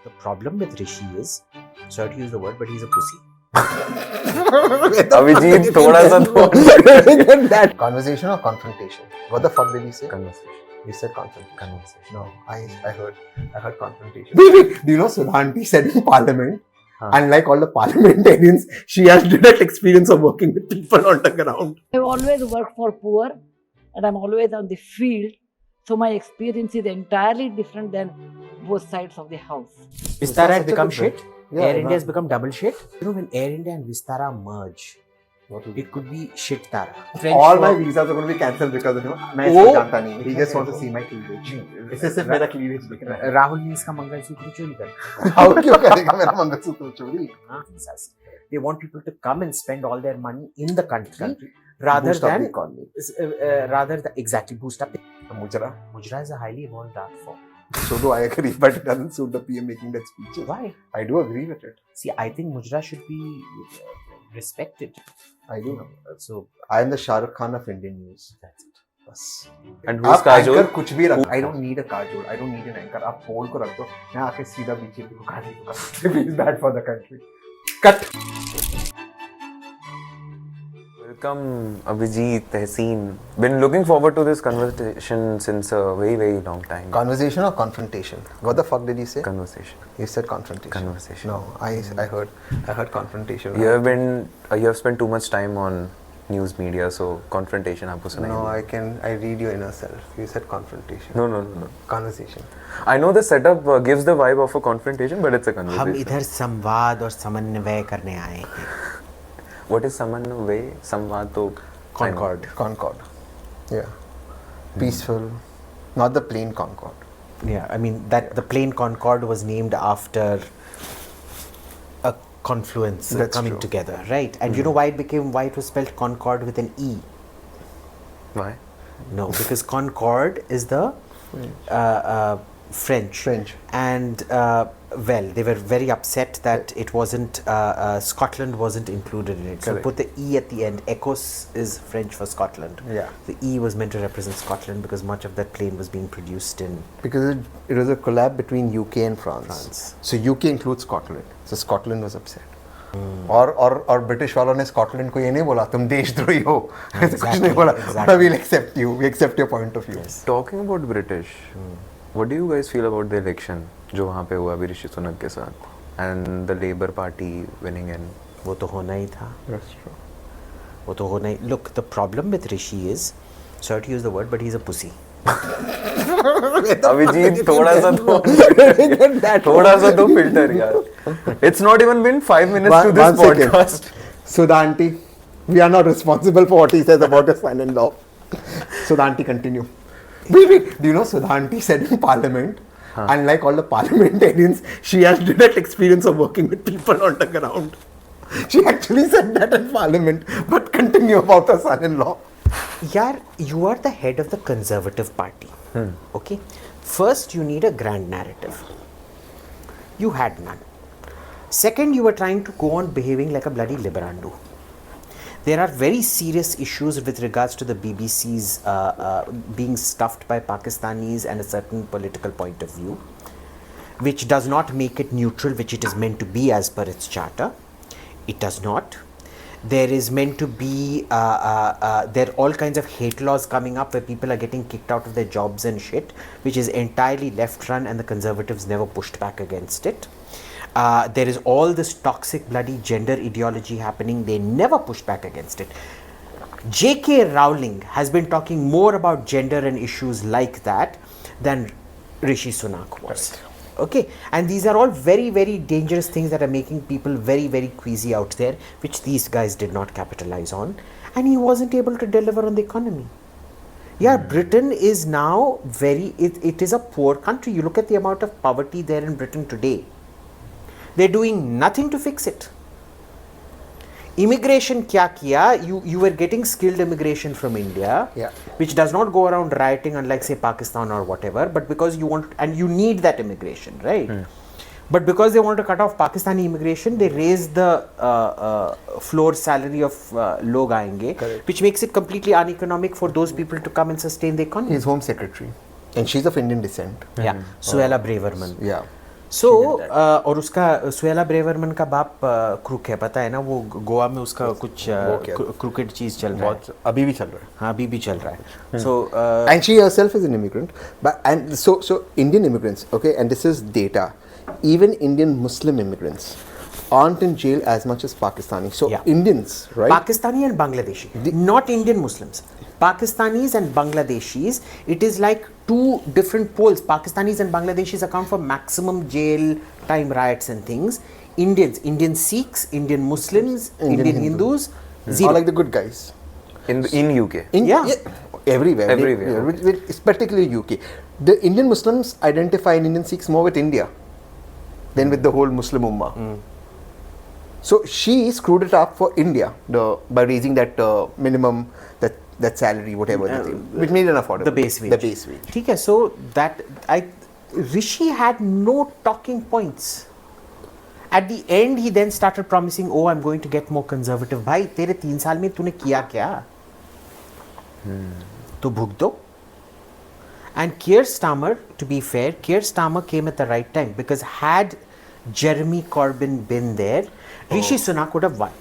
The problem with Rishi is, sorry to use the word, but he's a pussy. Abhijit, thoda sa that conversation or confrontation? What the fuck did he say? Conversation. He said confrontation. Conversation. No, I heard confrontation. Wait. Do you know Sudhanti said in Parliament? Unlike all the parliamentarians, she has direct experience of working with people on the ground. I've always worked for poor and I'm always on the field. So my experience is entirely different than both sides of the house. Vistara has become shit. Yeah, Air India has become double shit. You know, when Air India and Vistara merge, it could be shit Tara. All my visas are going to be cancelled because of him. मैं इसको जानता नहीं. He just wants to see my cleavage. इससे सिर्फ मेरा cleavage दिख रहा है. Rahul ने इसका मंगलसूत्र चोरी कर. How क्यों करेगा मेरा मंगलसूत्र चोरी? They want people to come and spend all their money in the country rather boost up than the economy. Exactly boost up. Mujra is a highly evolved art form. So do I agree, but it doesn't suit the PM making that speeches. Why? I do agree with it. See, I think Mujra should be respected. I do. So I am the Shah Rukh Khan of Indian news. that's it. बस. And who's Kajol? Anchor कुछ भी रख. I don't need a Kajol. I don't need an anchor. आप पोल को रख दो. मैं आके सीधा बीजेपी को गाली दूंगा. It's bad for the country. Cut. Welcome, Abhijit, Tehseen. Been looking forward to this conversation since a very, very long time. Conversation or confrontation? What the fuck did you say? Conversation. You said confrontation. Conversation. No, I heard confrontation. You have spent too much time on news media, so confrontation आपको सुनाई No, नहीं. I read your inner self. You said confrontation. No. Conversation. I know the setup gives the vibe of a confrontation, but it's a हम conversation. इधर संवाद और समन्वय करने आए हैं. What is समन्वय? संवाद तो Concord. Yeah. Peaceful. Not the plain Concord. Yeah, I mean that the plain Concord was named after a confluence coming true. together, right? And you know why it was spelled Concord with an E? Why? No, because Concord is the French. And they were very upset that it wasn't Scotland wasn't included in it. So Correct. put the E at the end. Ecos is French for Scotland. Yeah. The E was meant to represent Scotland because much of that plane was being produced in Because it was a collab between UK and France. So UK includes Scotland. So Scotland was upset. और British वालों ने Scotland को ये नहीं बोला तुम देशद्रोही हो. ऐसा कुछ नहीं बोला. But we'll accept you. We accept your point of view. Talking about British, what do you guys feel about the election जो वहाँ पे हुआ अभी ऋषि सुनक के साथ and the Labour Party winning in? वो तो होना ही था. That's true. वो तो होना ही. Look, the problem with Rishi is, sorry to use the word, but he's a pussy. Abhijit थोड़ा सा तो filter यार. It's not even been 5 minutes to this podcast. Sudhanti, we are not responsible for what he says about his son-in-law. Sudhanti, continue. Wait. Do you know Sudhanti said in Parliament, unlike all the parliamentarians, she has direct experience of working with people on the ground. She actually said that in Parliament. But continue about her son-in-law. Yaar, you are the head of the Conservative Party. Okay? First, you need a grand narrative. You had none. Second, you were trying to go on behaving like a bloody liberando. There are very serious issues with regards to the BBC's being stuffed by Pakistanis and a certain political point of view, which does not make it neutral, which it is meant to be as per its charter. It does not. There is meant to be, there are all kinds of hate laws coming up where people are getting kicked out of their jobs and shit, which is entirely left run and the Conservatives never pushed back against it. There is all this toxic bloody gender ideology happening. They never pushed back against it. J.K. Rowling has been talking more about gender and issues like that than Rishi Sunak was. Right. Okay, and these are all very, very dangerous things that are making people very, very queasy out there, which these guys did not capitalize on, and he wasn't able to deliver on the economy. Yeah, Britain is now it is a poor country. You look at the amount of poverty there in Britain today. They're doing nothing to fix it. Immigration kya kiya? You were getting skilled immigration from India, which does not go around rioting unlike say Pakistan or whatever, but because you want, and you need that immigration, right? But because they wanted to cut off Pakistani immigration, they raised the floor salary of log aayenge, which makes it completely uneconomic for those people to come and sustain the economy. He's Home Secretary, and she's of Indian descent. Yeah, Suella Braverman. Yeah. So और उसका Suella ब्रेवरमन का बाप crook है, पता है ना, वो गोवा में उसका कुछ क्रूकेट चीज चल रहा है, अभी भी चल रहा है. हाँ अभी भी चल रहा है. So And she herself is an immigrant, and so Indian immigrants, okay, and this is data. Even Indian Muslim immigrants aren't in jail as much as Pakistani. So Yeah. Indians, right? Pakistani and Bangladeshi, not Indian Muslims. Pakistanis and Bangladeshis, it is like two different poles. Pakistanis and Bangladeshis account for maximum jail time, riots and things. Indian Sikhs, Indian Muslims, Indian Hindus, zero. Are like the good guys. In UK. Yeah. Everywhere. Everywhere, It's particularly UK. The Indian Muslims identify Indian Sikhs more with India than with the whole Muslim Ummah. So she screwed it up for India by raising that minimum, that salary, whatever, which made it unaffordable. The base wage. The base wage. ठीक है, so that Rishi had no talking points. At the end, he then started promising, "Oh, I'm going to get more conservative." भाई तेरे 3 साल में तूने किया क्या? तो भुग दो. And Keir Starmer, to be fair, Keir Starmer came at the right time, because had Jeremy Corbyn been there, Rishi Sunak would have won.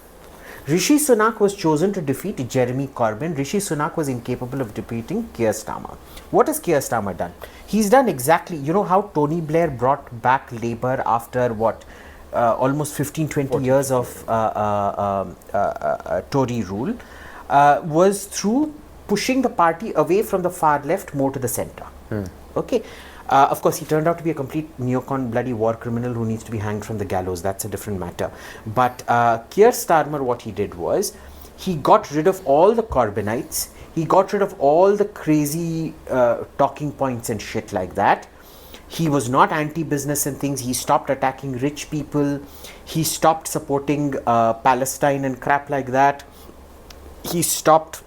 Rishi Sunak was chosen to defeat Jeremy Corbyn. Rishi Sunak was incapable of defeating Keir Starmer. What has Keir Starmer done? He's done exactly, you know how Tony Blair brought back Labour after what? Almost 15-20 years of Tory rule, was through pushing the party away from the far left more to the centre. Okay. Of course, he turned out to be a complete neocon, bloody war criminal who needs to be hanged from the gallows. That's a different matter. But Keir Starmer, what he did was, he got rid of all the Corbynites. He got rid of all the crazy talking points and shit like that. He was not anti-business and things. He stopped attacking rich people. He stopped supporting Palestine and crap like that. He stopped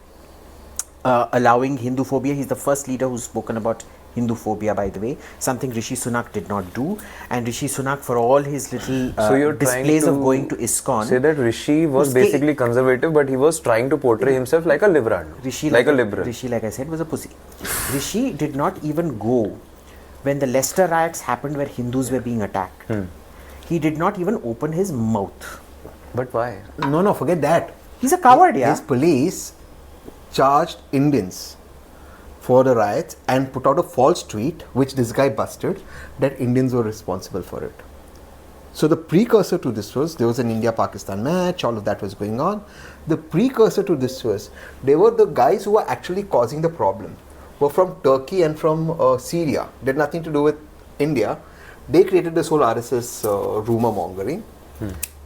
allowing Hinduphobia. He's the first leader who's spoken about Hinduphobia, by the way, something Rishi Sunak did not do. And Rishi Sunak, for all his little So you're displays trying of to going to ISKCON, say that Rishi was Uske- basically conservative, but he was trying to portray himself like a liberal. Rishi, like a liberal. Rishi, like I said, was a pussy. Rishi did not even go when the Leicester riots happened where Hindus were being attacked. He did not even open his mouth. But why? No, forget that. He's a coward, yeah. His police charged Indians for the riots and put out a false tweet, which this guy busted, that Indians were responsible for it. So the precursor to this was, there was an India-Pakistan match, all of that was going on. The precursor to this was, they were the guys who were actually causing the problem, were from Turkey and from Syria. They had nothing to do with India. They created this whole RSS rumor mongering.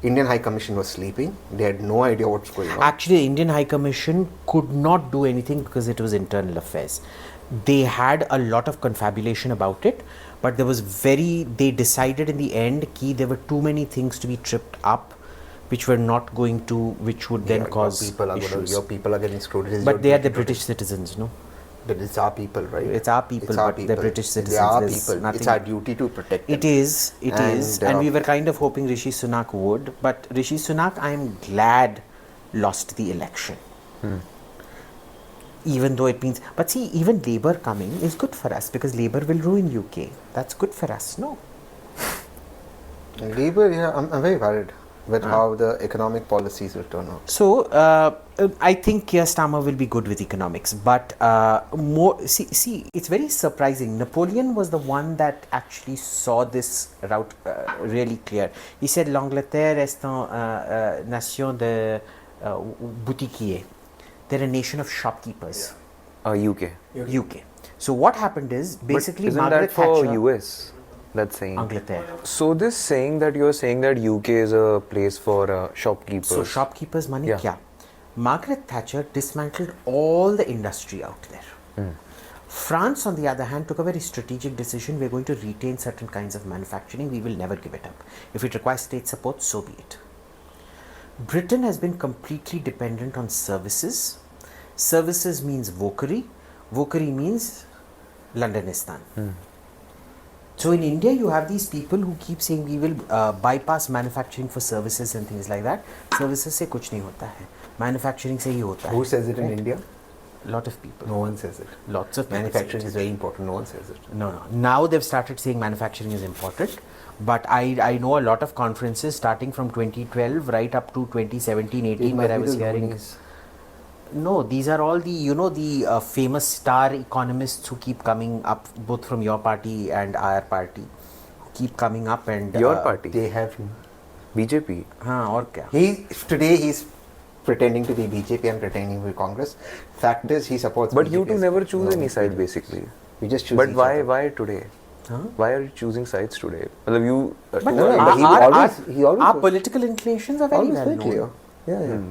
Indian High Commission was sleeping. They had no idea what's going on. Actually, the Indian High Commission could not do anything because it was internal affairs. They had a lot of confabulation about it, but they decided in the end that there were too many things to be tripped up, which would then cause issues. Your people are getting screwed. But they are the British citizens, no? But it's our people, right? It's our people, but they're British citizens. They are There's people. nothing- It's our duty to protect them. It is. And we were kind of hoping Rishi Sunak would. But Rishi Sunak, I am glad, lost the election. Even though it means... But see, even Labour coming is good for us because Labour will ruin UK. That's good for us, no? Labour, yeah, I'm very worried with how the economic policies will turn out. So, I think Keir Starmer will be good with economics, but see, it's very surprising. Napoleon was the one that actually saw this route really clear. He said, "L'Angleterre est une nation de boutiquiers. They're a nation of shopkeepers." UK. UK. So what happened is basically but isn't Margaret that for Thatcher. US? That's saying. Angleterre. So this saying that you're saying that UK is a place for shopkeepers. So shopkeepers money Yeah. kya? Margaret Thatcher dismantled all the industry out there. France, on the other hand, took a very strategic decision. We're going to retain certain kinds of manufacturing. We will never give it up. If it requires state support, so be it. Britain has been completely dependent on services. Services means vokery. Vokery means Londonistan. So in India, you have these people who keep saying we will bypass manufacturing for services and things like that. Services से कुछ नहीं होता है. Manufacturing से ही होता है. Who says it in India? Lot of people. No one says it. Lots of people Manufacturing say is very important. No one says it. it. No. Now they've started saying manufacturing is important. But I know a lot of conferences starting from 2012 right up to 2017-18 where I was hearing. No, these are all the famous star economists who keep coming up, both from your party and our party, who keep coming up and. Your party? They have him. BJP? हाँ और क्या? Today he's pretending to be BJP and pretending to be Congress. Fact is, he supports. But BJP you two as- never choose No, any side basically. We just choose. But each why? other. Why today? Why are you choosing sides today? Well, you. But no, but he always our was- political inclinations are very Always well very known. clear. Yeah.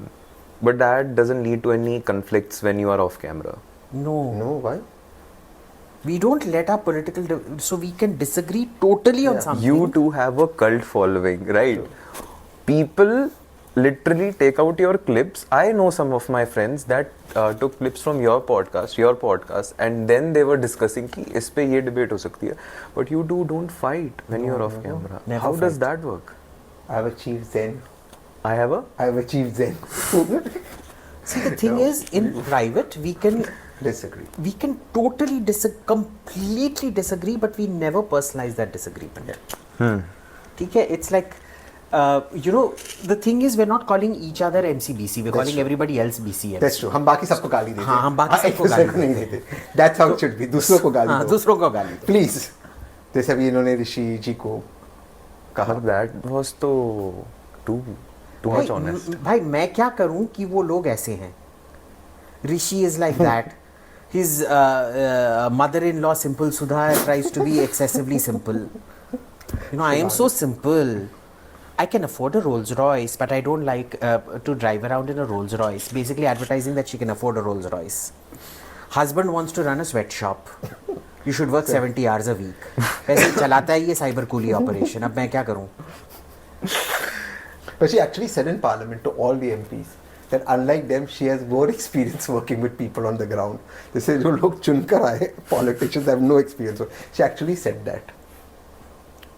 But that doesn't lead to any conflicts when you are off camera. No, No, why? we don't let our so we can disagree totally on something. You two have a cult following, right? People literally take out your clips. I know some of my friends that took clips from your podcast, and then they were discussing कि इस पे ये debate हो सकती है. But you two don't fight when you're off camera. Never How does fight. that work? I've achieved Zen. I've achieved Zen. See, the thing is, in private, we can Disagree. totally completely disagree, but we never personalize that disagreement. ठीक है? It's like, the thing is, we're not calling each other MCBC, we're calling everybody else BCM. That's true. हम बाकी सबको गाली देते हैं. हाँ, हम बाकी सबको एक दूसरे गाली को नहीं देते. That's how it should be. दूसरों को गाली हाँ, दो. दूसरों को गाली दो. Please. जैसे अभी इन्होंने ऋषि जी को कहा. But that was too much honest. भाई मैं क्या करूं कि वो लोग ऐसे हैं. Rishi is like that. His mother-in-law Simple Sudha tries to be excessively simple. I am so simple. I can afford a Rolls Royce, but I don't like to drive around in a Rolls Royce. Basically advertising that she can afford a Rolls Royce. Husband wants to run a sweatshop. You should work 70 hours a week. पैसे चलाता है ये cyber coolie operation. अब मैं क्या करूं? But she actually said in Parliament to all the MPs that unlike them, she has more experience working with people on the ground. They say जो लोग चुनकर आए, politicians have no experience. She actually said that.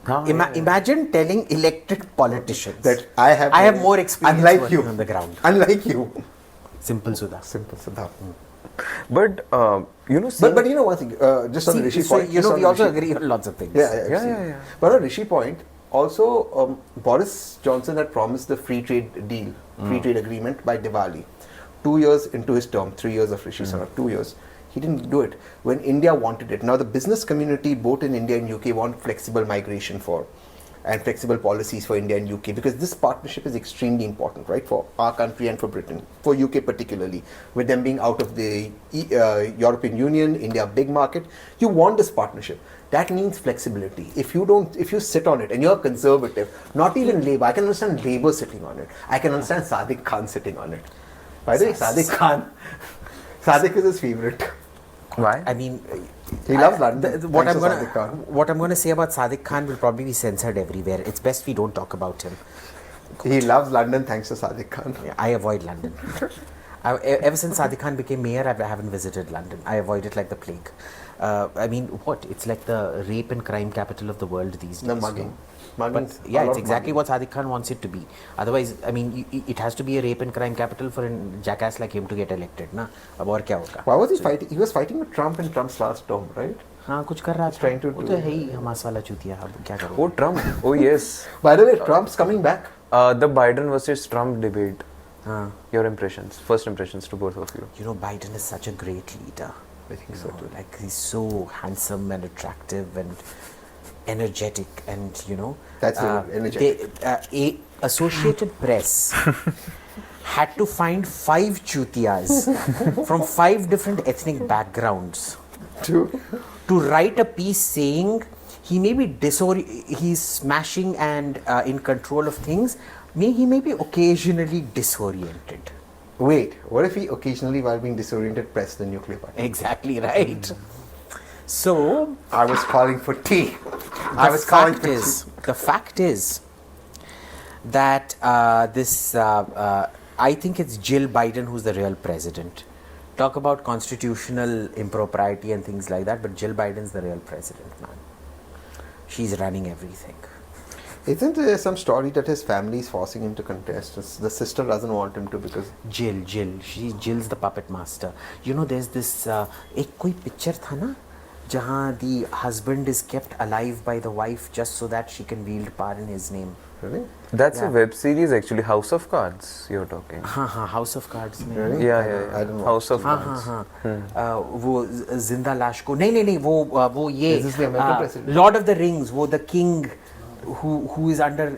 Imagine telling elected politicians That I have more experience unlike working you on the ground. Unlike you. Simple Sudha. Simple Sudha. But But you know one thing, just on the Rishi point. we also agree on lots of things. Yeah. But on Rishi point, also Boris Johnson had promised the free trade deal, free trade agreement by Diwali. 2 years into his term, 3 years of Rishi Sunak, 2 years. He didn't do it when India wanted it. Now the business community, both in India and UK, want flexible migration and flexible policies for India and UK, because this partnership is extremely important, right, for our country and for Britain, for UK particularly, with them being out of the European Union, India big market. You want this partnership. That means flexibility. If you sit on it and you're conservative, not even Labour, I can understand Labour sitting on it. I can understand Sadiq Khan sitting on it. By the way, Sadiq is his favorite. why? I mean, He loves London. what Thanks I'm to Sadiq Khan. what I'm gonna say about Sadiq Khan will probably be censored everywhere. It's best we don't talk about him. He loves London thanks to Sadiq Khan. I avoid London. Ever since Sadiq Khan became mayor, I haven't visited London. I avoid it like the plague. I mean, what? It's like the rape and crime capital of the world these days. The mugging. But yeah, it's exactly what Sadiq Khan wants it to be. Otherwise, I mean, it has to be a rape and crime capital for a jackass like him to get elected, na? अब और क्या होगा? Why was he fighting? He was fighting with Trump in Trump's last term, right? हाँ कुछ कर रहा था. trying to वो do- तो है ही हमास वाला चूतिया. अब क्या करो? Oh, Trump. Oh, yes. By the way, Trump's coming back. The Biden versus Trump debate. हाँ. Your impressions, first impressions to both of you. You know, Biden is such a great leader. I think so too. Like he's so handsome and attractive and energetic, and That's energetic. Associated Press had to find 5 chutias from 5 different ethnic backgrounds True. to write a piece saying he may be he's smashing and in control of things. He may be occasionally disoriented. Wait, what if he occasionally, while being disoriented, pressed the nuclear button? Exactly right. So I was calling for tea. The fact is that I think it's Jill Biden who's the real president. Talk about constitutional impropriety and things like that, but Jill Biden's the real president, man. She's running everything. Isn't there some story that his family is forcing him to contest? The sister doesn't want him to because... Jill's the puppet master. There's this एक कोई picture था ना jahan the husband is kept alive by the wife just so that she can wield power in his name. Really? That's a Yeah. web series actually, House of Cards you're talking. हाँ House of Cards में Really? Yeah. I don't know. House of हाँ Cards. हाँ वो जिंदा लाश को नहीं वो ये Is this the American president? Lord of the Rings वो the king who is under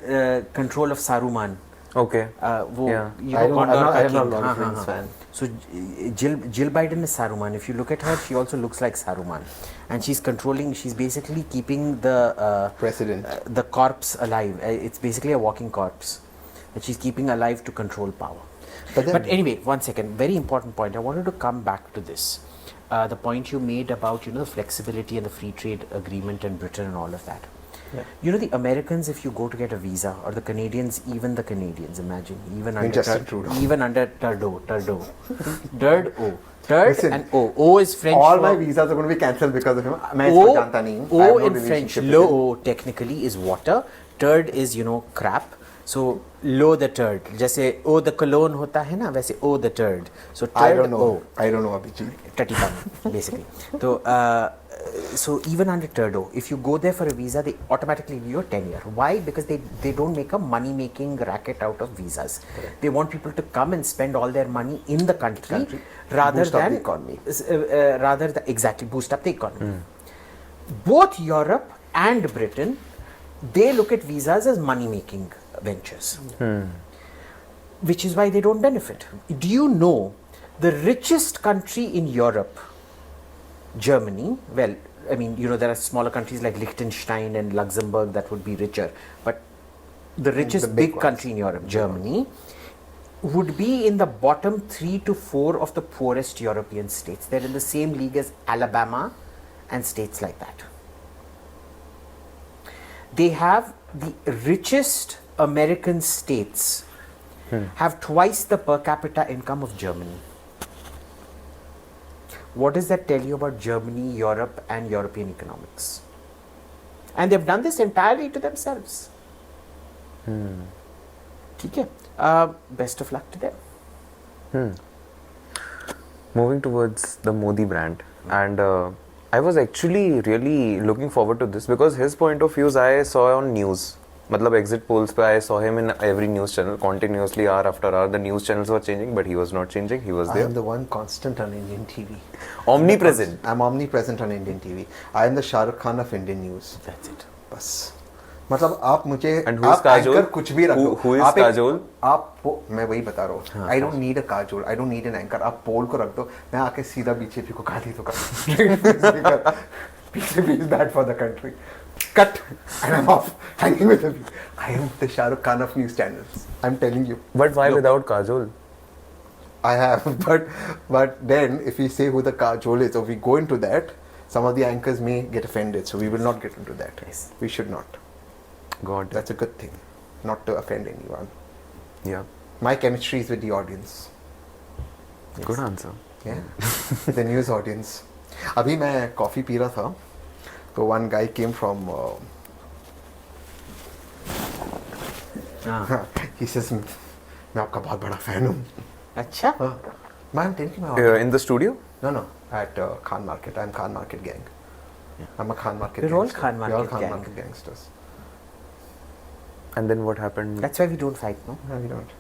control of Saruman. Okay. वो Yeah. you I know, don't- Gondor I'm का not king. Lord of हाँ, the Rings हाँ, fan. So Jill Biden is Saruman. If you look at her, she also looks like Saruman, and she's controlling. She's basically keeping the President. the corpse alive. It's basically a walking corpse that she's keeping alive to control power. But then- But anyway, one second. Very important point. I wanted to come back to this. The point you made about the flexibility and the free trade agreement in Britain and all of that. Yeah. The Americans, if you go to get a visa, or the Canadians, even the Canadians, imagine, even under Justin Trudeau. even under Turdo, Turd Listen, and O is French. All for my visas are going to be cancelled because of him. मैं O, इसको जानता नहीं हूँ. I have O no in French, relationship with low him. O technically is water. Turd is crap. So low the turd. जैसे O the cologne होता है ना, वैसे O the turd. So turd I don't know. O. I don't know Abhijit. Tatty pani, basically. So even under Turdo, if you go there for a visa, they automatically give you a tenure. Why? Because they don't make a money-making racket out of visas. They want people to come and spend all their money in the country rather Boost up than the economy. exactly boost up the economy. Both Europe and Britain, they look at visas as money-making ventures, which is why they don't benefit. Do you know the richest country in Europe? Germany, well, I mean, there are smaller countries like Liechtenstein and Luxembourg that would be richer, but the richest big big ones. country in Europe, Germany, would be in the bottom 3 to 4 of the poorest European states. They're in the same league as Alabama and states like that. They have the richest American states have twice the per capita income of Germany. What does that tell you about Germany, Europe, and European economics? And they've done this entirely to themselves. ठीक है? Best of luck to them. Moving towards the Modi brand, and I was actually really looking forward to this because his point of views I saw on news. मतलब exit polls पे I saw him in every news channel continuously, hour after hour. The news channels were changing, but he was not changing. He was I there, am the one constant on Indian TV. omnipresent. I'm omnipresent on Indian TV. I am the Shah Rukh Khan of Indian news. That's it. बस मतलब आप मुझे And who is आप Kajol? anchor कुछ भी रख दो. Who is आप Kajol? मैं वही बता रहा हूँ. I don't need a Kajol. I don't need an anchor. आप पोल को रख दो. मैं आके सीधा बीजेपी को गाली तो कर. BJP is bad for the country. Cut. And I'm off. Hanging with him. I am the Shah Rukh Khan of news channels. I'm telling you. But why without Kajol? I have, but then if we say who the Kajol is, or we go into that, some of the anchors may get offended. So we will not get into that. Yes. We should not. God, That's a good thing, not to offend anyone. yeah, My chemistry is with the audience. good answer. Yeah, the news audience. अभी मैं coffee P रहा था, तो one guy came from. He says, मैं आपका बहुत बड़ा fan हूँ. अच्छा? I'm telling you, In the studio? No, at Khan Market. I'm Khan Market gang. I'm a Khan Market. We're all gangster. Khan We're all Market Khan gang. Market gangsters. And then what happened? That's why we don't fight, no? No, we don't.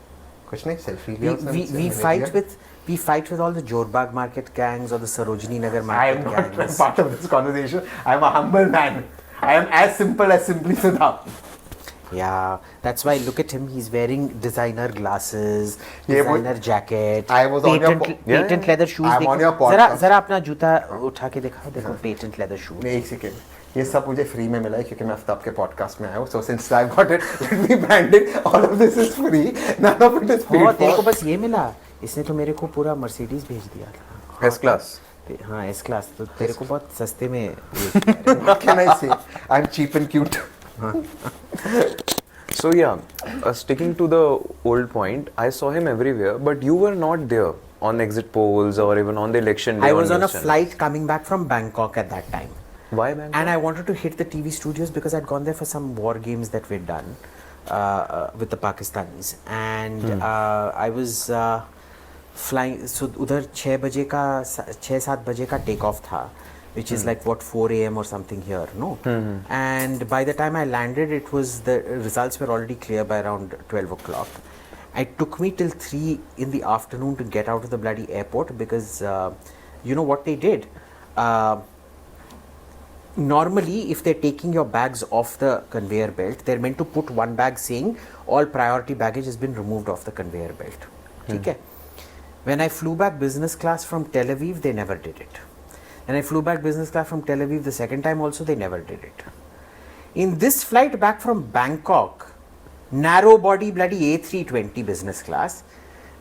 कुछ नहीं selfie We, लिया उसने we, मुझसे, we मैंने fight लिया. with all the Jorbag market gangs or the Sarojini Nagar I am market not gangs. part of this conversation. I am a humble man. I am as simple as Simply Siddha. Yeah, that's why look at him. He's wearing designer glasses, ये वो- designer jacket, I was on your patent, po- Yeah, patent yeah. leather shoes. I'm on your देखो podcast. जरा अपना जूता उठा के दिखाओ. देखो patent leather shoes. नहीं एक सेकेंड ये सब मुझे फ्री में मिला है क्योंकि मैं आफ्ताब के पॉडकास्ट में आया हूँ. So since I've got it, let me brand it. All of this is free. None of it is paid और तेरे को for. बस ये मिला. इसने तो मेरे को पूरा मर्सिडीज भेज दिया था. S class. हाँ एस क्लास तो तेरे को बहुत सस्ते में What can I say? I'm cheap and cute. So yeah, sticking to the old point, I saw him everywhere, but you were not there on exit polls or even on the election day. I was on a news channels. flight coming back from Bangkok at that time. Why Bangkok? And I wanted to hit the TV studios because I'd gone there for some war games that we'd done with the Pakistanis. And I was flying, so उधर 6-7 बजे का take off था. which is like what 4 a.m. or something here, no? And by the time I landed, the results were already clear by around 12 o'clock. It took me till 3 in the afternoon to get out of the bloody airport because you know what they did? Normally, if they're taking your bags off the conveyor belt, they're meant to put one bag saying all priority baggage has been removed off the conveyor belt. Okay? When I flew back business class from Tel Aviv, they never did it. And I flew back business class from Tel Aviv the second time also, they never did it. In this flight back from Bangkok, narrow body bloody A320 business class,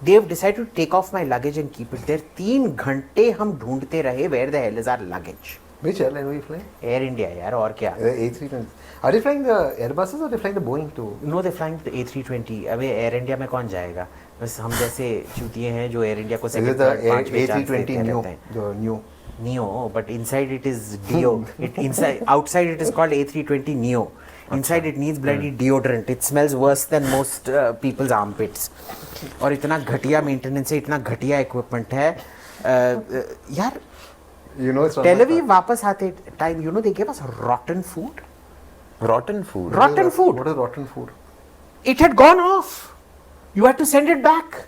they have decided to take off my luggage and keep it there. 3 घंटे हम ढूंढते रहे, where the hell is our luggage? Which airline were you flying? Air India, yaar, और क्या? The A320. Are they flying the Airbuses or are they flying the Boeing too? No, they're flying the A320. अबे Air India में कौन जाएगा? बस हम जैसे चूतिए हैं जो Air India को Is it second, the third, पांचवें chance A320 देते Neo? रहते हैं. The new. Neo, but inside it is Dio. Outside it is called A320 Neo. Inside it needs bloody deodorant. It smells worse than most people's armpits. और इतना घटिया maintenance है, इतना घटिया equipment है. यार, You know, it's Tel Aviv वापस आते time, you know, they gave us rotten food. Rotten food. Rotten food. What is rotten food? It had gone off. You had to send it back.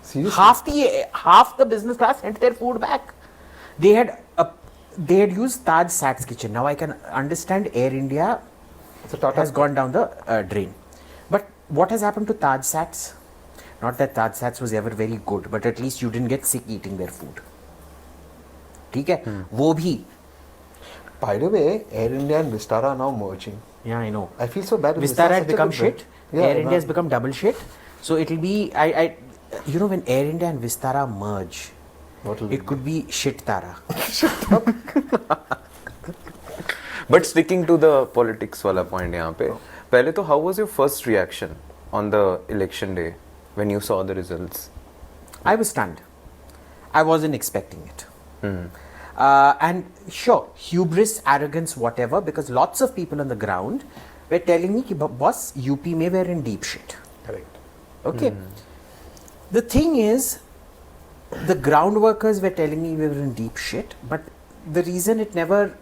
Seriously? Half the business class sent their food back. They had used Taj Sat's kitchen. Now I can understand Air India It's a Tata. has gone down the drain. But what has happened to Taj Sats? Not that Taj Sats was ever very good, but at least you didn't get sick eating their food. ठीक है? वो भी. By the way, Air India and Vistara are now merging. Yeah, I know. I feel so bad. with Vistara such had a become good brand. shit. Yeah, Air India has become double shit. So it'll be, you know, when Air India and Vistara merge, What will it could be shit Tara. But sticking to the politics वाला point यहाँ पे, पहले तो how was your first reaction on the election day when you saw the results? I was stunned. I wasn't expecting it. And sure, hubris, arrogance, whatever, because lots of people on the ground were telling me, boss, UP mein we're in deep shit. Correct. Okay. The thing is, the ground workers were telling me we were in deep shit, but the reason it never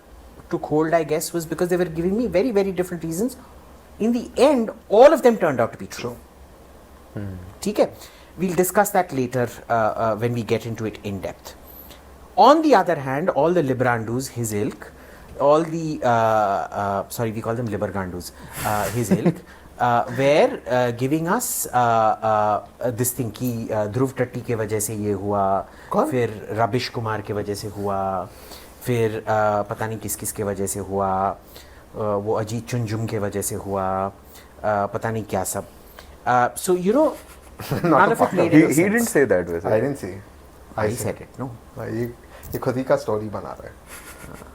took hold, I guess, was because they were giving me very, very different reasons. In the end, all of them turned out to be true. ठीक है? We'll discuss that later when we get into it in depth. On the other hand, all the Librandus, his ilk, all the, sorry, we call them Libergandus, his ilk, were giving us this thing कि ध्रुव टट्टी के वजह से ये हुआ, फिर rubbish Kumar के वजह से हुआ, फिर पता नहीं किस किस के वजह से हुआ, वो अजीत चुनजुम के वजह से हुआ, पता नहीं क्या सब. So you know, none of it made any sense. He didn't say that way. I didn't say. I said it, no. ये खुद ही का story बना रहा है.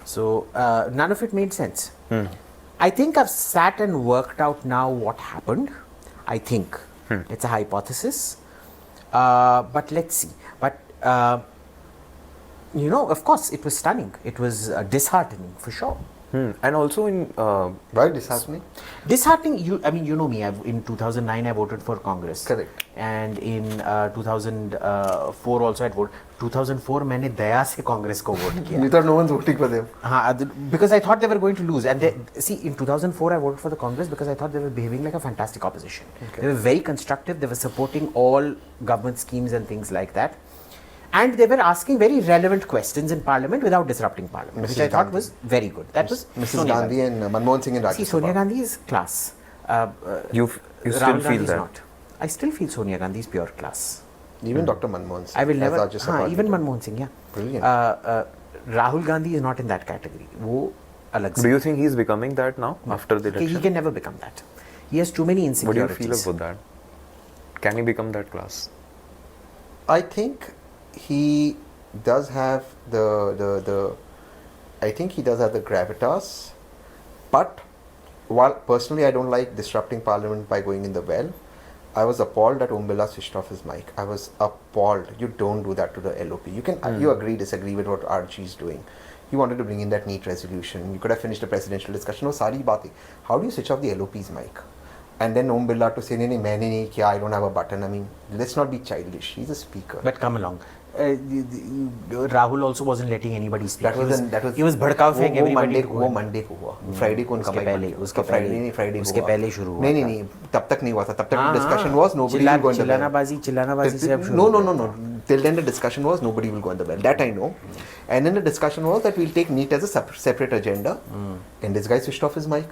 So none of it made sense. I think I've sat and worked out now what happened. I think it's a hypothesis, but let's see. But you know, of course, it was stunning. It was disheartening for sure. And also in Why disheartening? Disheartening. I mean, you know me. In 2009, I voted for Congress. Correct. And in 2004 also I voted. 2004 मैंने दया से कांग्रेस को vote किया. You thought no one's voting for them. हाँ, because I thought they were going to lose. And see, in 2004 I voted for the Congress because I thought they were behaving like a fantastic opposition. Okay. They were very constructive. They were supporting all government schemes and things like that. And they were asking very relevant questions in Parliament without disrupting Parliament, which I thought was very good. That was Mrs. Sonia Gandhi and Manmohan Singh in Rajya See, Sabha. Sonia Gandhi is class. you still Rahul feel Gandhi is that? not. I still feel Sonia Gandhi is pure class. Even Dr. Manmohan Singh. I will never. as Rajya Sabha Even leader. Manmohan Singh, yeah. Brilliant. Rahul Gandhi is not in that category. वो अलग Do से. you think he's becoming that now after the He election? can never become that. He has too many What do you insecurities. feel about that? Can he become that class? I think he does have the I think he does have the gravitas, but while personally I don't like disrupting Parliament by going in the well, I was appalled that Om Birla switched off his mic. I was appalled. You don't do that to the LOP. You can you agree, disagree with what RG is doing. He wanted to bring in that neat resolution. You could have finished the presidential discussion. No, sari baat. How do you switch off the LOP's mic? And then Om Birla to say, "नहीं, मैंने नहीं किया. I don't have a button." I mean, let's not be childish. He's a speaker. But come along. Rahul also wasn't letting anybody speak. That he was भड़काव फेंक everybody को. वो Monday को हुआ. Friday को उनका फ्राइडे उसके पहले शुरू हुआ. नहीं तब तक नहीं हुआ था. तब तक discussion was nobody will go on the bell. चिल्लानाबाजी से अब शुरू. No. Till then the discussion was nobody will go on the bell. That I know. And then the discussion was that we'll take NEET as a separate agenda. And this guy switched off his mic.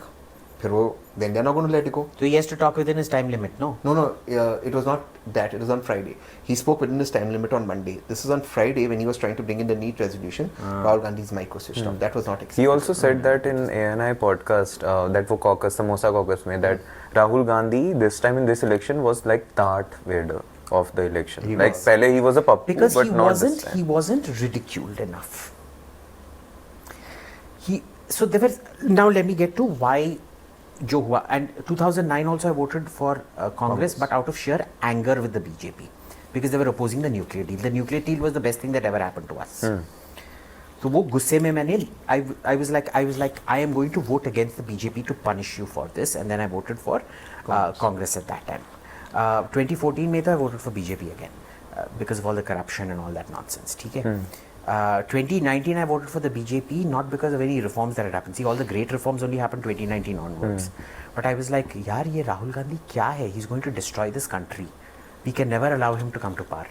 फिर वो then they're not going to let it go. So he has to talk within his time limit, no? No. It was not that. It was on Friday. He spoke within his time limit on Monday. This is on Friday when he was trying to bring in the NEET resolution. Rahul Gandhi's mic was switched off. That was not acceptable. He also said that in ANI podcast, that for caucus, Samosa caucus, mein, that Rahul Gandhi this time in this election was like Darth Vader of the election. He like was. pehle he was a puppet, Because but not this time. he wasn't ridiculed enough. So there was, now let me get to why जो हुआ. And 2009 also I voted for Congress, but out of sheer anger with the BJP because they were opposing the nuclear deal. The nuclear deal was the best thing that ever happened to us. तो वो गुस्से में मैंने I was like I am going to vote against the BJP to punish you for this, and then I voted for Congress at that time. 2014 में तो I voted for BJP again because of all the corruption and all that nonsense. ठीक है. 2019 I voted for the BJP not because of any reforms that had happened. See, all the great reforms only happened 2019 onwards. But I was like, यार ये राहुल गांधी क्या है? He's going to destroy this country. We can never allow him to come to power.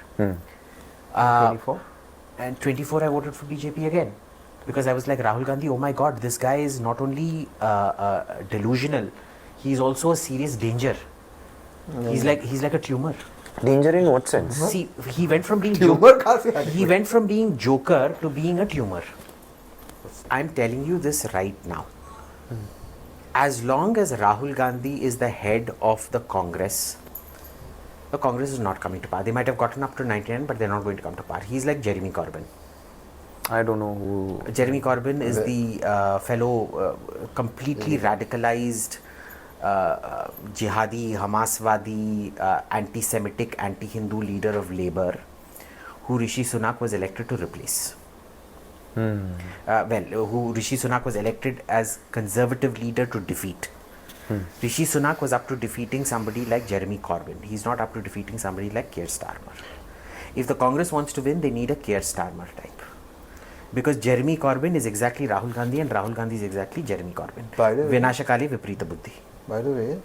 24? And 24 I voted for BJP again because I was like, Rahul Gandhi, oh my God, this guy is not only delusional, he's also a serious danger. He's like a tumor. Danger in what sense? See, he went from being joker to being a tumor. I'm telling you this right now. As long as Rahul Gandhi is the head of the Congress is not coming to power. They might have gotten up to 99, but they're not going to come to power. He's like Jeremy Corbyn. I don't know who. Jeremy Corbyn is the fellow completely radicalized jihadi, Hamaswadi, anti-Semitic, anti-Hindu leader of Labour who Rishi Sunak was elected to replace. Who Rishi Sunak was elected as conservative leader to defeat. Rishi Sunak was up to defeating somebody like Jeremy Corbyn. He's not up to defeating somebody like Keir Starmer. If the Congress wants to win, they need a Keir Starmer type. Because Jeremy Corbyn is exactly Rahul Gandhi and Rahul Gandhi is exactly Jeremy Corbyn. Vinashakali Viprita Buddhi. By the way,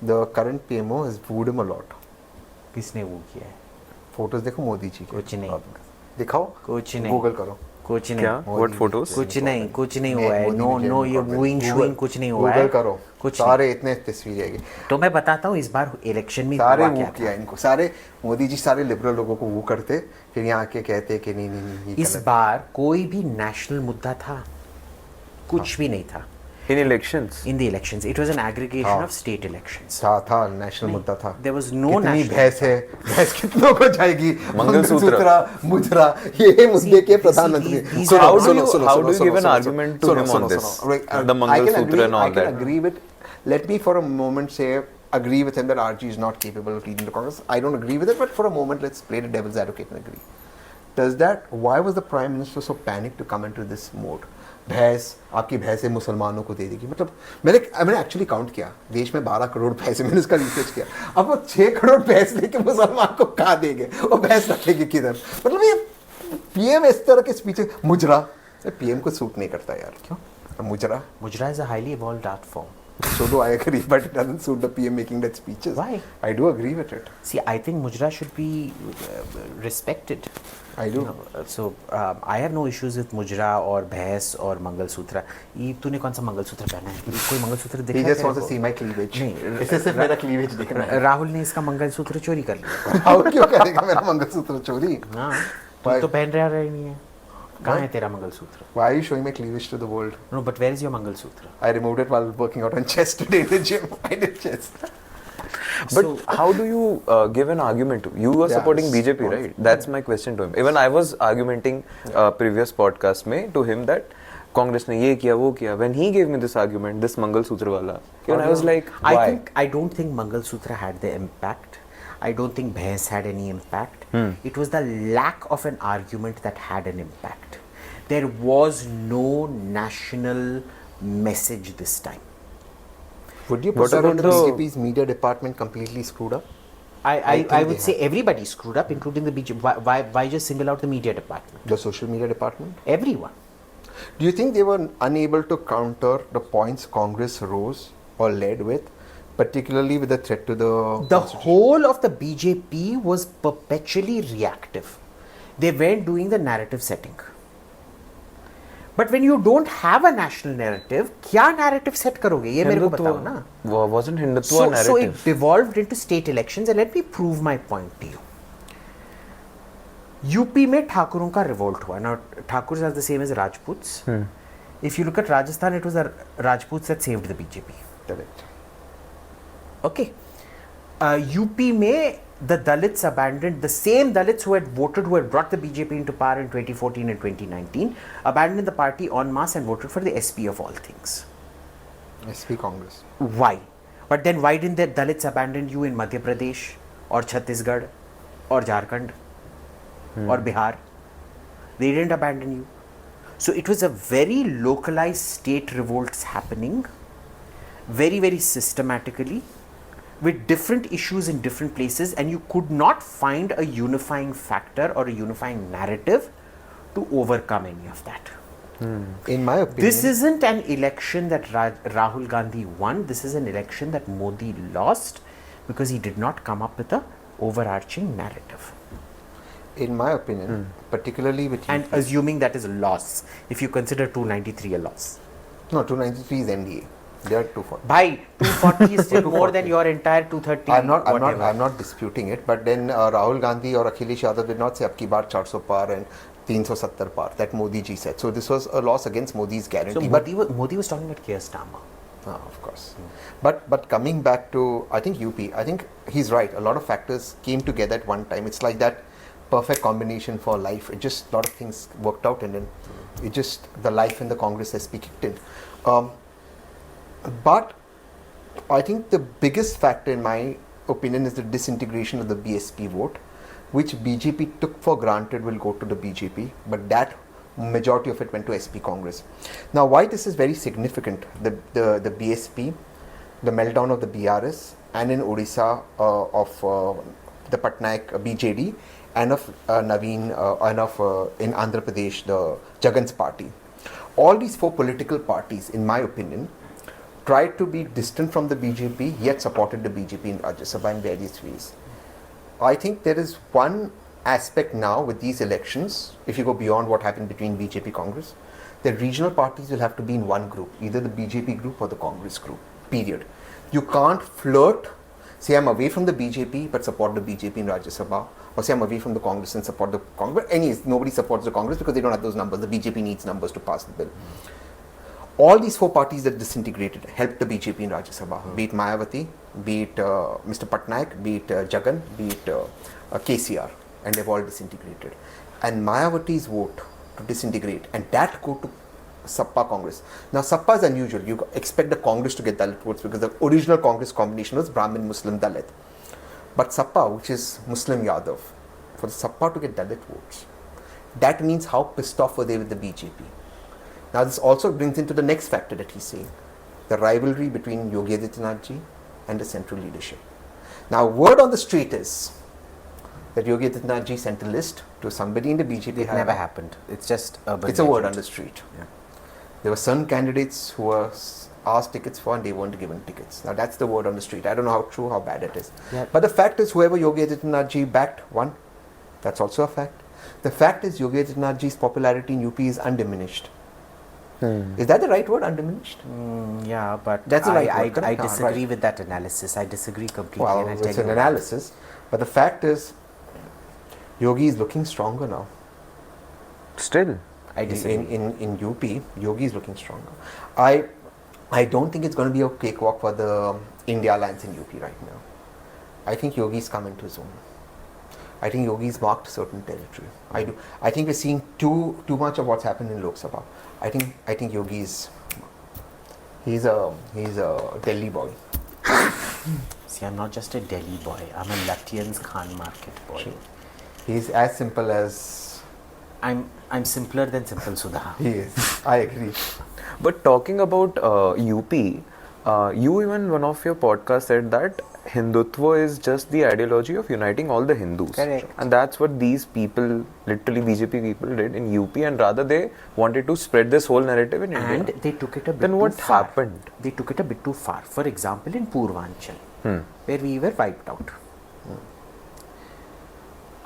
the current PMO has wooed him a lot. किसने वो किया है? Photos देखो मोदी जी के. कुछ नहीं. दिखाओ. कुछ नहीं. Google करो. कुछ नहीं. क्या? What photos? कुछ नहीं हुआ है. No, ये wooing shooing कुछ नहीं हुआ है. Google करो. सारे इतने तस्वीरें आएगी. तो मैं बताता हूँ इस बार इलेक्शन में सारे वो किया इनको. सारे मोदी जी सारे लिबरल लोगों को वो करते, फिर यहाँ आके कहते कि नहीं. इस बार कोई भी नेशनल मुद्दा था? कुछ भी नहीं था. In elections? In the elections. It was an aggregation of state elections. था नेशनल मुद्दा था. There was no कितनी national. भैंस है. भैंस कितनों को जाएगी. मंगलसूत्र. मुद्रा. ये मुद्दे के प्रधानमंत्री. How do you give an argument to him on this? The Mangalsutra and all I can that. agree with. Let me for a moment say agree with him that RG is not capable of leading the Congress. I don't agree with it, but for a moment let's play the devil's advocate and agree. Why was the Prime Minister so panicked to come into this mode? भैंस आपकी भैंसें मुसलमानों को दे देगी. मतलब मैंने actually count किया. देश में 12 करोड़ भैंस, मैंने इसका रिसर्च किया. अब वो 6 करोड़ भैंस लेके मुसलमान को कहाँ देंगे? वो भैंस रखेगी किधर? मतलब ये पीएम इस तरह के स्पीच मुजरा पीएम को सूट नहीं करता यार. क्यों? मुजरा is a highly evolved art form. So do I agree, but it doesn't suit the PM making that speeches. Why? I do agree with it. See, I think Mujra should be respected. I do. So I have no issues with Mujra or Bhais or Mangalsutra. ये तूने कौन सा मंगलसूत्र पहना है? कोई मंगलसूत्र देखा है? He just wants to see my cleavage. नहीं, इसे सिर्फ मेरा cleavage देखना है. राहुल ने इसका मंगलसूत्र चोरी कर लिया. राहुल क्यों करेगा मेरा मंगलसूत्र चोरी? हाँ, तू तो पहन रहा नहीं है. कहाँ है तेरा mangalsutra? Why are you showing my cleavage to the world? No, but where is your mangalsutra? I removed it while working out on chest today in the gym. I did chest. But how do you give an argument to? You were supporting BJP, right? That's my question to him. Even I was argumenting previous podcast में to him that Congress ने ये किया वो किया. When he gave me this argument, this Mangalsutra wala, I was like, why? I don't think Mangalsutra had the impact. I don't think Bhais had any impact. It was the lack of an argument that had an impact. There was no national message this time. Would you put that under the BJP's media department completely screwed up? I would say everybody screwed up, including the BJP. Why just single out the media department? The social media department? Everyone. Do you think they were unable to counter the points Congress rose or led with, particularly with the threat to The whole of the BJP was perpetually reactive. They weren't doing the narrative setting. But when you don't have a national narrative, क्या narrative set करोगे? ये मेरे को बताओ ना. Wasn't Hindutva narrative? So it devolved into state elections, and let me prove my point to you. UP में ठाकुरों का revolt हुआ. Now Thakurs are the same as Rajputs. If you look at Rajasthan, it was the Rajputs that saved the BJP. Correct. Okay. UP में the Dalits abandoned, the same Dalits who had voted, who had brought the BJP into power in 2014 and 2019, abandoned the party en masse and voted for the SP of all things. SP Congress. Why? But then why didn't the Dalits abandon you in Madhya Pradesh or Chhattisgarh or Jharkhand or Bihar? They didn't abandon you. So it was a very localized state revolts happening, very, very systematically, with different issues in different places, and you could not find a unifying factor or a unifying narrative to overcome any of that. In my opinion, This isn't an election that Rahul Gandhi won. This is an election that Modi lost because he did not come up with a overarching narrative. in my opinion, particularly with And UP, assuming that is a loss, if you consider 293 a loss. no, 293 is NDA. They are 240. Bhai, 240 is still more than your entire 230. I'm not disputing it, but then Rahul Gandhi or Akhilesh Yadav did not say "Ab ki baar 400 par and 370 par." That Modi ji said. So this was a loss against Modi's guarantee. So but Modi was talking about Keir Starmer. of course. But coming back to, I think UP, I think he's right. A lot of factors came together at one time. It's like that perfect combination for life. It just, a lot of things worked out, and then it just, the life in the Congress SP kicked in. But I think the biggest factor in my opinion is the disintegration of the BSP vote, which BJP took for granted will go to the BJP, but that majority of it went to SP Congress. Now, why this is very significant, the BSP, the meltdown of the BRS, and in Odisha of the Patnaik BJD, and of Naveen, and of in Andhra Pradesh, the Jagan's party. All these four political parties, in my opinion, tried to be distant from the BJP, yet supported the BJP in Rajya Sabha in various ways. I think there is one aspect now with these elections, if you go beyond what happened between BJP Congress, the regional parties will have to be in one group, either the BJP group or the Congress group, period. You can't flirt, say I'm away from the BJP but support the BJP in Rajya Sabha, or say I'm away from the Congress and support the Congress. Anyways, nobody supports the Congress because they don't have those numbers. The BJP needs numbers to pass the bill. All these four parties that disintegrated helped the BJP in Rajya Sabha, be it Mayawati, be it Mr. Patnaik, be it Jagan, be it KCR, and they've all disintegrated. And Mayawati's vote to disintegrate, and that go to Sabha Congress. Now, Sabha is unusual. You expect the Congress to get Dalit votes because the original Congress combination was Brahmin, Muslim, Dalit. But Sabha, which is Muslim Yadav, for the Sabha to get Dalit votes, that means how pissed off were they with the BJP. Now, this also brings into the next factor that he's saying, the rivalry between Yogi Adityanath and the central leadership. Now, word on the street is that Yogi Adityanath sent a list to somebody in the BJP. It never happened. It's just urban. It's a word on the street. Yeah. There were some candidates who were asked tickets for and they weren't given tickets. Now, that's the word on the street. I don't know how true, how bad it is. Yeah. But the fact is, whoever Yogi Adityanath backed won. That's also a fact. The fact is, Yogi Adityanath's popularity in UP is undiminished. Is that the right word, undiminished? Yeah, but that's the right word. I disagree with that analysis. I disagree completely. Well, it's an analysis. But the fact is, Yogi is looking stronger now. Still, I disagree. In UP, Yogi is looking stronger. I don't think it's going to be a cakewalk for the India Alliance in UP right now. I think Yogi's come into his own. I think Yogi's marked certain territory. I do. I think we're seeing too much of what's happened in Lok Sabha. I think Yogi's he's a Delhi boy. See, I'm not just a Delhi boy. I'm a Lutyens Khan Market boy. Sure. He's as simple as. I'm simpler than Simple Sudha. He is. I agree. But talking about UP, You even one of your podcasts said that Hindutva is just the ideology of uniting all the Hindus. Correct. And that's what these people, literally BJP people, did in UP, and rather they wanted to spread this whole narrative in India. And they took it a bit Then too what far. happened? They took it a bit too far. For example, in Purvanchal, where we were wiped out.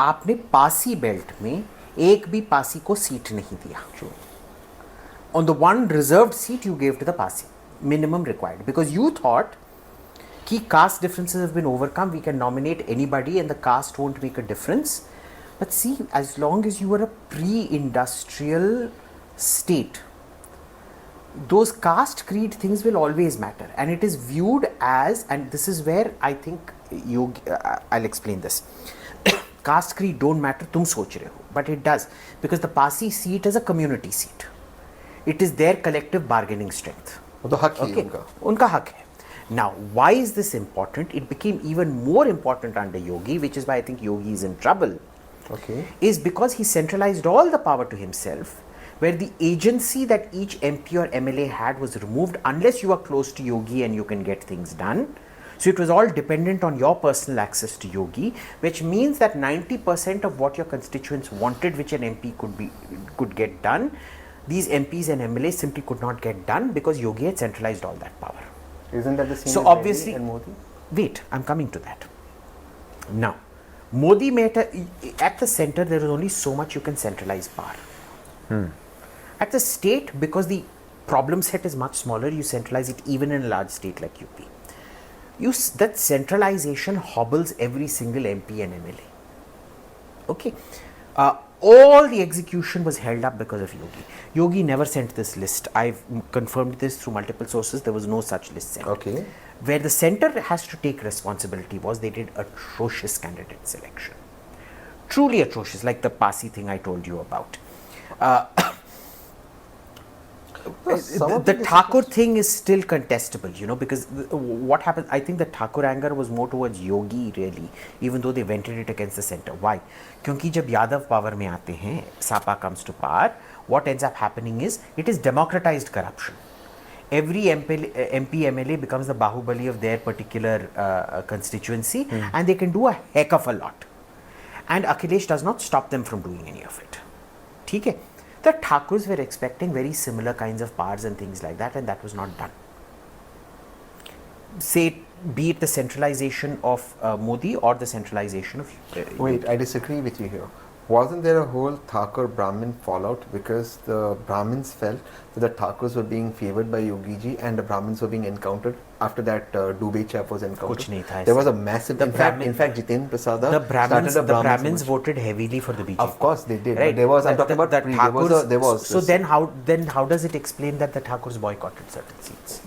आपने Pasi belt में एक भी पासी को seat नहीं दिया. On the one reserved seat you gave to the Pasi, minimum required, because you thought कि caste differences have been overcome, we can nominate anybody and the caste won't make a difference. But see, as long as you were a pre-industrial state, those caste creed things will always matter, and it is viewed as, and this is where I think I'll explain this. Caste creed don't matter, तुम सोच रहे हो, but it does, because the Pasi seat is a community seat. It is their collective bargaining strength. वो तो हक ही है Okay, उनका हक है. Now, why is this important? It became even more important under Yogi, which is why I think Yogi is in trouble. Okay. Is because he centralized all the power to himself, where the agency that each MP or MLA had was removed unless you are close to Yogi and you can get things done. So it was all dependent on your personal access to Yogi, which means that 90% of what your constituents wanted, which an MP could get done, these MPs and MLAs simply could not get done because Yogi had centralized all that power. Isn't that the same So as obviously, Delhi and Modi? wait, I'm coming to that. Now, Modi made at the center there is only so much you can centralize power. At the state, because the problem set is much smaller, you centralize it even in a large state like UP. That centralization hobbles every single MP and MLA. Okay. All the execution was held up because of Yogi. Yogi never sent this list. I've confirmed this through multiple sources. There was no such list sent. Okay. Where the center has to take responsibility was they did atrocious candidate selection. Truly atrocious, like the Pasi thing I told you about. The Thakur thing is still contestable, because what happened, I think the Thakur anger was more towards Yogi really, even though they vented it against the center. Why? क्योंकि जब Yadav power में आते हैं, Sapa comes to power, what ends up happening is, it is democratized corruption. Every MP, MLA becomes the Bahubali of their particular constituency, and they can do a heck of a lot. And Akhilesh does not stop them from doing any of it. ठीक है? The Thakurs were expecting very similar kinds of powers and things like that, and that was not done. Say, be it the centralization of Modi or the centralization of. Wait, I disagree with you here. Wasn't there a whole Thakur Brahmin fallout because the Brahmins felt that the Thakurs were being favored by Yogi ji and the Brahmins were being encountered after that Dubey chap was encountered? कुछ नहीं था There ऐसा. was a massive. In fact, Jiten Prasada The Brahmins movement. voted heavily for the BJP. Of course they did. Right. But there was. I'm The- talking about the pre- Thakurs. there was. So then how does it explain that the Thakurs boycotted certain seats?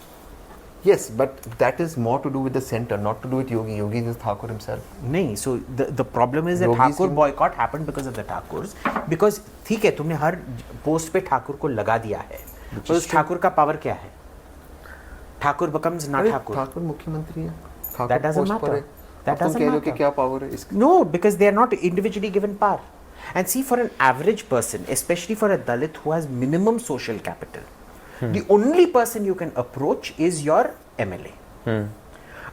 Yes, but that is more to do with the center, not to do with Yogi. Yogi is Thakur himself. नहीं, so the problem is that Yogi's Thakur team- boycott happened because of the Thakurs, because ठीक है तुमने हर post पे ठाकुर को लगा दिया है, पर उस ठाकुर का पावर क्या है? Thakur becomes not Thakur. ठाकुर मुख्यमंत्री है. ठाकुर That doesn't post पर matter. है. That अब तुम doesn't कह रहे हो कि matter. क्या power है इसका? No, because they are not individually given power. And see, for an average person, especially for a Dalit who has minimum social capital, the only person you can approach is your MLA.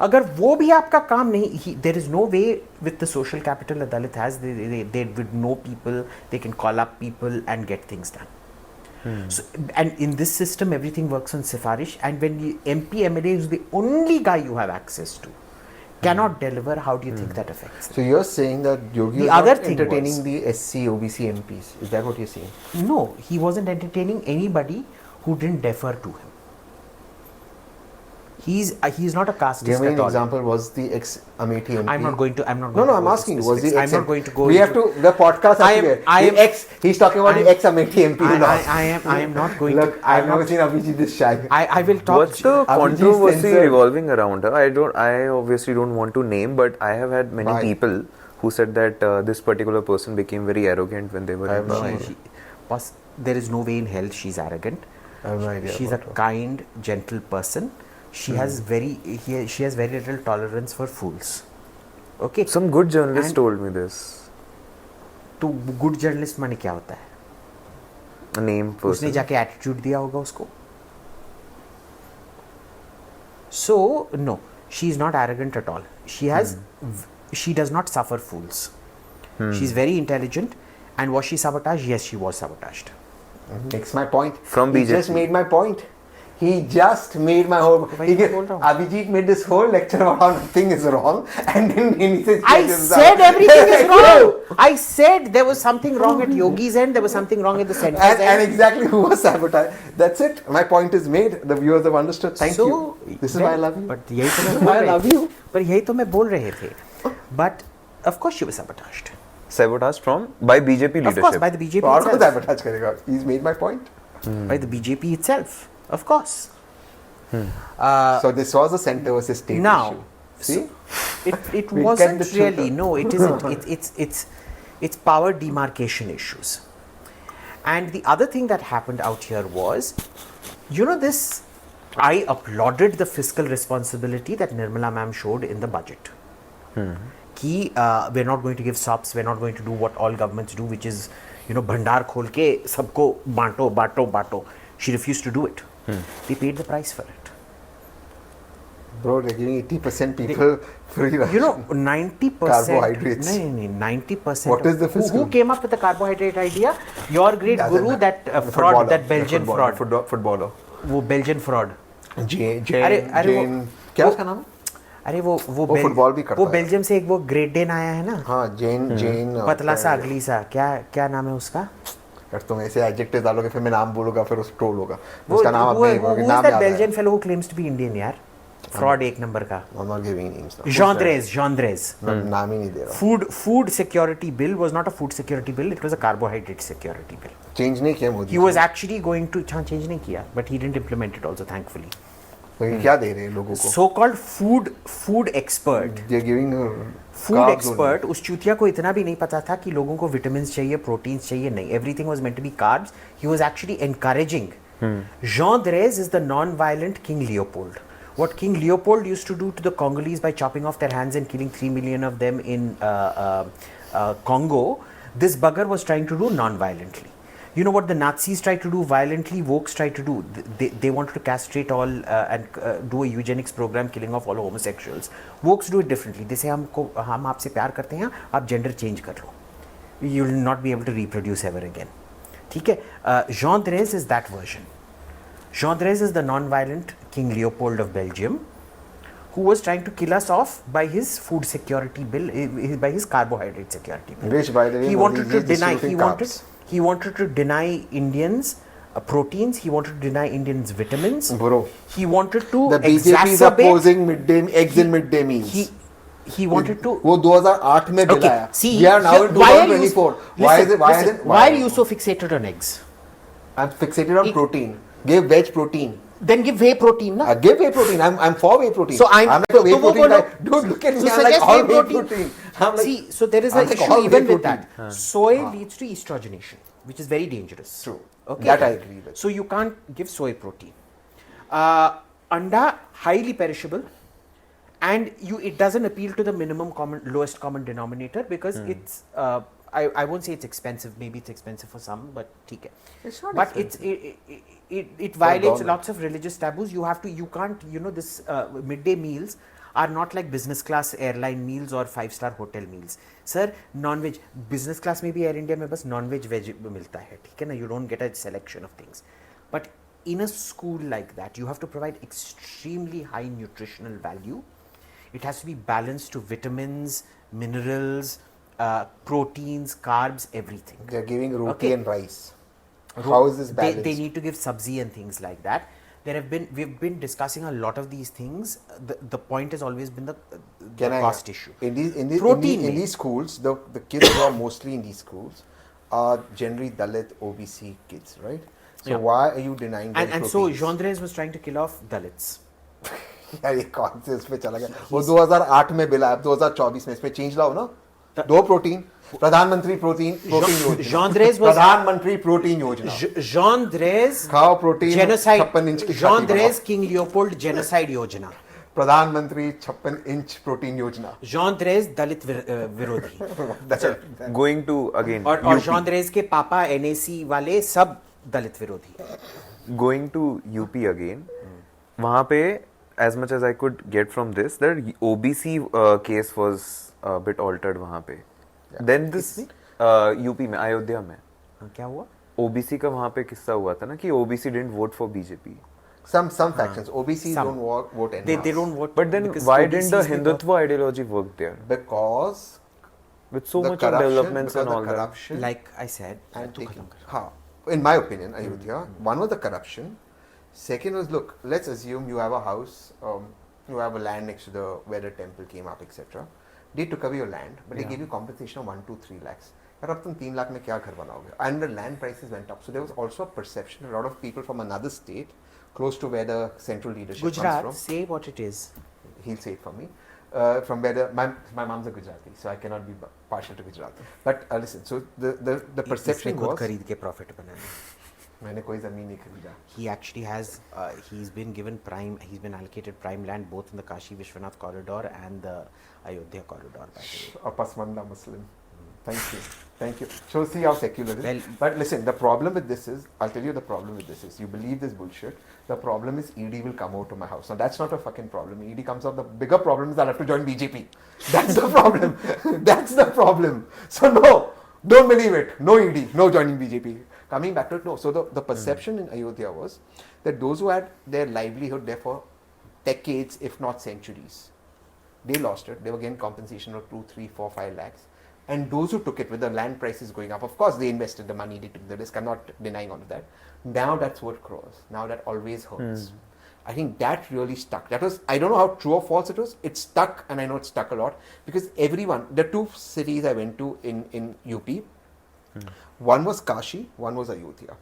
अगर वो भी आपका काम नहीं, there is no way with the social capital a Dalit has, they would know people, they can call up people and get things done. So, and in this system everything works on Sifarish, and when the MP MLA is the only guy you have access to cannot deliver, how do you think that affects them? So you're saying that Yogi The is other not thing entertaining was- the SC, OBC MPs. Is that what you're saying? No, he wasn't entertaining anybody who didn't defer to him. He's not a casteist Give me at an all. example. Was the ex-Amethi MP? I'm not going to. No, to I'm go asking you. into Was the specifics. ex? I'm not going to go. We have into- to. The podcast. I has am- to be- I the am- ex. He's talking about the ex-Amethi MP. who lost. I am not going Look, to. I've never seen Abhijit this shy. I will talk. What's the Abhijit controversy censored. revolving around her? I obviously don't want to name, but I have had many Why? people who said that this particular person became very arrogant when they were I have in no power. idea. Boss, there is no way in hell she's arrogant. I have no idea. She's a about her. kind, gentle person. She has very little tolerance for fools. Okay. Some good journalist And- told me this. तो good journalist माने क्या होता है? A name उसने person. जाके attitude दिया होगा उसको. So no, she is not arrogant at all. She does not suffer fools. She's very intelligent. And was she sabotaged? Yes, she was sabotaged. Makes my point. From He BJP. just made my point. He just made my whole. Abhijit made this whole lecture about how nothing is wrong, and then he says, I said everything is wrong. I said there was something wrong at Yogi's end, there was something wrong at the center's end. and exactly who was sabotaged. That's it. My point is made. The viewers have understood. Thank you. This is why I love you. But यही तो मैं बोल I रहे love थे. you. पर यही तो मैं बोल रहे थे. But of course she was sabotaged. Sabotaged by BJP leadership. Of course, by the BJP और कौन itself. sabotage करेगा? He's made my point. By the BJP itself, of course. So this was a center versus state Now, issue. See? it We wasn't get the truth. really. No, it isn't. It's power demarcation issues. And the other thing that happened out here was, this. I applauded the fiscal responsibility that Nirmala ma'am showed in the budget. Ki we're not going to give SOPs. We're not going to do what all governments do, which is bhandar khol ke sabko bato. She refused to do it. They paid the price for it. Bro, they're giving 80% people free ration. 90%. Carbohydrates. No, 90%. What is the fiscal? Who came up with the carbohydrate idea? Your great guru, that fraud, that Belgian fraud. Footballer. वो Belgian fraud. Jane. क्या उसका नाम है? अरे वो football भी करता वो है। बेल्जियम से एक वो ग्रेट डेन आया है ना, हाँ जेन पतला सा अगली सा, क्या नाम है उसका? यार तुम ऐसे एडजेक्टिव डालोगे फिर मैं नाम बोलूंगा फिर उस ट्रोल होगा वो उसका नाम वो अपने नाम याद है Belgian fellow who claims to be Indian यार, फ्रॉड एक नंबर का। I'm not giving names now. Jean-Dres. नाम ही नहीं दे रहा। Food security bill was not a food security bill, it was a carbohydrate security bill. Change नहीं किया Modi. He was actually going to change नहीं किया, but he didn't implement it also, thankfully. तो ये क्या दे रहे हैं लोगों को? So-called food expert. They're giving food expert, उस चूतिया को इतना भी नहीं पता था कि लोगों को विटामिन चाहिए, प्रोटीन्स चाहिए, नहीं, everything was meant to be carbs. He was actually encouraging. Jean-Dres is the non-violent King Leopold. What King Leopold used to do to the Congolese by chopping off their hands and killing 3 million of them in Congo, this bugger was trying to do non-violently. You know what the Nazis tried to do violently, Vokes tried to do? They wanted to castrate all and do a eugenics program, killing off all homosexuals. Vokes do it differently. They say हम आपसे प्यार करते हैं, आप gender change कर लो. You will not be able to reproduce ever again. ठीक है? Jean-Dres is that version. Jean-Dres is the non-violent King Leopold of Belgium, who was trying to kill us off by his food security bill, by his carbohydrate security bill. Which, by the way, he wanted to deny. He wanted to deny Indians proteins. He wanted to deny Indians vitamins. Bro, he wanted to the BJP is opposing eggs in midday meals. He wanted to. वो 2008 में bill आया. See, we are now in 2024. Why are you so fixated on eggs? I'm fixated on protein. Give veg protein. Then give whey protein, na? Give whey protein. I'm for whey protein. So I'm like a whey protein guy. Dude, look at me. I'm like all whey protein. See, so there is an issue even with that. Soy leads to estrogenation, which is very dangerous. True. Okay. That I agree with. So you can't give soy protein. Anda, highly perishable, and it doesn't appeal to the lowest common denominator because it's. I won't say it's expensive. Maybe it's expensive for some, but ठीक है. It's not but expensive. it violates lots of religious taboos. You can't. This midday meals are not like business class airline meals or 5-star hotel meals. Sir, non-veg business class में भी Air India में बस non-veg veg मिलता है, ठीक है ना? You don't get a selection of things. But in a school like that, you have to provide extremely high nutritional value. It has to be balanced to vitamins, minerals, proteins, carbs, everything. They're giving roti Okay. and rice. How is this balanced? They need to give sabzi and things like that. We've been discussing a lot of these things. The point has always been the cost issue. In these schools, the kids who are mostly in these schools are generally Dalit, OBC kids, right? So Yeah. why are you denying them And so proteins? Jean-Dres was trying to kill off Dalits. यार ये कौन से इस पे चला गया? वो 2008 में बिल आया, 2024 में इस पे चेंज लाओ ना. 2 प्रोटीन, प्रधानमंत्री प्रोटीन योजना. Jean-Dres was प्रधानमंत्री प्रोटीन योजना. Jean-Dres खाओ प्रोटीन. genocide. 56 इंच की छाती Jean-Dres King Leopold genocide योजना. प्रधानमंत्री 56 इंच प्रोटीन योजना. Jean-Dres दलित विरोधी. That's it. Going to again. और Jean-Dres के पापा NAC वाले सब दलित विरोधी. Going to UP again. वहाँ पे as much as I could get from this, that OBC case was a bit altered वहाँ पे. Then this यूपी में अयोध्या में क्या हुआ? OBC का वहाँ पे किस्सा हुआ था ना कि OBC didn't vote for BJP. Some factions, OBCs don't vote en masse. They don't vote. But then because why OBCs didn't the they Hindutva ideology work there? Because With so the much of corruption, developments because and the all that. corruption, like I said, and तू taking, खत्म कर. in my opinion, Ayodhya, one was the corruption. Second was, look, let's assume you have a house, you have a land next to where the temple came up, etc. They took away your land, but they gave you compensation of 1, 2, 3 lakhs. यार अब तुम 3 लाख में क्या घर बनाओगे? And the land prices went up, so there was also a perception. A lot of people from another state, close to where the central leadership Gujarat, comes say what it is. from. He'll say it for me. From where my mom's a Gujarati, so I cannot be partial to Gujarat. But listen, so the perception खुद was. खरीद के profit बनाना. मैंने कोई ज़मीन नहीं खरीदा. He actually has, he's been given prime, he's been allocated prime land both in the Kashi Vishwanath corridor and the Ayodhya corridor, by the way. A pasmanda Muslim. Thank you. So see how secular it is. Well, but listen, the problem with this is, I'll tell you the problem with this is, you believe this bullshit, the problem is ED will come out to my house. Now that's not a fucking problem. ED comes out, the bigger problem is I'll have to join BJP. That's the problem. That's the problem. So no, don't believe it. No ED, no joining BJP. Coming back to it, no. So the perception in Ayodhya was that those who had their livelihood there for decades, if not centuries, they lost it. They were getting compensation of 2, 3, 4, 5 lakhs. And those who took it with the land prices going up, of course they invested the money, they took the risk. I'm not denying all of that. Now that's what crows. Now that always hurts. I think that really stuck. That was, I don't know how true or false it was. It stuck, and I know it stuck a lot because everyone, the 2 cities I went to in UP, one was Kashi, one was Ayodhya.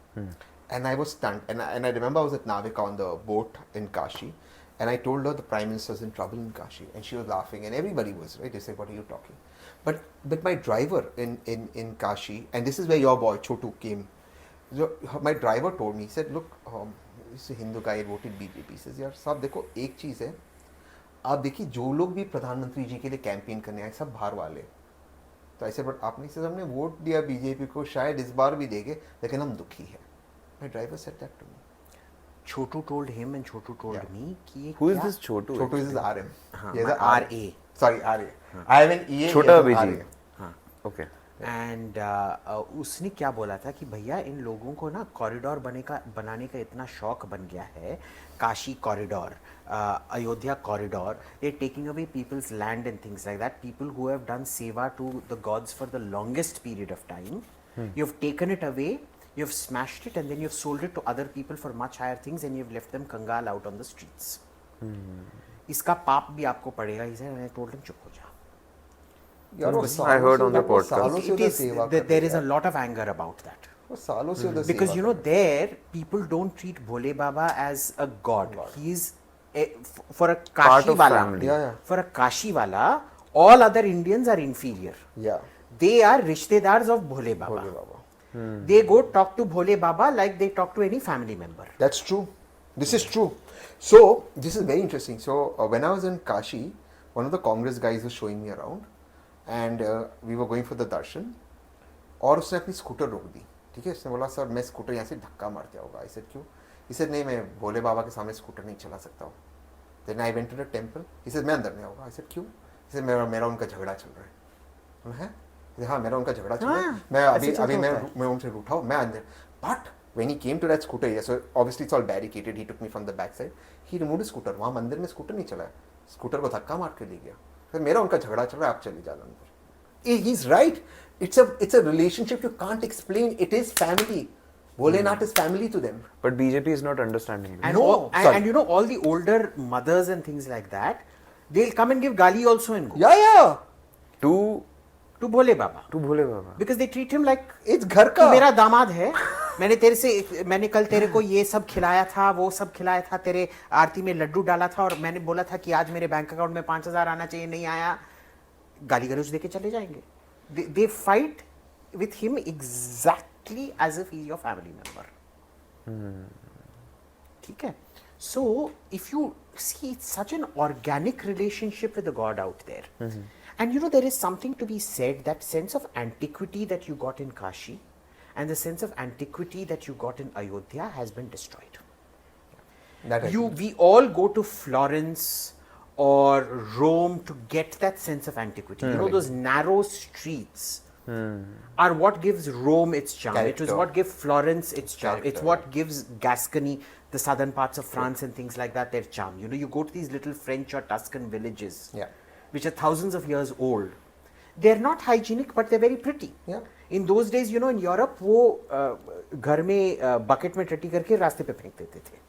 And I was stunned. And I remember I was at Navika on the boat in Kashi, and I told her the Prime Minister's in trouble in Kashi, and she was laughing, and everybody was, right? They said, what are you talking? But my driver in Kashi, and this is where your boy Chotu came, so my driver told me, he said, look, this Hindu guy voted BJP. He says, यार साहब देखो एक चीज़ है, आप देखिए जो लोग भी प्रधानमंत्री जी के लिए कैंपेन करने आए सब बाहर वाले. तो ऐसे बट आपने से हमने वोट दिया बीजेपी को, शायद इस बार भी देंगे, लेकिन हम दुखी हैं. My driver said that to me. Chotu told him and Chotu told me कि Who is this Chotu? Chotu is his RM. हाँ, He has a RA. Sorry, RA. I have an EA. छोटा he has an Abhijeet. RA. हाँ. Okay. And उसने क्या बोला था कि भैया इन लोगों को ना कॉरिडोर बनाने का इतना शौक बन गया है, Kashi corridor, Ayodhya corridor, they taking away people's land and things like that. People who have done सेवा to the gods for the longest period of time, you have taken it away, you have smashed it, and then you have sold it to other people for much higher things, and you have left them kangal out on the streets. इसका पाप भी आपको पड़ेगा. He said, I told him चुप हो जा. I heard on the podcast. There is a lot of anger about that. Because you know, there people don't treat Bhole Baba as a god. He is for a Part Kashi of wala. family. For a Kashi wala, all other Indians are inferior. Yeah. They are rishtedars of Bhole Baba. They go talk to Bhole Baba like they talk to any family member. That's true. This is true. So this is very interesting. So when I was in Kashi, one of the Congress guys was showing me around, and we were going for the darshan. और उसने अपनी scooter रोक दी. ठीक है, उसने बोला sir मैं scooter यहाँ से धक्का मार दिया होगा. I said क्यों? He said नहीं, मैं भोले बाबा के सामने स्कूटर नहीं चला सकता हूँ. Then I went to the temple. He said मैं अंदर नहीं आऊँगा. I said क्यों? He said मेरा उनका झगड़ा चल रहा है. हाँ, मेरा उनका झगड़ा चल रहा है. मैं अभी मैं उनसे रूठा हूँ, मैं अंदर. But when he came to that scooter area, so obviously it's all barricaded. He took me from the back side. He removed his scooter. वहाँ मंदिर में स्कूटर नहीं चला है. स्कूटर को धक्का मार के ले गया. फिर मेरा उनका झगड़ा चल रहा है, आप चले जाओ अंदर. He's right. It's a relationship you can't explain. It is family. Bholenath is family to them. But BJP is not understanding this. And, and you know, all the older mothers and things like that, they'll come and give gali also and go. Yeah. To Bhole Baba. To Bhole Baba. Because they treat him like it's घर का. तू मेरा दामाद है. मैंने कल तेरे को ये सब खिलाया था, वो सब खिलाया था, तेरे आरती में लड्डू डाला था, और मैंने बोला था कि आज मेरे बैंक अकाउंट में 5,000 आना चाहिए, नहीं आया. गाली गलौज देके चले जाएंगे. They fight with him exactly as if he's your family member. ठीक है? So if you see, it's such an organic relationship with the God out there. And you know, there is something to be said, that sense of antiquity that you got in Kashi and the sense of antiquity that you got in Ayodhya has been destroyed. That I agree. We all go to Florence or Rome to get that sense of antiquity. You know, those narrow streets are what gives Rome its charm. It was Character. what gives Florence its charm. It's Character, what gives Gascony, the southern parts of France and things like that, their charm. You know, you go to these little French or Tuscan villages, Yeah. which are thousands of years old. They're not hygienic, but they're very pretty. Yeah. In those days, you know, in Europe, वो घर में bucket में टट्टी करके रास्ते पे फेंक देते थे.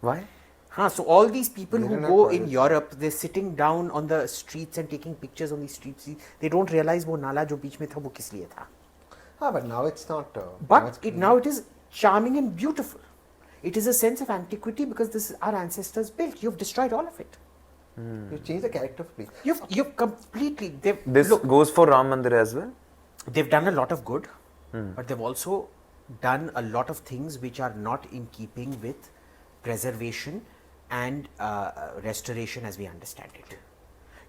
Why? Huh, so all these people They who don't go have in toilets. Europe, they're sitting down on the streets and taking pictures on the streets. They don't realize वो नाला जो बीच में था वो किस लिए था. But now it's not. But now it is charming and beautiful. It is a sense of antiquity because this is our ancestors built. You've destroyed all of it. You change the character of place. You've completely. This goes for Ram Mandir as well? They've done a lot of good, but they've also done a lot of things which are not in keeping with preservation and restoration as we understand it.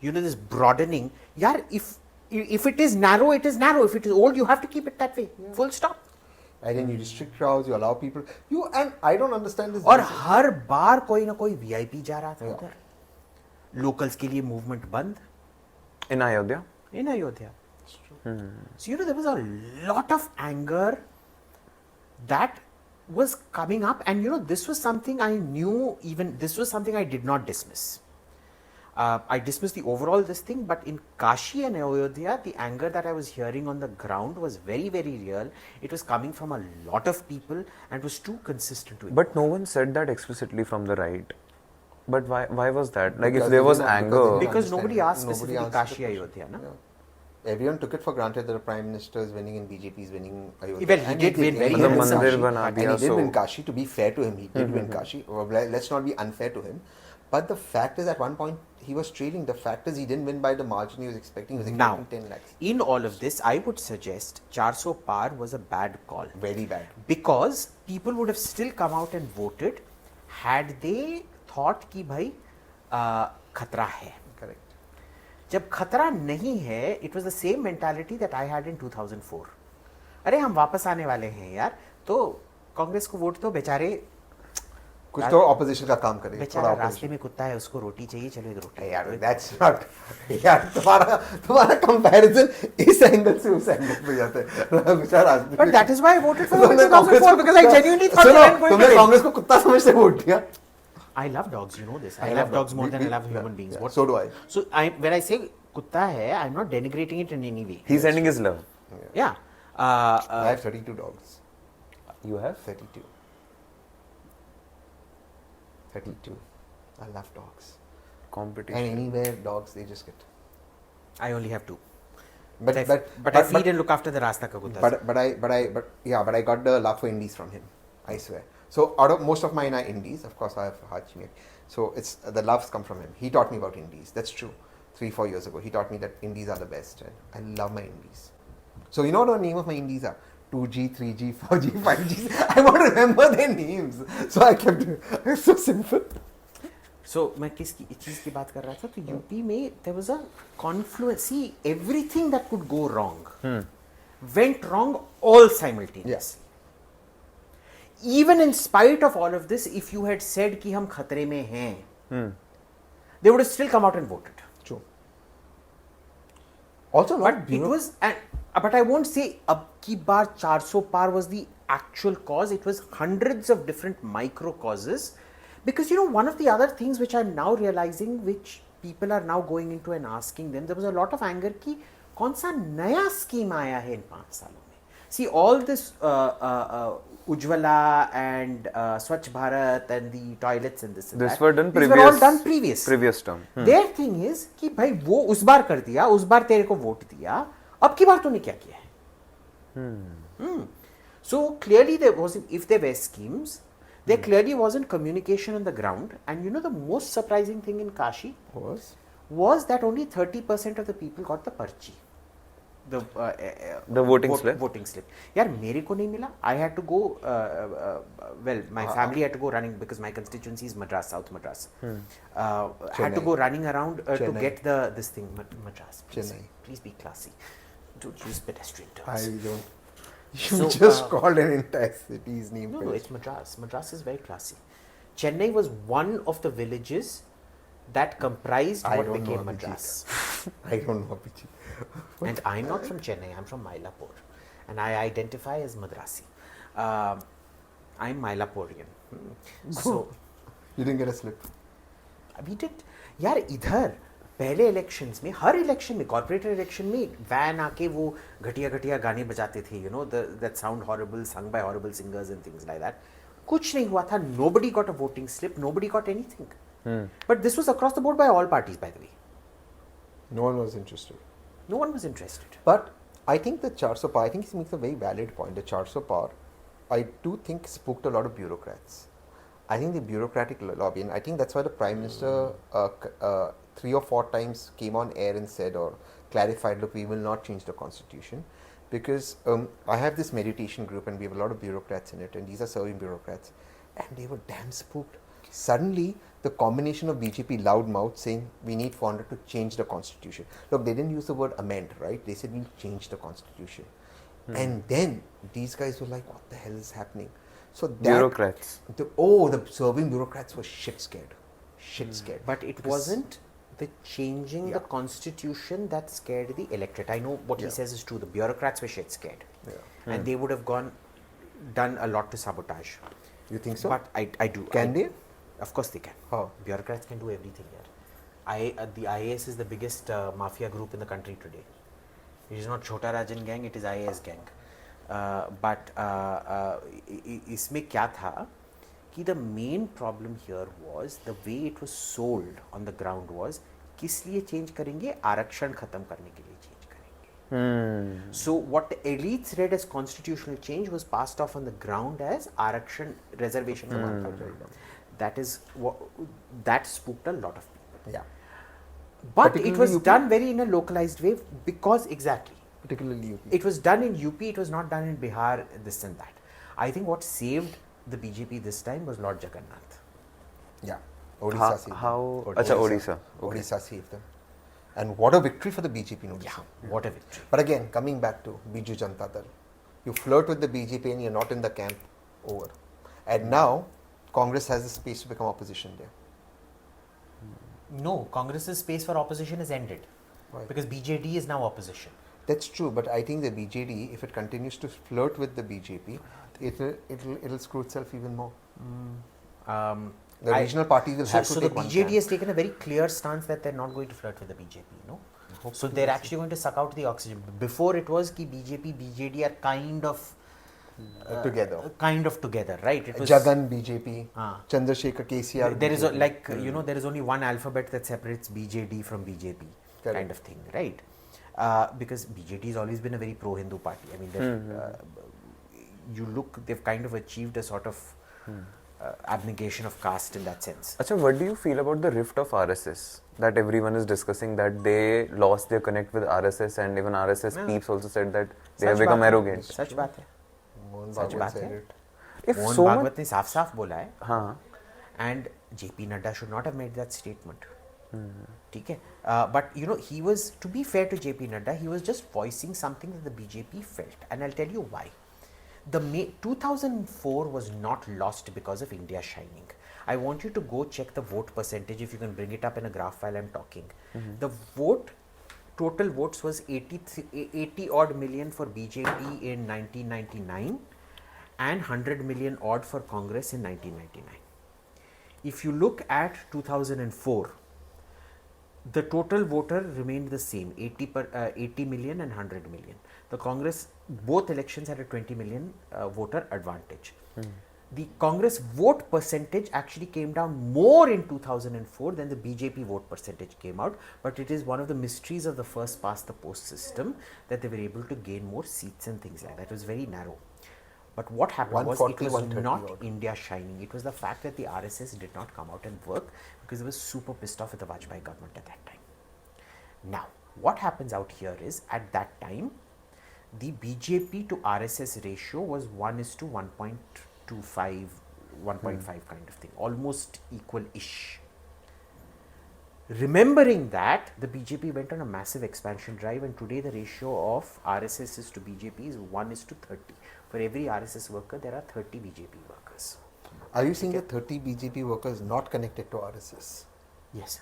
You know, this broadening. Yeah, if it is narrow, it is narrow. If it is old, you have to keep it that way. Full stop. And then you restrict crowds, you allow people. And I don't understand this. और हर बार कोई ना कोई VIP जा रहा था उधर. Locals के लिए movement बंद. In Ayodhya? In Ayodhya. So, you know, there was a lot of anger that was coming up, and you know, this was something I knew, even this was something I did not dismiss. I dismissed the overall this thing, but in Kashi and Ayodhya, the anger that I was hearing on the ground was very, very real. It was coming from a lot of people and was too consistent to it. But no one said that explicitly from the right. But why was that? Like, Because if there they was did not- anger. Because nobody asked Nobody specifically answered the Kashi question. Ayodhya, na? Yeah. Everyone took it for granted that the Prime Minister is winning and BJP is winning Ayodhya. Well, he And did win very he The did win mandir Kashi. bana And diya, he did so- win Kashi. To be fair to him, he did win Kashi. Let's not be unfair to him. But the fact is, at one point, he was trailing. The fact is, he didn't win by the margin he was expecting. He was Now, expecting 10 lakhs. in all of this, I would suggest 400 par was a bad call. Very bad. Because people would have still come out and voted had they thought कि भाई खतरा है. Correct. जब खतरा नहीं है, it was the same mentality that I had in 2004. अरे हम वापस आने वाले हैं यार, तो कांग्रेस को वोट तो बेचारे कुछ तो ऑपोजिशन का काम करे. बेचारा रास्ते में कुत्ता है, उसको रोटी चाहिए, चलो एक रोटी. यार, that's not. यार, तुम्हारा comparison इस एंगल से उस एंगल पे जाता है. बेचारा रास्ते. But that is why I voted for तुमने him in कांग्रेस 2004 को because I कुत्ता- genuinely thought सुनो, they weren't going to तुमने win. कांग्रेस को कुत्ता समझते वोट दिया. I love dogs, you know this. I love dogs more than I love human beings. Yeah, so do I. So when I say kutta hai, I'm not denigrating it in any way. He's sending his love. Yeah. I have 32 dogs. You have? 32. 32. I love dogs. Competition. And anywhere dogs, they just get. I only have two. But I feed and look after the Rasta ka kuttas. But I got the love for Indies from him. I swear. So out of most of mine are Indies. Of course, I have Hachmir. So it's the loves come from him. He taught me about Indies. That's true. 3-4 years ago, he taught me that Indies are the best. And I love my Indies. So you know what the name of my Indies are? 2G, 3G, 4G, 5G. I want to remember their names. So I kept it. It's so simple. So मैं किस चीज की बात कर रहा था? तो UP में there was a confluence. See, everything that could go wrong went wrong all simultaneously. Yes. Even in spite of all of this, if you had said कि हम खतरे में हैं, they would have still come out and voted. True. Also, But it was, but I won't say ab ki baar 400 par was the actual cause. It was hundreds of different micro causes. Because you know, one of the other things which I'm now realizing, which people are now going into and asking them, there was a lot of anger कि कौन सा नया scheme आया है इन 5 सालों में. See, all this Ujjwala and Swachh Bharat and the toilets and this and This that. were done These were all done previous. Previous term. Their thing is कि भाई वो उस बार कर दिया, उस बार तेरे को वोट दिया, अब की बार तूने क्या किया है? So clearly there wasn't, if there were schemes, there clearly wasn't communication on the ground. And you know the most surprising thing in Kashi was that only 30% of the people got the parchi. The voting slip? Voting slip. यार मेरे को नहीं मिला. I had to go, well, my family had to go running because my constituency is Madras, South Madras. Had to go running around to get this thing, Madras. Please be classy. Don't use pedestrian terms. I don't. You So, just called an entire city's name. No, it's Madras. Madras is very classy. Chennai was one of the villages that comprised I what don't know, became Abhijit. Madras. I don't know, Abhijit. And I'm not from Chennai, I'm from Mylapore. And I identify as Madrasi. I'm Mylaporian. So, You didn't get a slip. we did, यार इधर पहले elections में, हर election में, corporator election में van आके वो घटिया घटिया गाने बजाते थे, you know, that sound horrible, sung by horrible singers and things like that. कुछ नहीं हुआ था. Nobody got a voting slip, nobody got anything. But this was across the board by all parties, by the way. No one was interested. No one was interested. But I think the Charso Par, I think he makes a very valid point. The Charso Par, I do think spooked a lot of bureaucrats. I think the bureaucratic lobby, and I think that's why the Prime Minister 3 or 4 times came on air and said or clarified, look, we will not change the constitution. Because I have this meditation group and we have a lot of bureaucrats in it, and these are serving bureaucrats, and they were damn spooked. Suddenly, the combination of BJP loudmouth saying we need 400 to change the constitution. Look, they didn't use the word amend, right? They said we'll change the constitution. And then these guys were like, what the hell is happening? So that, Bureaucrats. The serving bureaucrats were shit scared. Shit scared. But it wasn't the changing the constitution that scared the electorate. I know what he says is true. The bureaucrats were shit scared. And they would have done a lot to sabotage. You think so? But I do. Can they? Of course they can. How? Bureaucrats can do everything here. The IAS is the biggest mafia group in the country today. It is not Chota Rajan gang, it is IAS gang. But इसमें क्या था कि the main problem here was the way it was sold on the ground was किस लिए change करेंगे, आरक्षण खत्म करने के लिए change करेंगे. So what the elites read as constitutional change was passed off on the ground as आरक्षण reservation for 1,000. That is that spooked a lot of people. Yeah. But it was UP? done very in a localized way because exactly. Particularly UP. It was done in UP, it was not done in Bihar, this and that. I think what saved the BJP this time was Lord Jagannath. Yeah. Odisha saved them. How? Odisha. Acha, Odisha. Okay. Odisha saved them. And what a victory for the BJP in Odisha. Yeah, what a victory. But again, coming back to Biju Janata Dal, you flirt with the BJP and you're not in the camp, over. And now, Congress has the space to become opposition there. No, Congress's space for opposition is ended. Why? Because BJD is now opposition. That's true, but I think the BJD, if it continues to flirt with the BJP, it'll screw itself even more. The regional parties will have to so take the one BJD camp. has taken a very clear stance that they're not going to flirt with the BJP, no? So they're actually going to suck out the oxygen. Before it was ki BJP, BJD are kind of together, right? It was Jagan BJP, Ah. Chandrasekhar KCR. there is BJP. you know, there is only one alphabet that separates BJD from BJP, Correct. kind of thing, right? Because BJD has always been a very pro-Hindu party. I mean, you look, they've kind of achieved a sort of abnegation of caste in that sense. Acha, what do you feel about the rift of RSS? That everyone is discussing that they lost their connect with RSS, and even RSS peeps also said that they have become arrogant. सच बात है. Mohan सच Bhagwat बात said है. it. If Mohan so much, Bhagavat ने साफ-साफ बोला है. हाँ, And JP Nadda should not have made that statement. ठीक है. But you know, he was, to be fair to JP Nadda, he was just voicing something that the BJP felt, and I'll tell you why. The 2004 was not lost because of India shining. I want you to go check the vote percentage, if you can bring it up in a graph while I'm talking. The total votes was 80 odd million for BJP in 1999 and 100 million odd for Congress in 1999. If you look at 2004, the total voter remained the same, 80 million and 100 million. The Congress, both elections had a 20 million voter advantage. The Congress vote percentage actually came down more in 2004 than the BJP vote percentage came out, but it is one of the mysteries of the first past the post system that they were able to gain more seats and things like that. It was very narrow. But what happened was, it was 140, not 130 India shining. It was the fact that the RSS did not come out and work because they were super pissed off with the Vajpayee government at that time. Now, what happens out here is, at that time, the BJP to RSS ratio was 1:1.25, 1.5 kind of thing, almost equal-ish. Remembering that, the BJP went on a massive expansion drive, and today the ratio of RSS to BJP is 1:30. For every RSS worker, there are 30 BJP workers. Are you saying that 30 BJP workers not connected to RSS? Yes.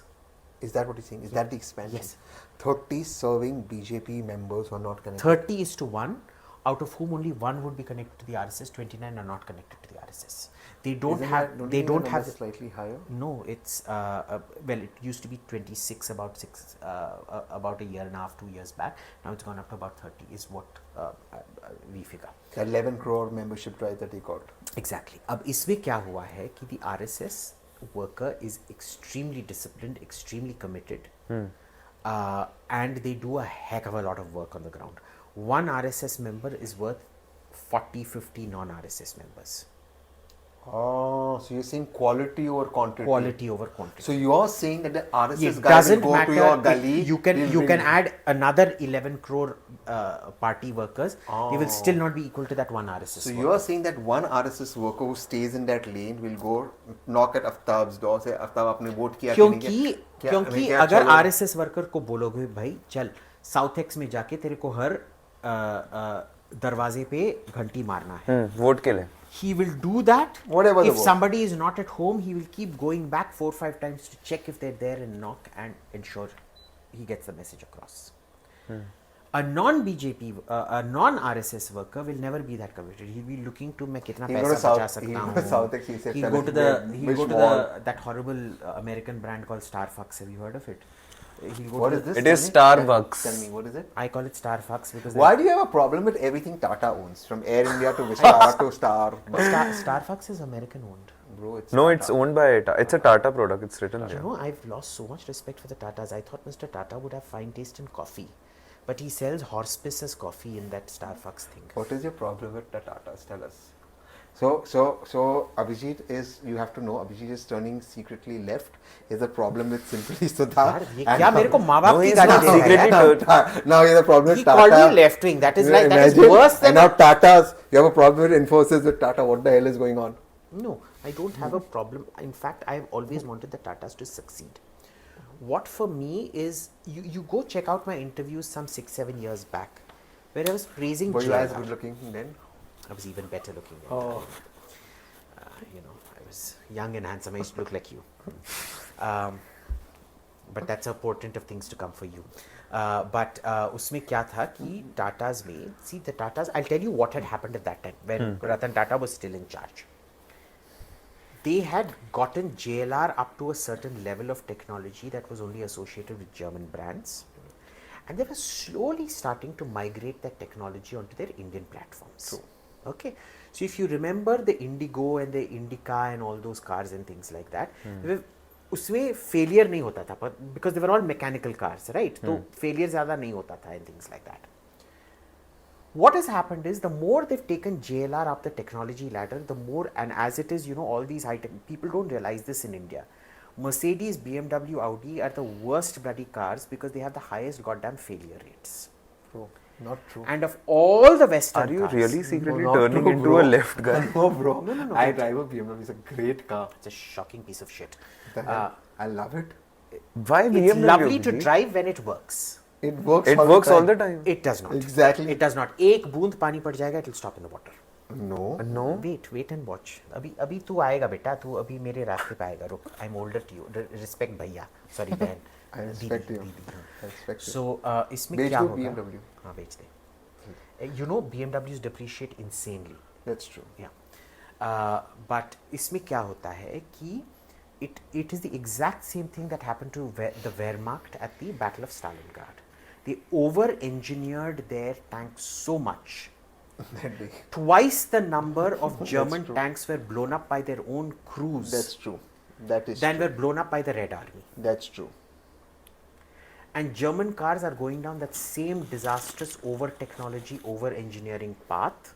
Is that what you're saying? Is that the expansion? Yes. 30 serving BJP members who are not connected. 30 is to 1, out of whom only 1 would be connected to the RSS, 29 are not connected to the RSS. They don't Isn't have, that- don't they you think don't the have, number is slightly higher? no, it's, well, it used to be 26 about a year and a half, 2 years back. Now it's gone up to about 30 is what we figure. 11 crore membership drive that he got. Exactly. अब इसमें क्या हुआ है कि the RSS worker is extremely disciplined, extremely committed, and they do a heck of a lot of work on the ground. One RSS member is worth 40, 50 non-RSS members. Oh, so you're saying quality over quantity. Quality over quantity. So you're saying that the RSS It guy doesn't will go matter. to your gully. You can add another 11 crore party workers. They will still not be equal to that one RSS. So worker. you're saying that one RSS worker who stays in that lane will go knock at Aftab's door, say Aftab आपने vote किया कि नहीं किया? क्योंकि अगर RSS worker को बोलोगे भाई चल साउथ एक्स में जाके तेरे को हर दरवाजे पे घंटी मारना है, वोट के लिए he will do that. Whatever the if vote. somebody is not at home, he will keep going back 4-5 times to check if they're there and knock and ensure he gets the message across. A non-BJP, a non-RSS worker will never be that committed. He'll be looking to मैं कितना He'll go to पैसा बचा South- सकता he'll हूँ. go to South X, he said, He'll "Tell go us to the where- he'll which go to wall." that horrible American brand called Starbucks. Have you heard of it? He'll go What to is this? It is Tell me. Starbucks. Tell me, what is it? I call it Starbucks because Why do you have a problem with everything Tata owns? From Air India to Vistara to Starbucks. Starbucks is American owned. Bro, it's No, Tata. it's owned by it's a Tata product. It's written You there. know, I've lost so much respect for the Tatas. I thought Mr. Tata would have fine taste in coffee, but he sells horse piss coffee in that Starbucks thing. What is your problem with the Tatas? Tell us. So Abhijit is, you have to know, Abhijit is turning secretly left. Is a problem with simply Sudha. यार, ये क्या मेरे को माँ बाप No, की he's गाली not दे रहा है secretly यार? Now he has a problem with He Tata. called me left wing. That is like, that is Imagine. worse than And now Tatas, you have a problem with Infosys with Tata. What the hell is going on? No, I don't have a problem. In fact, I've always wanted the Tatas to succeed. What for me is, you go check out my interviews some 6-7 years back, where I was praising Were you as JLR. good looking then? I was even better looking then. You know, I was young and handsome. I used to look like you. But that's a portent of things to come for you. But उसमें क्या था कि Tatas में, see the Tatas, I'll tell you what had happened at that time when Ratan Tata was still in charge. They had gotten JLR up to a certain level of technology that was only associated with German brands. And they were slowly starting to migrate that technology onto their Indian platforms. True. Okay. So if you remember the Indigo and the Indica and all those cars and things like that, उसमें failure नहीं होता था, because they were all mechanical cars, right? तो failure ज़्यादा नहीं होता था and things like that. What has happened is, the more they've taken JLR up the technology ladder, the more, and as it is, you know, all these high-tech, people don't realize this in India. Mercedes, BMW, Audi are the worst bloody cars because they have the highest goddamn failure rates. True. Not true. And of all the Western Are you cars, really secretly not turning true, into bro. a left guy? No, bro. No. I drive a BMW. It's a great car. it's a shocking piece of shit. The hell? I love it. Why BMW? It's lovely to Abhijit? drive when it works. It works. It works all the time. It does not. Exactly. It does not. एक बूंद पानी पड़ जाएगा, it will stop in the water. No. No. Wait and watch. अभी तू आएगा बेटा, तू अभी मेरे रास्ते पे आएगा. रुक. I'm older to you. Respect भैया. Sorry बहन. I respect you. I respect you. So इसमें बेच क्या दो होगा? BMW. हाँ बेच दे. You know BMWs depreciate insanely. That's true. Yeah. But इसमें क्या होता है कि it is the exact same thing that happened to the Wehrmacht at the Battle of Stalingrad. They over-engineered their tanks so much. Twice the number of German true. tanks were blown up by their own crews That's true. That is than true. were blown up by the Red Army. That's true. And German cars are going down that same disastrous over-technology, over-engineering path,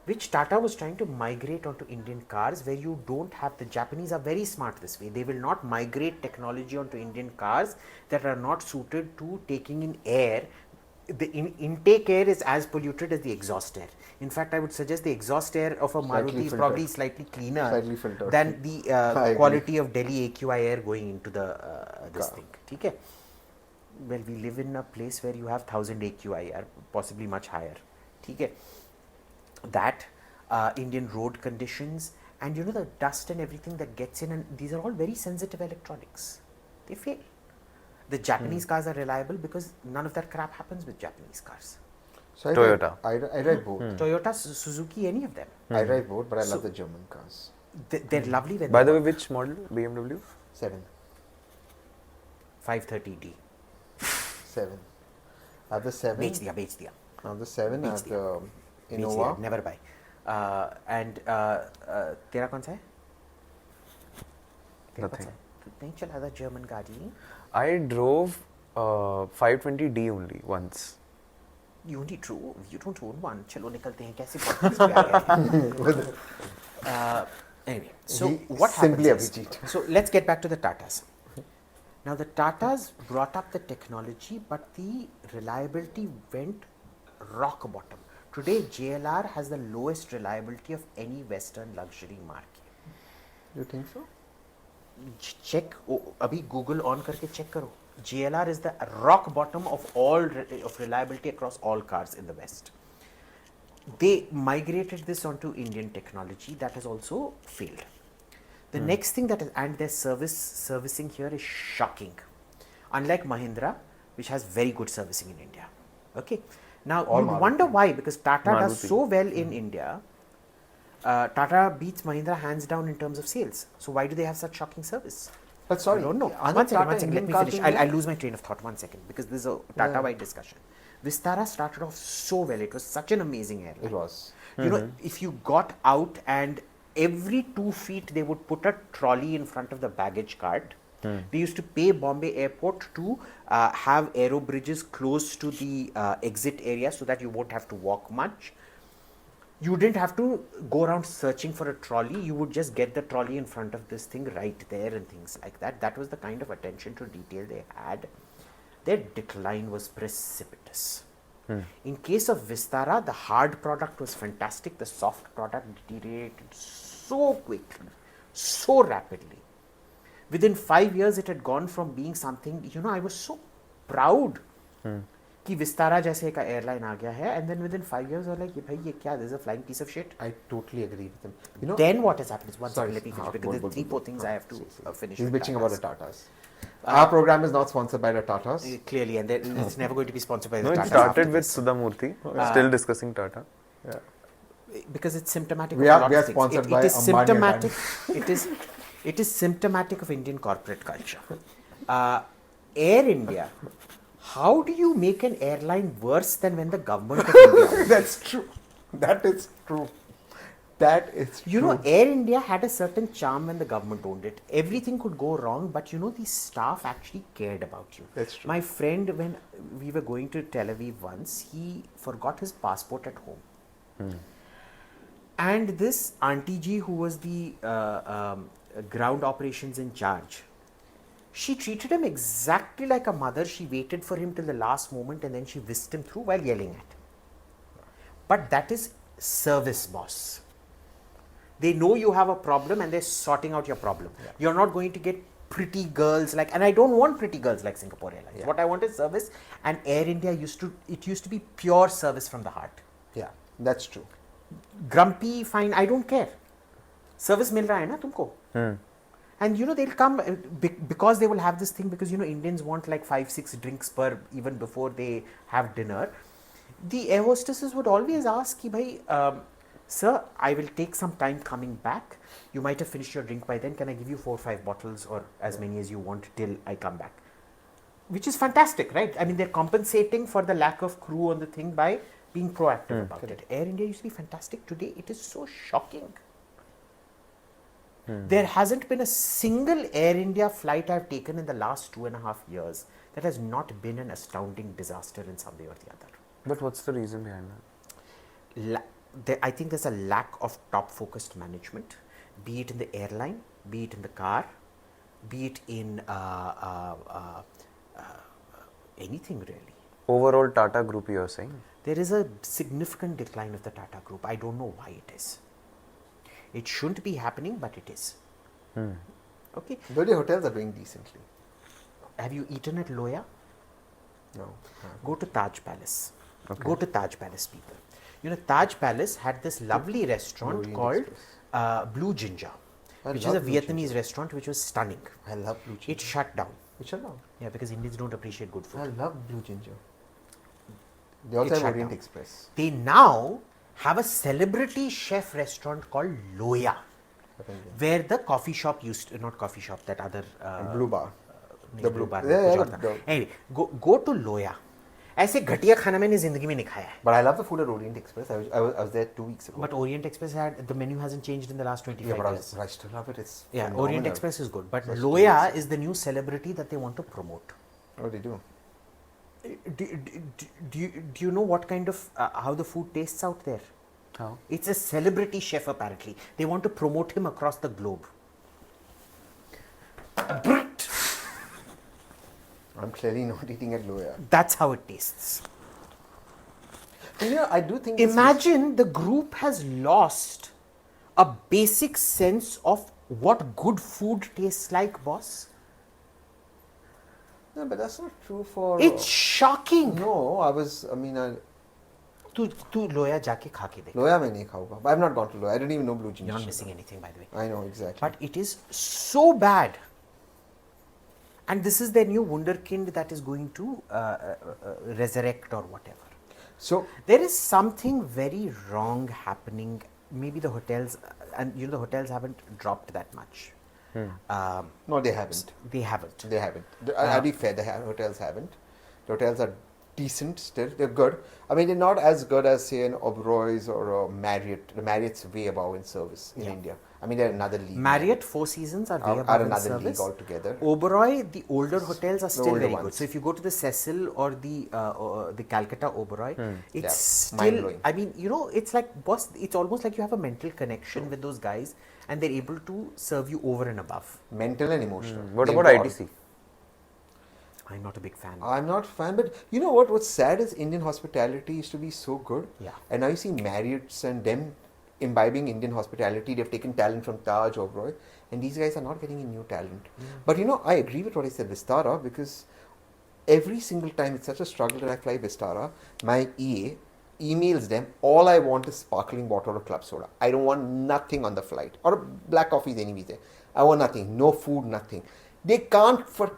which Tata was trying to migrate onto Indian cars, where you don't have, the Japanese are very smart this way. They will not migrate technology onto Indian cars that are not suited to taking in air. The intake air is as polluted as the exhaust air. In fact, I would suggest the exhaust air of a Maruti is filtered. probably slightly cleaner Slightly filtered. than the agree. quality of Delhi AQI air going into the this thing. ठीक है? Well, we live in a place where you have 1000 AQI or possibly much higher. ठीक है? That Indian road conditions, and you know the dust and everything that gets in, and these are all very sensitive electronics. They fail. The Japanese cars are reliable because none of that crap happens with Japanese cars. So I Toyota. I ride both. Toyota, Suzuki, any of them. I ride both, but I So- love the German cars. They're lovely when By they the way, work. which model? BMW? 7. 530D. 7. I have the 7. बेच दिया. I have the 7. I have the बेच Innova. दिया, never buy. And तेरा कौन सा है? तेरा कौन Nothing. सा है? तू नहीं चला था German गाड़ी? I drove 520D only once. You only drove. You don't own one. चलो निकलते हैं कैसे podcast पे आ गए? Anyway, so He what simply happens is, Abhijit. so let's get back to the Tatas. Now the Tatas brought up the technology, but the reliability went rock bottom. Today JLR has the lowest reliability of any Western luxury marque. You think so? Check, अभी Google on करके check करो. JLR is the rock bottom of all of reliability across all cars in the West. They migrated this onto Indian technology that has also failed. The next thing that is, and their servicing here is shocking. Unlike Mahindra, which has very good servicing in India. Okay. Now you wonder why, because Tata does Maruti. so well in India. Tata beats Mahindra hands down in terms of sales. So why do they have such shocking service? But sorry, I don't know. aren't One Tata second, let Indian me cars finish. doing I'll well? lose my train of thought 1 second, because this is a Tata-wide discussion. Vistara started off so well. It was such an amazing airline. It was. You know, if you got out and every 2 feet they would put a trolley in front of the baggage cart. They used to pay Bombay Airport to have aero bridges close to the exit area so that you won't have to walk much. You didn't have to go around searching for a trolley. You would just get the trolley in front of this thing right there and things like that. That was the kind of attention to detail they had. Their decline was precipitous. In case of Vistara, the hard product was fantastic. The soft product deteriorated so quickly, so rapidly. Within 5 years, it had gone from being something, you know, I was so proud कि Vistara जैसे का airline आ गया है, and then within 5 years, I was like, भाई ये क्या? This is a flying piece of shit. I totally agree with him. You know, Then what has happened is, one Sorry, second, let me finish, because go, there's 3 4 things I have to finish. he's with bitching about the Tatas. Tatas. Our program is not sponsored by the Tatas. Clearly, and it's never going to be sponsored by No, the it Tatas started after with this. Sudha Murthy. Still discussing Tata. Yeah. Because it's symptomatic We of are- a lot we are of things. sponsored It by is Ambani symptomatic. It is symptomatic of Indian corporate culture. Air India. How do you make an airline worse than when the government of India? That's true. That is true. That is true. You know, Air India had a certain charm when the government owned it. Everything could go wrong, but you know, the staff actually cared about you. That's true. My friend, when we were going to Tel Aviv once, he forgot his passport at home. And this Auntie Ji, who was the ground operations in charge, she treated him exactly like a mother. She waited for him till the last moment and then she whisked him through while yelling at him. But that is service, boss. They know you have a problem and they're sorting out your problem. You're not going to get pretty girls like, and I don't want pretty girls like Singapore Airlines. What I want is service, and Air India used to be pure service from the heart. Yeah, that's true. Grumpy, fine, I don't care. Service mil raha hai na tumko. And you know, they'll come because they will have this thing, because you know, Indians want like 5-6 drinks per even before they have dinner. The air hostesses would always ask ki bhai, sir, I will take some time coming back. You might have finished your drink by then. Can I give you 4 or 5 bottles or as many as you want till I come back? Which is fantastic, right? I mean, they're compensating for the lack of crew on the thing by being proactive about it. Air India used to be fantastic. Today, it is so shocking. There hasn't been a single Air India flight I've taken in the last 2.5 years that has not been an astounding disaster in some way or the other. But what's the reason behind that? I think there's a lack of top-focused management, be it in the airline, be it in the car, be it in anything really. Overall Tata group, you're saying? There is a significant decline of the Tata group. I don't know why it is. It shouldn't be happening, but it is. Okay. But the hotels are doing decently. Have you eaten at Loya? No. Go to Taj Palace. Okay. Go to Taj Palace, people. You know, Taj Palace had this lovely restaurant Orient called Express. Blue Ginger, I which is love a Blue Vietnamese Ginger. restaurant which was stunning. I love Blue Ginger. It shut down. It shut down. Yeah, because Indians don't appreciate good food. I love Blue Ginger. They also It have shut Orient down. Express. They now have a celebrity chef restaurant called Loya, where the coffee shop used to, not coffee shop, that other Blue Bar. the blue bar. Yeah, कुछ और था. Anyway, go to Loya. ऐसे घटिया खाना मैंने जिंदगी में नहीं खाया है. But I love the food at Orient Express. I was there 2 weeks ago. But Orient Express had the menu hasn't changed in the last 25 yeah, but years. I still love it. It's Yeah, phenomenal. Orient Express is good, but That's Loya delicious. is the new celebrity that they want to promote. What do they do? Do you know what kind of how the food tastes out there? How? It's a celebrity chef apparently. They want to promote him across the globe. I'm clearly not eating at Loya. That's how it tastes. You know, I do think this Imagine the group has lost a basic sense of what good food tastes like, boss. No, but that's not true for. It's shocking. No, I mean, तू लोया जाके खा के देख. Loya मैं नहीं खाऊंगा. I've not gone to Loya. I don't even know Blue Ginger. You're not missing anything, by the way. I know exactly. But it is so bad. And this is their new wunderkind that is going to resurrect or whatever. So There is something very wrong happening. Maybe the hotels, and you know, the hotels haven't dropped that much. no, they haven't. They haven't. They haven't. I'll be fair. The hotels haven't. The hotels are decent still. They're good. I mean, they're not as good as say an Oberoi's or a Marriott. The Marriott's way above in service in Yeah. India. I mean, they're another league. Marriott, Four Seasons are way Are above in another service. league altogether. Oberoi, the older hotels are still older very good. ones. So if you go to the Cecil or the Calcutta Oberoi, it's Yeah, still. mind-blowing. I mean, you know, it's like boss. It's almost like you have a mental connection with those guys, and they're able to serve you over and above. Mental and emotional. What They've about got- ITC? I'm not a big fan. I'm not a fan, but you know what? What's sad is Indian hospitality used to be so good. Yeah. And now you see Marriott's and them imbibing Indian hospitality. They've taken talent from Taj or Oberoi, and these guys are not getting in new talent. But you know, I agree with what I said, Vistara, because every single time it's such a struggle that I fly Vistara, my EA emails them, all I want is sparkling water or club soda. I don't want nothing on the flight. Or black coffee is anyways there. I want nothing. No food, nothing. They can't for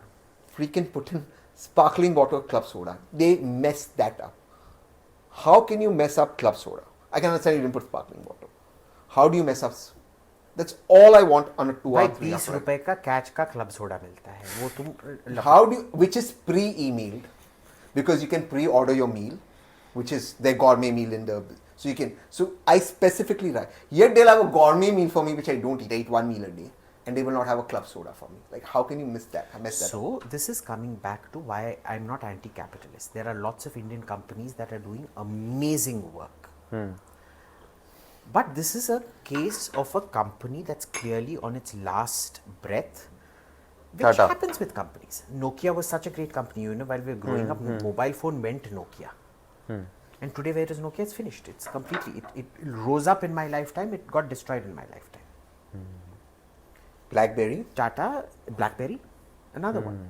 freaking put in sparkling water or club soda. They mess that up. How can you mess up club soda? I can understand you didn't put sparkling water. How do you mess up? That's all I want on a 2 भाई or 3 hour 20 flight. रुपए का catch का club soda मिलता है वो तुम How do you, which is pre-emailed, because you can pre-order your meal, which is their gourmet meal in the, so you can, so I specifically write, yet they'll have a gourmet meal for me which I don't eat. I eat 1 meal a day, and they will not have a club soda for me. Like, how can you miss that? I mess that up. So this is coming back to why I'm not anti-capitalist. There are lots of Indian companies that are doing amazing work. But this is a case of a company that's clearly on its last breath, which Tata. happens with companies. Nokia was such a great company. You know, while we were growing up, mobile phone meant Nokia. And today, where is Nokia? It's finished. It's completely, it rose up in my lifetime. It got destroyed in my lifetime. BlackBerry. Tata, BlackBerry, another one.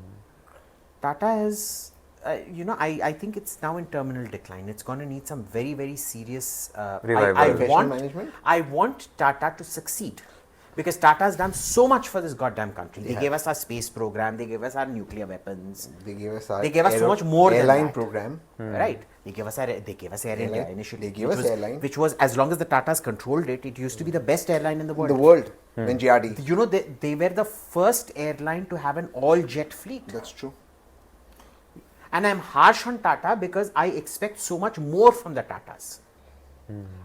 Tata has, you know, I think it's now in terminal decline. It's going to need some very, very serious Revival. Professional management? I want Tata to succeed. Because Tata has done so much for this goddamn country. They gave us our space program. They gave us our nuclear weapons. They gave us our They gave us so much more than airline that. program. Right? They gave us Air India Airline. initially. They gave which us was, airline. which was, as long as the Tatas controlled it, it used to be the best airline in the world. The world. When JRD. You know, they were the first airline to have an all-jet fleet. That's true. And I'm harsh on Tata because I expect so much more from the Tatas.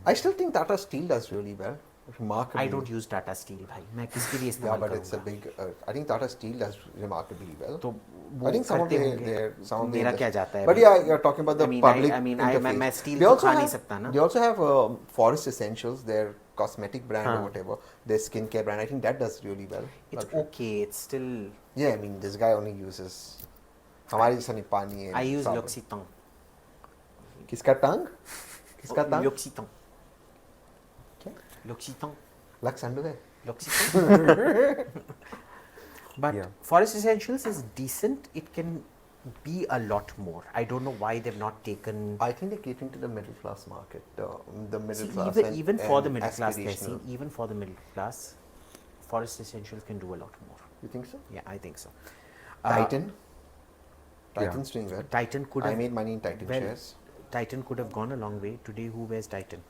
I still think Tata Steel does really well. Remarkably. I don't use Tata Steel, भाई. मैं किसके लिए Yeah, इस्तेमाल but it's a करूँगा? big. I think Tata Steel does remarkably well. तो वो I think some of करते their, होंगे। their some of मेरा their क्या जाता है But भाई? yeah, you're talking about the I mean, public I mean, interface. मैं steel They तो also खा नहीं have, सकता ना? they also have Forest Essentials, their cosmetic brand or whatever, their skincare brand. I think that does really well. It's But- okay. It's still. Yeah, I mean, this guy only uses. हमारे जैसा नहीं पानी है. I use साबुन. L'Occitane. किसका टंग? किसका टंग? L'Occitane. क्या? L'Occitane. Lux under है. L'Occitane. But Yeah. Forest Essentials is decent. It can be a lot more. I don't know why they've not taken. I think they're catering to the middle class market, the middle See, class. even for the and middle class, aspirational. Tehseen, even for the middle class, Forest Essentials can do a lot more. You think so? Yeah, I think so. Titan? Yeah. Titan's doing well. Titan could I have. made money in Titan well, shares. Titan could have gone a long way. Today, who wears Titan?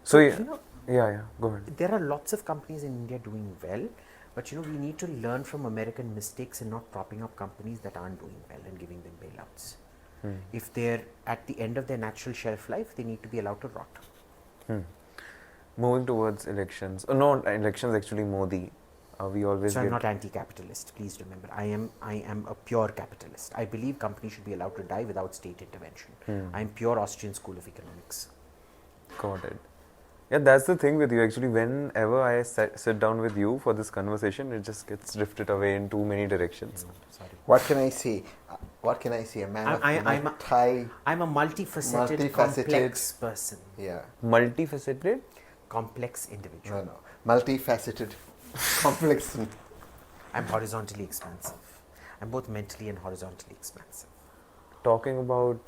So yeah, You know, yeah, go ahead. there are lots of companies in India doing well, but we need to learn from American mistakes and not propping up companies that aren't doing well and giving them bailouts. If they're at the end of their natural shelf life, they need to be allowed to rot. Moving towards elections. No, elections actually Modi. We always So I'm get not anti-capitalist. Please remember, I am a pure capitalist. I believe companies should be allowed to die without state intervention. I'm pure Austrian school of economics. got it. Yeah, that's the thing with you. Actually, whenever I sit down with you for this conversation, it just gets drifted away in too many directions. Sorry. What can I say? What can I say? A man I'm a multifaceted, complex person. Yeah. Multifaceted. Complex individual. No. Multifaceted, complex. I'm horizontally expansive. I'm both mentally and horizontally expansive. Talking about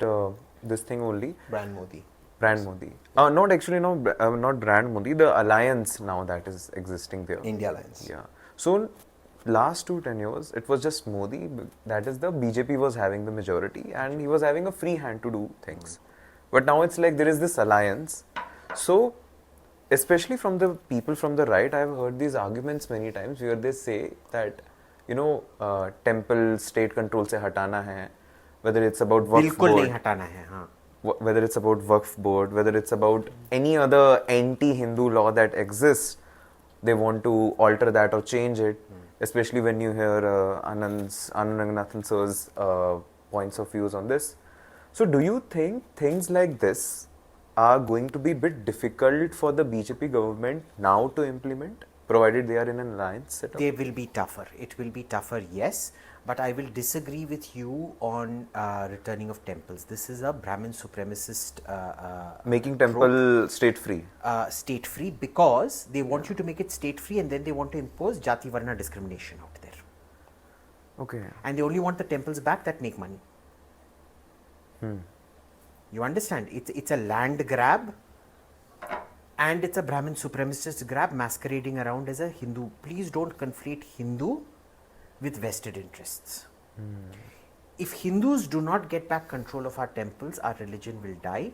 this thing only. Brand Modi. Brand Modi. Not actually, no, not Brand Modi. The alliance now that is existing there. India Alliance. Yeah. So, last 2 tenures, it was just Modi. That is, the BJP was having the majority and he was having a free hand to do things. But now it's like there is this alliance. So, especially from the people from the right, I have heard these arguments many times where they say that, temple state control se hatana hai, whether it's about Waqf बिल्कुल नहीं board, हटाना है, हाँ. whether it's about Waqf board, whether it's about any other anti-Hindu law that exists, they want to alter that or change it, especially when you hear Anand Ranganathan sir's points of views on this. So do you think things like this are going to be a bit difficult for the BJP government now to implement, provided they are in an alliance setup? They will be tougher. It will be tougher, yes. But I will disagree with you on returning of temples. This is a Brahmin supremacist Making temple state free. state free, because they want you to make it state free and then they want to impose Jati Varna discrimination out there. Okay. And they only want the temples back that make money. You understand? It's a land grab and it's a Brahmin supremacist grab masquerading around as a Hindu. Please don't conflate Hindu with vested interests. If Hindus do not get back control of our temples, our religion will die.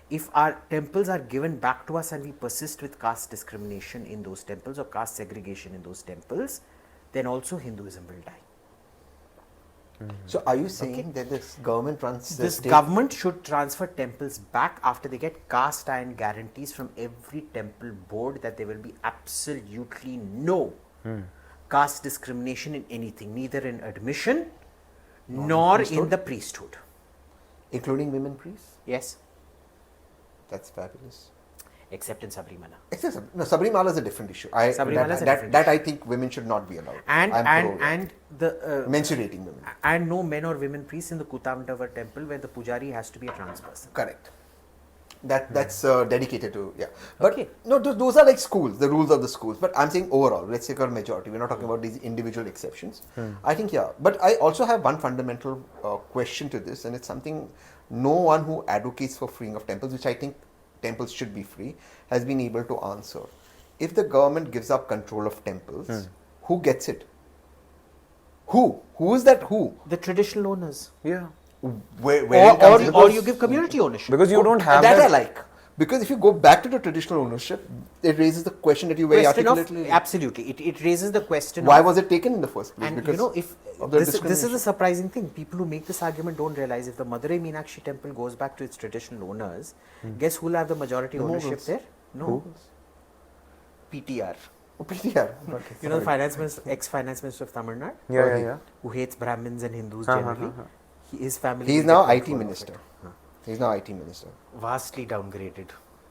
If our temples are given back to us and we persist with caste discrimination in those temples or caste segregation in those temples, then also Hinduism will die. So are you saying that this government runs This government should transfer temples back after they get cast iron guarantees from every temple board that there will be absolutely no caste discrimination in anything, neither in admission nor in the priesthood. including women priests? Yes, That's fabulous. except in Sabrimala. No, Sabrimala is a different issue. Sabrimala is a different that I think women should not be allowed. And the Mensurating women. and no men or women priests in the Kutamdavar temple where the pujari has to be a trans person. Correct. That's dedicated to, yeah. But Okay. no, those are like schools, the rules of the schools. But I'm saying overall, let's take our majority. We're not talking about these individual exceptions. I think, yeah. But I also have one fundamental question to this, and it's something no one who advocates for freeing of temples, which I think temples should be free, has been able to answer. If the government gives up control of temples, who gets it? Who? Who is that who? The traditional owners. Yeah. Or you give community ownership. Because you don't have that. that. I like. Because if you go back to the traditional ownership, it raises the question that you very Question of- articulately. absolutely. It raises the question Why of, was it taken in the first place? and Because if of the this is discrimination. the surprising thing, people who make this argument don't realize if the Madurai Meenakshi temple goes back to its traditional owners, guess who will have the majority ownership Mughals. there? No. PTR. Oh, PTR. You know the finance minister, ex-finance minister of Tamil Nadu, Yeah. who hates Brahmins and Hindus generally. His family. He is will now get IT control of minister. it. He's now IT minister. Vastly downgraded.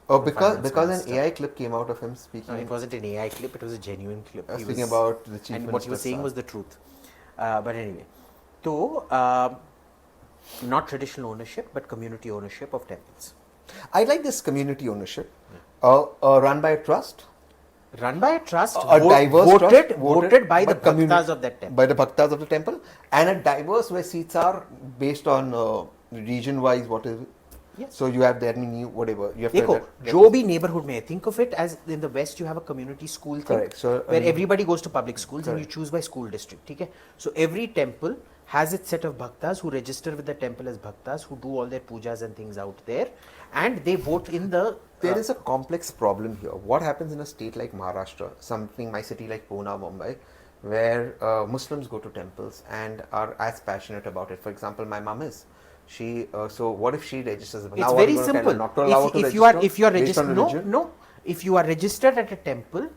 Oh, from because finance an minister. AI clip came out of him speaking. No, it wasn't an AI clip, it was a genuine clip. He Speaking was- about the chief and what he was minister's saying son. was the truth. But anyway, so not traditional ownership, but community ownership of temples. I like this community ownership, run by a trust. Run by a trust, a diverse trust, voted by the communi- bhaktas of that temple. By the bhaktas of the temple, and a diverse where seats are based on region-wise, what is it? Yes. So you have that many whatever. You have to देखो have that- जो भी neighborhood में think of it as in the west you have a community school thing Correct. So, where everybody goes to public schools and you choose by school district. ठीक है? So every temple has its set of bhaktas who register with the temple as bhaktas, who do all their pujas and things out there, and they vote in the. There is a complex problem here. What happens in a state like Maharashtra, something my city like Pune, Mumbai, where Muslims go to temples and are as passionate about it. For example, my mom is. She so what if she registers? It's very simple. Not to allow her to If you are based on registered, religion? no. If you are registered at a temple,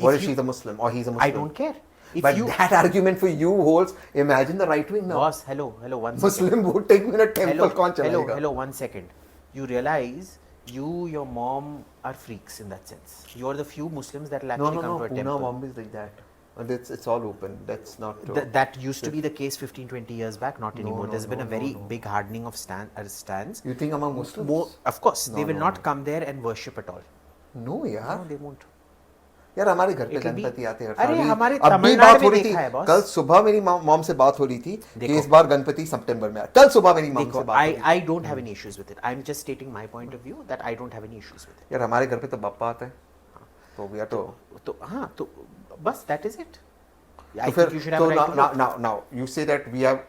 What if she's a Muslim or he's a Muslim? I don't care. If But you that argument for you holds. Imagine the right wing now. boss, hello, one second. Muslim vote take me in a temple. kaun chalayega? hello, 1 second. You realize your mom are freaks in that sense. You are the few Muslims that will actually come to a Pune, temple. Mumbai is like that. And it's all open. That's not. That used to be the case 15-20 years back, not anymore. There's been a very big hardening of stance. You think among Muslims? More, of course, they will not come there and worship at all. No यार. No, they won't. यार हमारे घर पे It will be- Ganpati आते हैं। अरे, हमारे अब भी तमिलनाडु बात में हो रही देखा है, थी। boss। कल सुबह मेरी मॉम से बात हो रही थी कि देखो। इस बार गणपति सितंबर में। कल सुबह मेरी मॉम से देखो, बात हो रही थी। I don't have any issues with it. I'm just stating my point of view that I don't have any issues with it. यार हमारे घर पे तो बाप्पा आता है। तो भैया तो हाँ तो बस that is it. I तो think you should have a right to vote. now you say that we have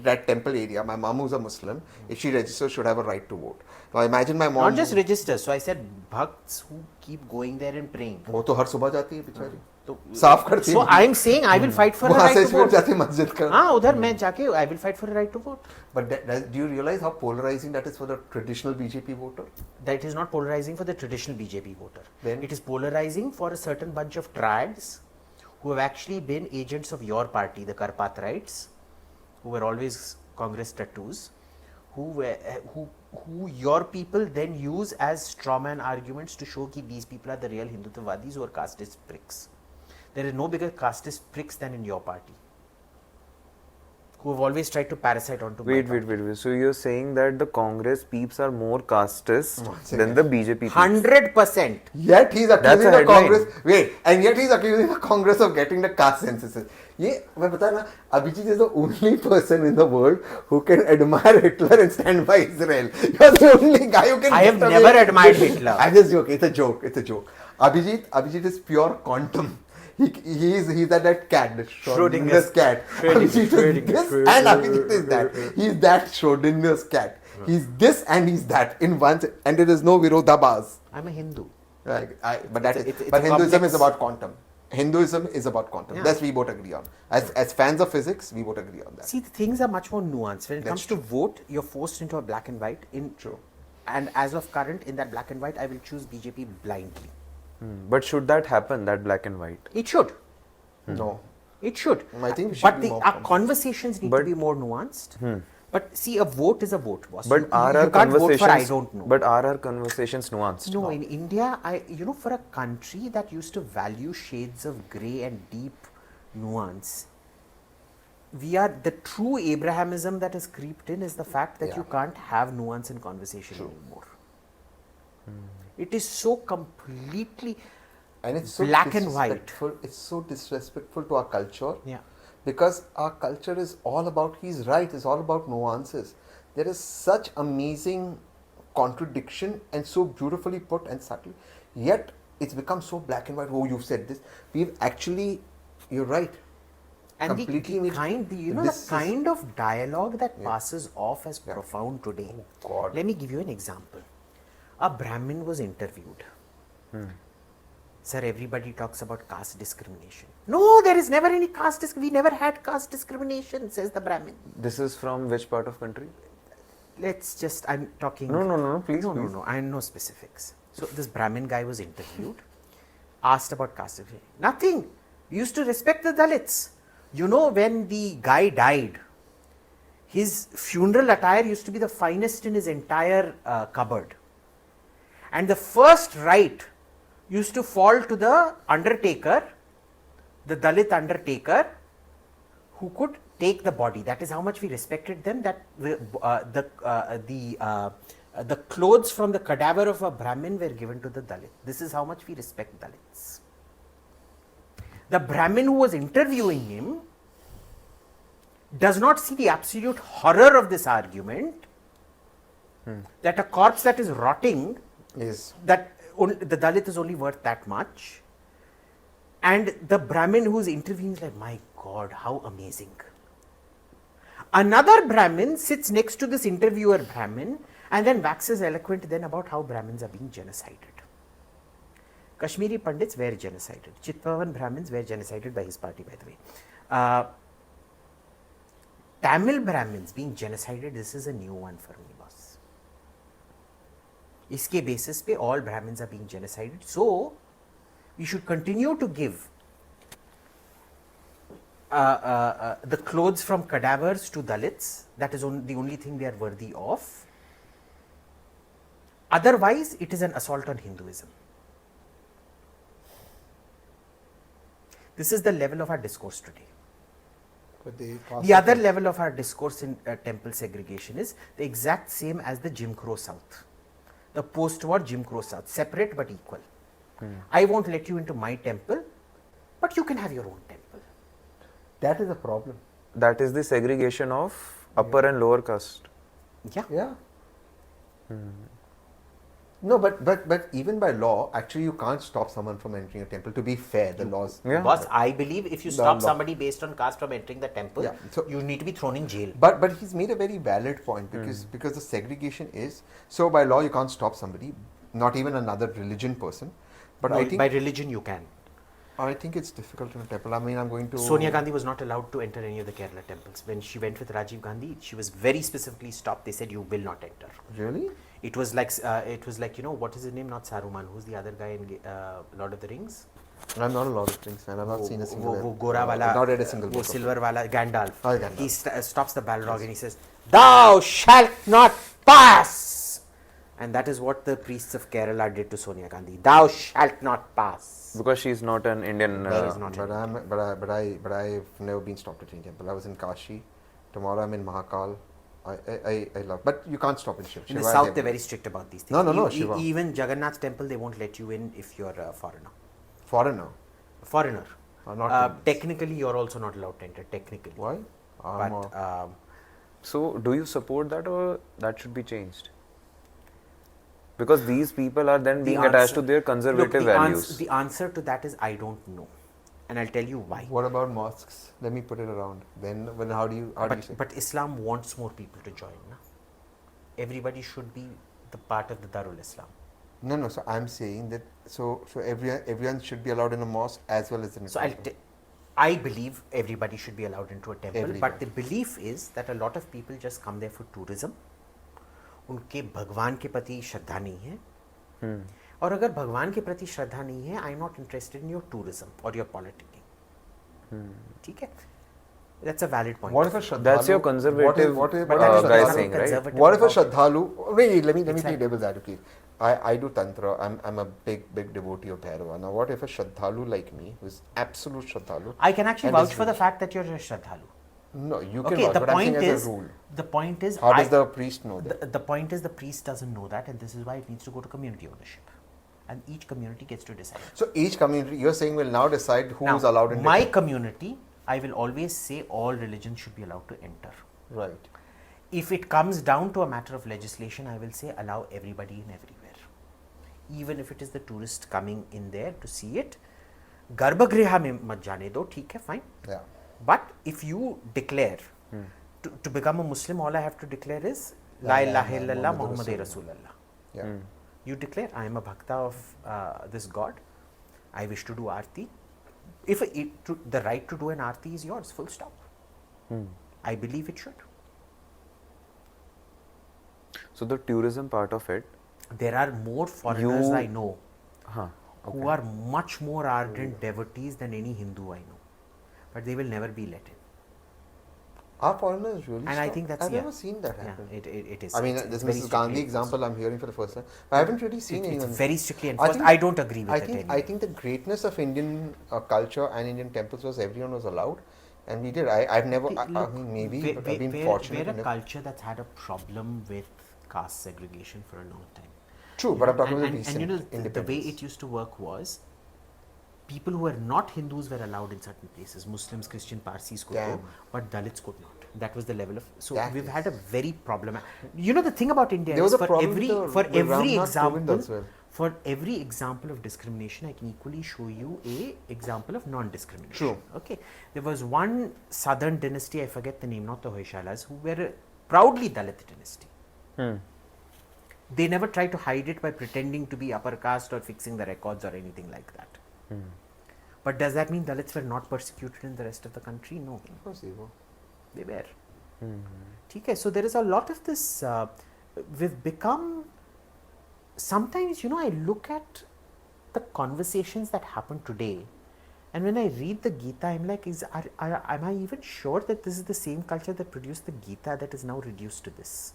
that temple area. My mom who's a Muslim, if she registers, should have a right to vote. Now imagine my mom. Not just registers. So I said bhakts who keep going there and praying. वो तो हर सुबह जाती है बेचारी। तो साफ करती So है। I'm saying I will fight for a वहाँ right से to फिर vote. जाती है मस्जिद का। हाँ उधर मैं जाके I will fight for a right to vote. But do you realize how polarizing that is for the traditional BJP voter? That is not polarizing for the traditional BJP voter. Then? It is polarizing for a certain bunch of trads who have actually been agents of your party, the Karpathites, who were always Congress tattoos, who your people then use as strawman arguments to show that these people are the real Hindutva who are casteist pricks. There is no bigger casteist pricks than in your party, who have always tried to parasite onto my Wait. party. So you're saying that the Congress peeps are more casteist than the BJP peeps? 100%. Yet he's That's accusing a the headline. Congress. And yet he's accusing the Congress of getting the caste censuses. ये मैं बता ना, Abhijit is the only person in the world who can admire Hitler and stand by Israel. You're the only guy who can. I have never admired Hitler. I'm just joking. It's a joke. Abhijit is pure quantum. He's that cat, Schrodinger's cat. Abhijit is this and Abhijit is that. He's that Schrodinger's cat. He's this and he's that in one, and there is no virodhabas. I'm a Hindu. But It's a Hinduism complex- is about quantum. Hinduism is about quantum. Yeah. That's we both agree on. As fans of physics, we both agree on that. See, the things are much more nuanced. When it That's comes to vote, you're forced into a black and white. True. And as of current, in that black and white, I will choose BJP blindly. But should that happen, that black and white? It should. No. It should. I think we should but be more our complex. conversations need to be more nuanced. But see, a vote is a vote, boss. But you are our can't vote for I conversations? don't know. But are our conversations nuanced? No, in India, for a country that used to value shades of grey and deep nuance, we are the true Abrahamism that has creeped in is the fact that Yeah. you can't have nuance in conversation anymore. It is so completely And it's so black and white. disrespectful. It's so disrespectful to our culture. Yeah. Because our culture is all about, he's right, it's all about nuances. There is such amazing contradiction and so beautifully put and subtle. Yet it's become so black and white. Oh, you've said this. We've actually, you're right. And Completely the made- kind, this is- kind of dialogue that passes off as profound today. Oh, God. Let me give you an example. A Brahmin was interviewed. Sir, everybody talks about caste discrimination. No, there is never any caste discrimination. We never had caste discrimination, says the Brahmin. This is from which part of country? Let's just, I'm talking. No, please, No, please. no, I know specifics. So this Brahmin guy was interviewed, asked about caste discrimination. Nothing. We used to respect the Dalits. You know, when the guy died, his funeral attire used to be the finest in his entire cupboard. And the first right used to fall to the undertaker, the Dalit undertaker, who could take the body. That is how much we respected them. That the the clothes from the cadaver of a Brahmin were given to the Dalit. This is how much we respect Dalits. The Brahmin who was interviewing him does not see the absolute horror of this argument that a corpse that is rotting, that the Dalit is only worth that much, and the Brahmin who is interviewing is like, my God, how amazing. Another Brahmin sits next to this interviewer Brahmin and then waxes eloquent then about how Brahmins are being genocided. Kashmiri Pandits were genocided. Chitpavan Brahmins were genocided by his party, by the way. Tamil Brahmins being genocided, this is a new one for me, boss. Iske basis pe all Brahmins are being genocided. So, we should continue to give the clothes from cadavers to Dalits. That is the only thing they are worthy of. Otherwise, it is an assault on Hinduism. This is the level of our discourse today. The other level of our discourse in temple segregation is the exact same as the Jim Crow South, the post-war Jim Crow South, separate but equal. I won't let you into my temple, but you can have your own temple. That is a problem. That is the segregation of upper and lower caste. Yeah. No, but even by law, actually you can't stop someone from entering a temple. To be fair, the laws. Yeah. Boss, I believe if you stop somebody based on caste from entering the temple, so you need to be thrown in jail. But he's made a very valid point because the segregation is, so by law you can't stop somebody, not even another religion person. But No, I think by religion you can. I think it's difficult in a temple. I mean, I'm going to. Sonia Gandhi was not allowed to enter any of the Kerala temples. When she went with Rajiv Gandhi, she was very specifically stopped. They said you will not enter. Really? It was like you know, what is his name? Not Saruman. Who's the other guy in Lord of the Rings? I'm not a Lord of Things fan. I've not seen a single. वो गोरा वाला, not read a single. वो silver वाला Gandalf. Oh, Gandalf. He stops the Balrog and he says, "Thou shalt not pass." And that is what the priests of Kerala did to Sonia Gandhi. Thou shalt not pass. Because she's not an Indian. But I've never been stopped at any temple. I was in Kashi. Tomorrow I'm in Mahakal. I love, but you can't stop in Shiva. In the south, they're very strict about these things. No, Shiva. Even Jagannath temple, they won't let you in if you're a foreigner. Foreigner. Technically, you're also not allowed to enter. Technically. Why? So, do you support that, or that should be changed? Because these people are then being attached to their conservative values. The answer to that is I don't know, and I'll tell you why. What about mosques? Let me put it around. Then, how do you say? But Islam wants more people to join. Na? Everybody should be the part of the Darul Islam. No. So I'm saying that so everyone should be allowed in a mosque as well as in a temple. I believe everybody should be allowed into a temple. Everybody. But the belief is that a lot of people just come there for tourism. उनके भगवान के प्रति श्रद्धा नहीं है और अगर भगवान के प्रति श्रद्धा नहीं है I am not interested in your tourism और योर पॉलिटिकिंग ठीक है that's a valid point. What if a Shraddhalu? That's your conservative guy saying, right? What if a Shraddhalu? Wait, let me play devil's advocate. I do tantra. I'm a big devotee of Bhairava. Now, what if a Shraddhalu like me, who's absolute Shraddhalu? I can actually vouch for the fact that you're a Shraddhalu. No, you can. Okay, vouch, the but I'm point saying is as a rule. the point is how does the priest know that? The point is the priest doesn't know that, and this is why it needs to go to community ownership, and each community gets to decide. So each community, you're saying, will now decide who is allowed in. My community, I will always say all religions should be allowed to enter. Right. If it comes down to a matter of legislation, I will say allow everybody in everywhere, even if it is the tourist coming in there to see it. Garbhagriha mein mat jane do, theek hai, fine. Yeah. But if you declare to become a Muslim, all I have to declare is La ilaha illallah Muhammadur Rasulullah. Yeah. You declare I am a bhakta of this God. I wish to do aarti. If the right to do an aarti is yours, full stop. I believe it should. So the tourism part of it. There are more foreigners I know Okay. who are much more ardent devotees than any Hindu I know, but they will never be let in. Are foreigners really? And I think that's I've never seen that happen. It is. I mean, It's this very Mrs. strictly Gandhi enforced. example I'm hearing for the first time. I haven't really seen It's anyone. very strictly enforced. I don't agree with it. I think the greatness of Indian culture and Indian temples was everyone was allowed, and we did. I've never. I mean, maybe but I've been fortunate. We're a enough. culture that's had a problem with caste segregation for a long time. True, but I'm talking about and, the and recent you know, the way independence. it used to work was people who were not Hindus were allowed in certain places. Muslims, Christian, Parsis could go, Damn. but Dalits could not. That was the level of. So That we've is- had a very problematic. You know, the thing about India There is was a for problem every with the- for with every Ramnath Kovind example as well. for every example of discrimination, I can equally show you a example of non-discrimination. True. Okay. There was one southern dynasty, I forget the name, not the Hoysalas, who were a proudly Dalit dynasty. They never tried to hide it by pretending to be upper caste or fixing the records or anything like that. But does that mean Dalits were not persecuted in the rest of the country? No, Of course they were. they were. Okay, so there is a lot of this. We've become. Sometimes, you know, I look at the conversations that happen today, and when I read the Gita, I'm like, am I even sure that this is the same culture that produced the Gita that is now reduced to this?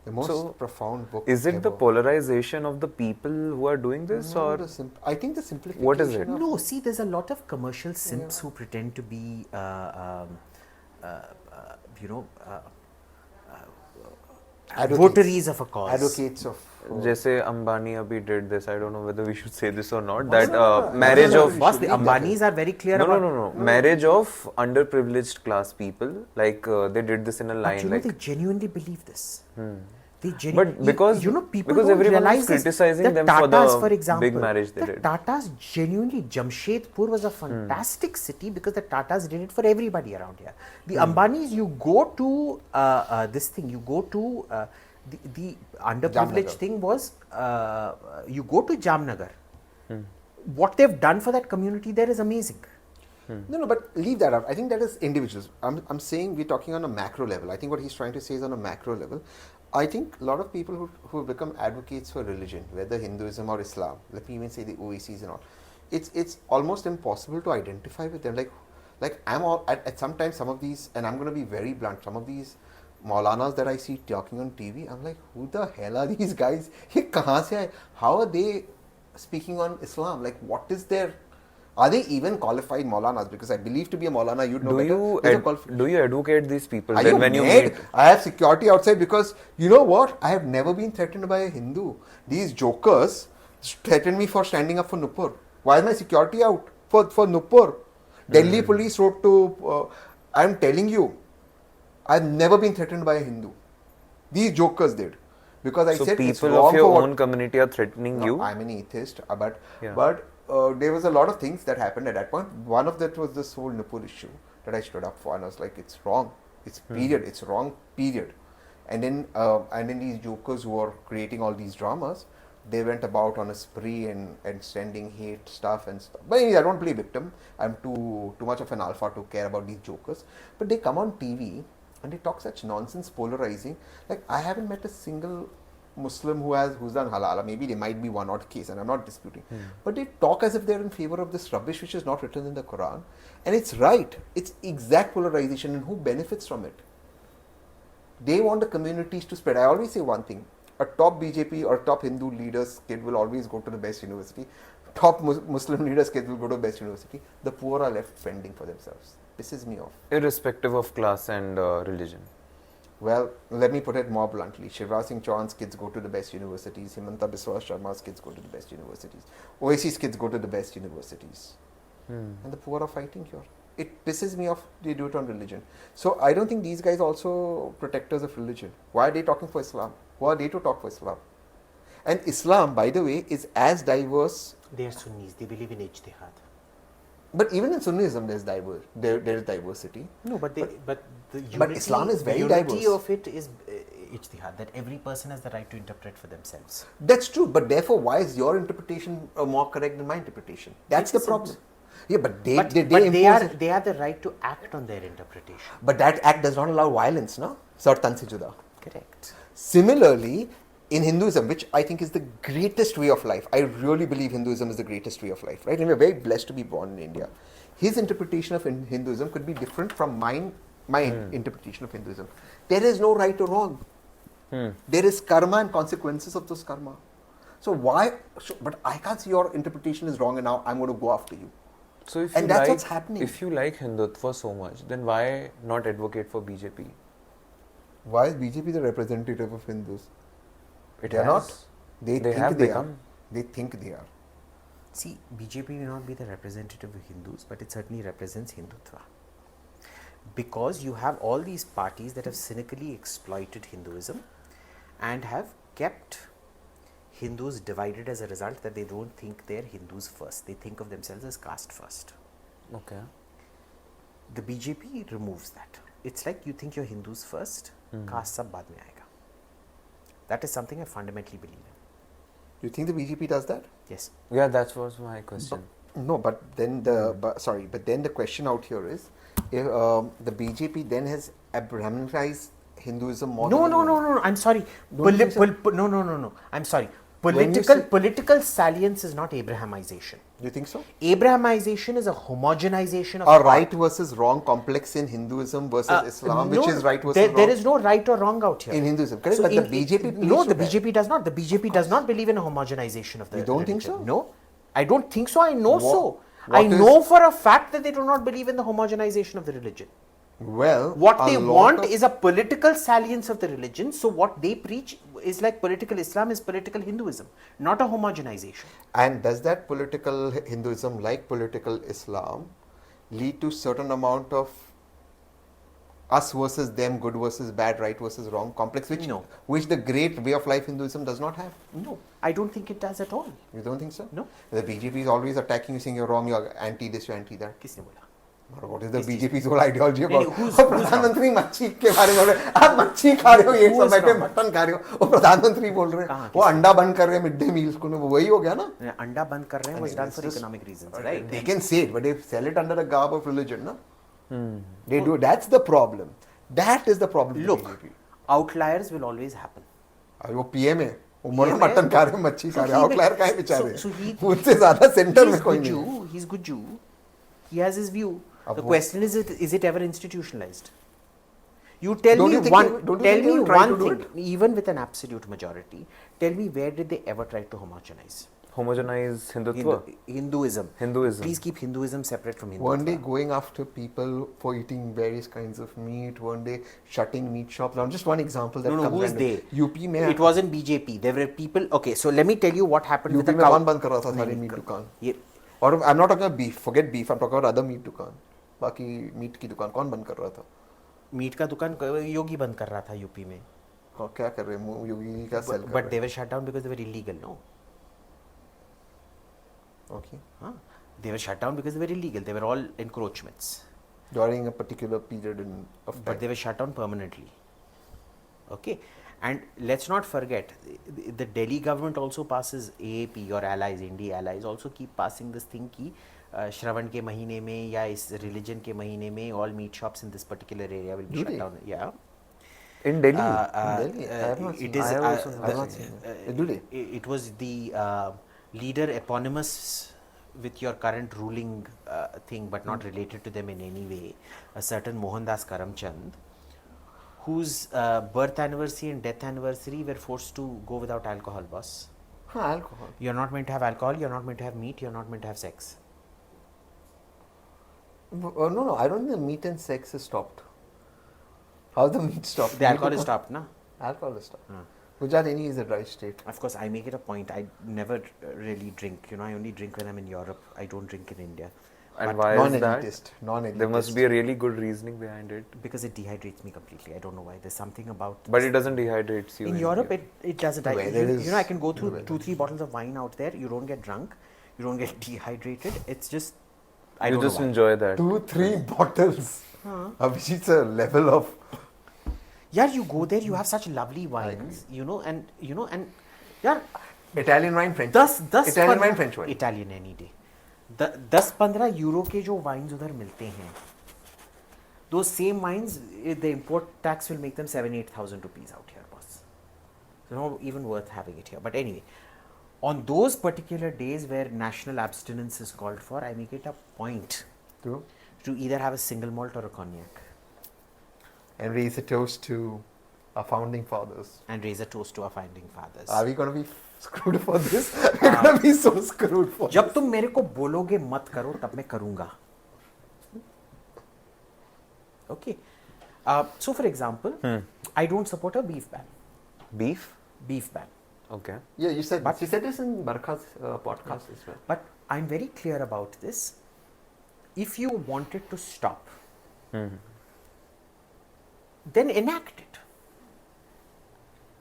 The most So, profound book Is it the ever. polarization of the people who are doing this, No, or I think the simplification. What is it? of- No, see, there's a lot of commercial simps Yeah. who pretend to be, you know, Advocates. votaries of a cause. Advocates of. जैसे Ambani abhi did this? I don't know whether we should say this or not. What's That that? marriage No, of Boss, the leave that Ambanis are very clear no, no, about. no, no, marriage of underprivileged class people. Like they did this in a But line. you know, Like they genuinely believe this. They But because- you know, people because don't everyone was realize this. criticizing The them for Tatas, the for example, big marriage they the did. Tatas genuinely, Jamshedpur was a fantastic city because the Tatas did it for everybody around here. The Ambanis, you go to this thing, you go to the underprivileged Jamnagar. thing was you go to Jamnagar. What they've done for that community there is amazing. No, but leave that out. I think that is individuals. I'm saying we're talking on a macro level. I think what he's trying to say is on a macro level. I think a lot of people who become advocates for religion, whether Hinduism or Islam, let me even say the OACs and all, it's almost impossible to identify with them. Like I'm all at sometimes some of these, and I'm going to be very blunt. Some of these Maulanas that I see talking on TV, I'm like, who the hell are these guys? Ye kahan se aaye? How are they speaking on Islam? Like, what is their? Are they even qualified Maulanas? Because I believe to be a Maulana, you'd know better. Do you advocate these people Are then you when you mad? meet? I have security outside because you know what? I have never been threatened by a Hindu. These jokers threatened me for standing up for Nupur. Why is my security out for Nupur? Delhi police wrote to. I'm telling you, I've never been threatened by a Hindu. These jokers did because I So said it's people wrong of your for what- own community are threatening no, you. I'm an atheist, but Yeah. there was a lot of things that happened at that point. One of that was this whole Nupur issue that I stood up for, and I was like, it's wrong. It's period. It's wrong. Period. And then these jokers who are creating all these dramas, they went about on a spree and sending hate stuff and stuff. But anyway, I don't play victim. I'm too much of an alpha to care about these jokers. But they come on TV and they talk such nonsense, polarizing. Like I haven't met a single Muslim who's done halal. Maybe there might be one odd case, and I'm not disputing. But they talk as if they're in favor of this rubbish which is not written in the Quran. And it's right. It's exact polarization, and who benefits from it? They want the communities to spread. I always say one thing. A top BJP or top Hindu leader's kid will always go to the best university. Top Muslim leader's kid will go to the best university. The poor are left fending for themselves. Pisses me off. Irrespective of class and religion. Well, let me put it more bluntly. Shivraj Singh Chauhan's kids go to the best universities. Himanta Biswa Sharma's kids go to the best universities. OAC's kids go to the best universities. And the poor are fighting here. It pisses me off they do it on religion. So I don't think these guys are also protectors of religion. Why are they talking for Islam? Who are they to talk for Islam? And Islam, by the way, is as diverse. They are Sunnis. They believe in ijtihad. But even in Sunnism, there's there's diversity. No, but the but Islam is very the unity diverse. of it is ijtihad, that every person has the right to interpret for themselves. That's true, but therefore, why is your interpretation more correct than my interpretation? That's the It problem. isn't. Yeah, but they But impose it. they have the right to act on their interpretation. But that act does not allow violence, no? Sartan se juda. Correct. Similarly, in Hinduism, which I think is the greatest way of life, I really believe Hinduism is the greatest way of life, right? And we're very blessed to be born in India. His interpretation of Hinduism could be different from my interpretation of Hinduism. There is no right or wrong. There is karma and consequences of those karma. So why? But I can't see your interpretation is wrong, and now I'm going to go after you. So if And you that's like, what's happening. if you like Hindutva so much, then why not advocate for BJP? Why is BJP the representative of Hindus? It They are has. not. They They think have they become. are. They think they are. See, BJP may not be the representative of Hindus, but it certainly represents Hindutva. Because you have all these parties that have cynically exploited Hinduism and have kept Hindus divided as a result that they don't think they're Hindus first. They think of themselves as caste first. Okay. The BJP removes that. It's like you think you're Hindus first, caste sab baad mein aayega. That is something I fundamentally believe in. You think the BJP does that? Yes. Yeah, that was my question. No, but then but then the question out here is, if the BJP then has Abrahamized Hinduism more. No. I'm sorry. Don't you say- No. I'm sorry. When you Political salience is not Abrahamization. Do you think so? Abrahamization is a homogenization of Or thought. right versus wrong complex in Hinduism versus Islam, which no, is right versus wrong. there is no right or wrong out here. In Hinduism, correct? But the BJP No, believes the to that. BJP does not. The BJP does not believe in a homogenization of the You don't think religion. so? No, I don't think so. I know so. What I is- know for a fact that they do not believe in the homogenization of the religion. Well, What a they lot want of- is a political salience of the religion. So what they preach is like political Islam is political Hinduism, not a homogenization. And does that political Hinduism, like political Islam, lead to certain amount of us versus them, good versus bad, right versus wrong complex, which No. which the great way of life Hinduism does not have? No, I don't think it does at all. You don't think so? No. The BJP is always attacking you, saying you're wrong, you're anti this, you're anti that. किसने बोला? What is the BJP's whole ideology about? नहीं, who's प्रधानमंत्री मच्छी के बारे में बोल रहे हैं, आप मच्छी खा रहे हो, ये Who सब is बैठे wrong? मटन खा रहे हो, वो प्रधानमंत्री बोल रहे कहाँ, हैं, वो अंडा बंद कर रहे हैं मिड डे मील स्कूल में, वो वही हो गया ना? अंडा बंद कर रहे हैं was done It's for just- economic reasons, right? They can say it, but they sell it under the garb of religion, no? They do. That's the problem. That is the problem. with Look, BJP. outliers will always happen. और वो PM है, वो Mona PM है, mutton खा रहे हैं, मच्छी खा रहे हैं, he आउटलायर will- का है बेचारे, so he- उनसे ज्यादा सेंटर में He's कोई good नहीं है। Jew. He's good Jew. He has his view. अब The वो- question is it ever institutionalized? You tell Don't me you think one. they- don't you Tell think they me will try one to do thing. Even with an absolute majority, tell me where did they ever try to homogenize? Homogenize Hindutva. Hinduism. Hinduism. Please keep Hinduism separate from Hindutva. One day going after people for eating various kinds of meat, one day shutting meat shops. Now, just one example that No, comes who's random. they? UP में It wasn't BJP. There were people. Okay, so let me tell you what happened with UP the में cow. कौन बंद कर रहा था सारे meet दुकान? ये और I'm not talking about beef. Forget beef. I'm talking about other meat दुकान. बाकी मीट की दुकान कौन बंद कर रहा था? मीट का दुकान योगी बंद कर रहा था यूपी में. और क्या कर रहे हैं? योगी का सेल कर But रहे they were shut down because they were illegal. No. हैं. Okay. Huh? They were shut down because they were illegal. They were all encroachments. During a particular period of time. But they were shut down permanently. Okay, and let's not forget the Delhi government also passes AAP, your allies, India allies also keep passing this thing कि श्रवण के महीने में या इस religion के महीने में all meat shops in this particular area will be Do shut they? down. Yeah. In Delhi. Delhi? I have not It seen. is. I have also I have not seen it. Do they? It was the leader eponymous with your current ruling thing, but not related to them in any way. A certain Mohandas Karamchand, whose birth anniversary and death anniversary were forced to go without alcohol, boss. हाँ, alcohol. You're not meant to have alcohol, you're not meant to have meat, you're not meant to have sex. No, I don't think the meat and sex is stopped. How's the meat stopped? The alcohol is stopped, na? Alcohol is stopped. Gujarat any is a dry state. Of course, I make it a point. I never really drink. You know, I only drink when I'm in Europe. I don't drink in India. And But why is that? Non-elitist. Non-elitist. There must be a really good reasoning behind it. Because it dehydrates me completely. I don't know why. There's something about. But it doesn't dehydrate you. in Europe, it doesn't. The weather is- You know, I can go the through weather. 2-3 bottles of wine out there. You don't get drunk. You don't get dehydrated. It's just. I you don't just know why. enjoy that. 2-3 bottles. Abhijit's a level of. Yeah, you go there. You have such lovely wines. And yeah. Italian wine, French. 10 Italian wine, French wine. Italian any day. 10-15 euro के जो wines उधर मिलते हैं, those same wines, the import tax will make them 7,000-8,000 rupees out here, boss. So not even worth having it here. But anyway, on those particular days where national abstinence is called for, I make it a point to either have a single malt or a cognac and raise a toast to our founding fathers. and raise a toast to our founding fathers. Are we going to be screwed for this? We're going to be so screwed for जब तुम मेरे को बोलोगे मत करो तब मैं करूँगा. Okay. So, for example, I don't support a beef ban. Beef? Beef ban. Okay. Yeah, you said. She said this in Barkha's podcast as well. But I'm very clear about this. If you wanted to stop, then enact it.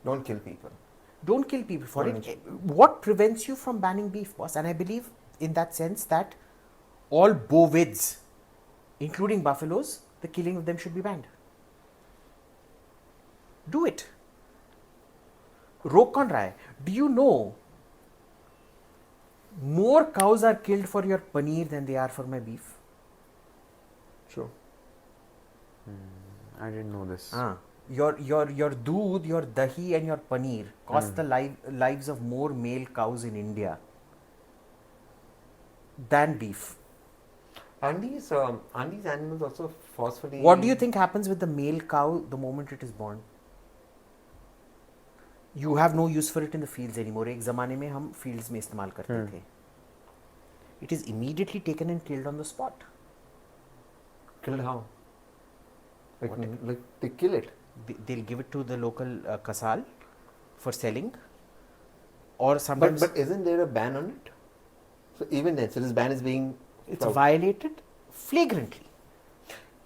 Don't kill people. Don't kill people for Don't it. What prevents you from banning beef, boss? And I believe in that sense that all bovids, including buffaloes, the killing of them should be banned. Do it. रोक कौन रहा है? Do you know more cows are killed for your paneer than they are for my beef? True. I didn't know this. Your doodh, your dahi and your paneer cost the lives of more male cows in India than beef. And these animals also forcefully. What do you think happens with the male cow the moment it is born? You have no use for it in the fields anymore. एक ज़माने में हम fields में इस्तेमाल करते थे. It is immediately taken and killed on the spot. Killed how? Like they kill it. They'll give it to the local kasal for selling, or sometimes. But isn't there a ban on it? So even then, so this ban is being. It's violated flagrantly.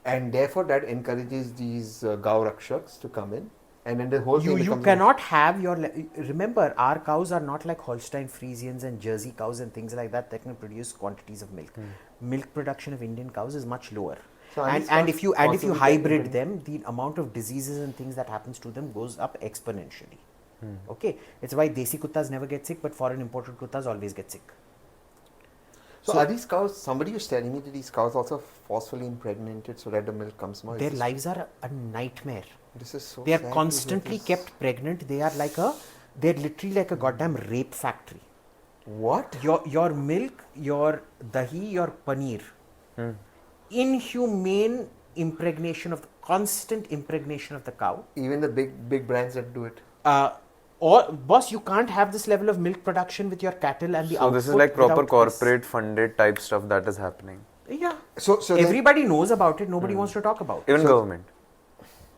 And therefore, that encourages these Gau Rakshaks to come in. And then the whole thing You becomes cannot have your. Remember, our cows are not like Holstein Friesians and Jersey cows and things like that can produce quantities of milk. Milk production of Indian cows is much lower. So And if you hybrid them, the amount of diseases and things that happens to them goes up exponentially. Okay, it's why desi kuttas never get sick, but foreign imported kuttas always get sick. So are these cows? Somebody was telling me that these cows also forcefully impregnated so that the milk comes more. Their lives are a nightmare. This is so. They are sad to constantly hear this. kept pregnant. They're literally like a goddamn rape factory. What? Your milk, your dahi, your paneer, inhumane constant impregnation of the cow. Even the big brands that do it. Boss, you can't have this level of milk production with your cattle and the So output. this is like proper without this. corporate funded type stuff that is happening. Yeah. So everybody knows about it. Nobody wants to talk about it. Even government.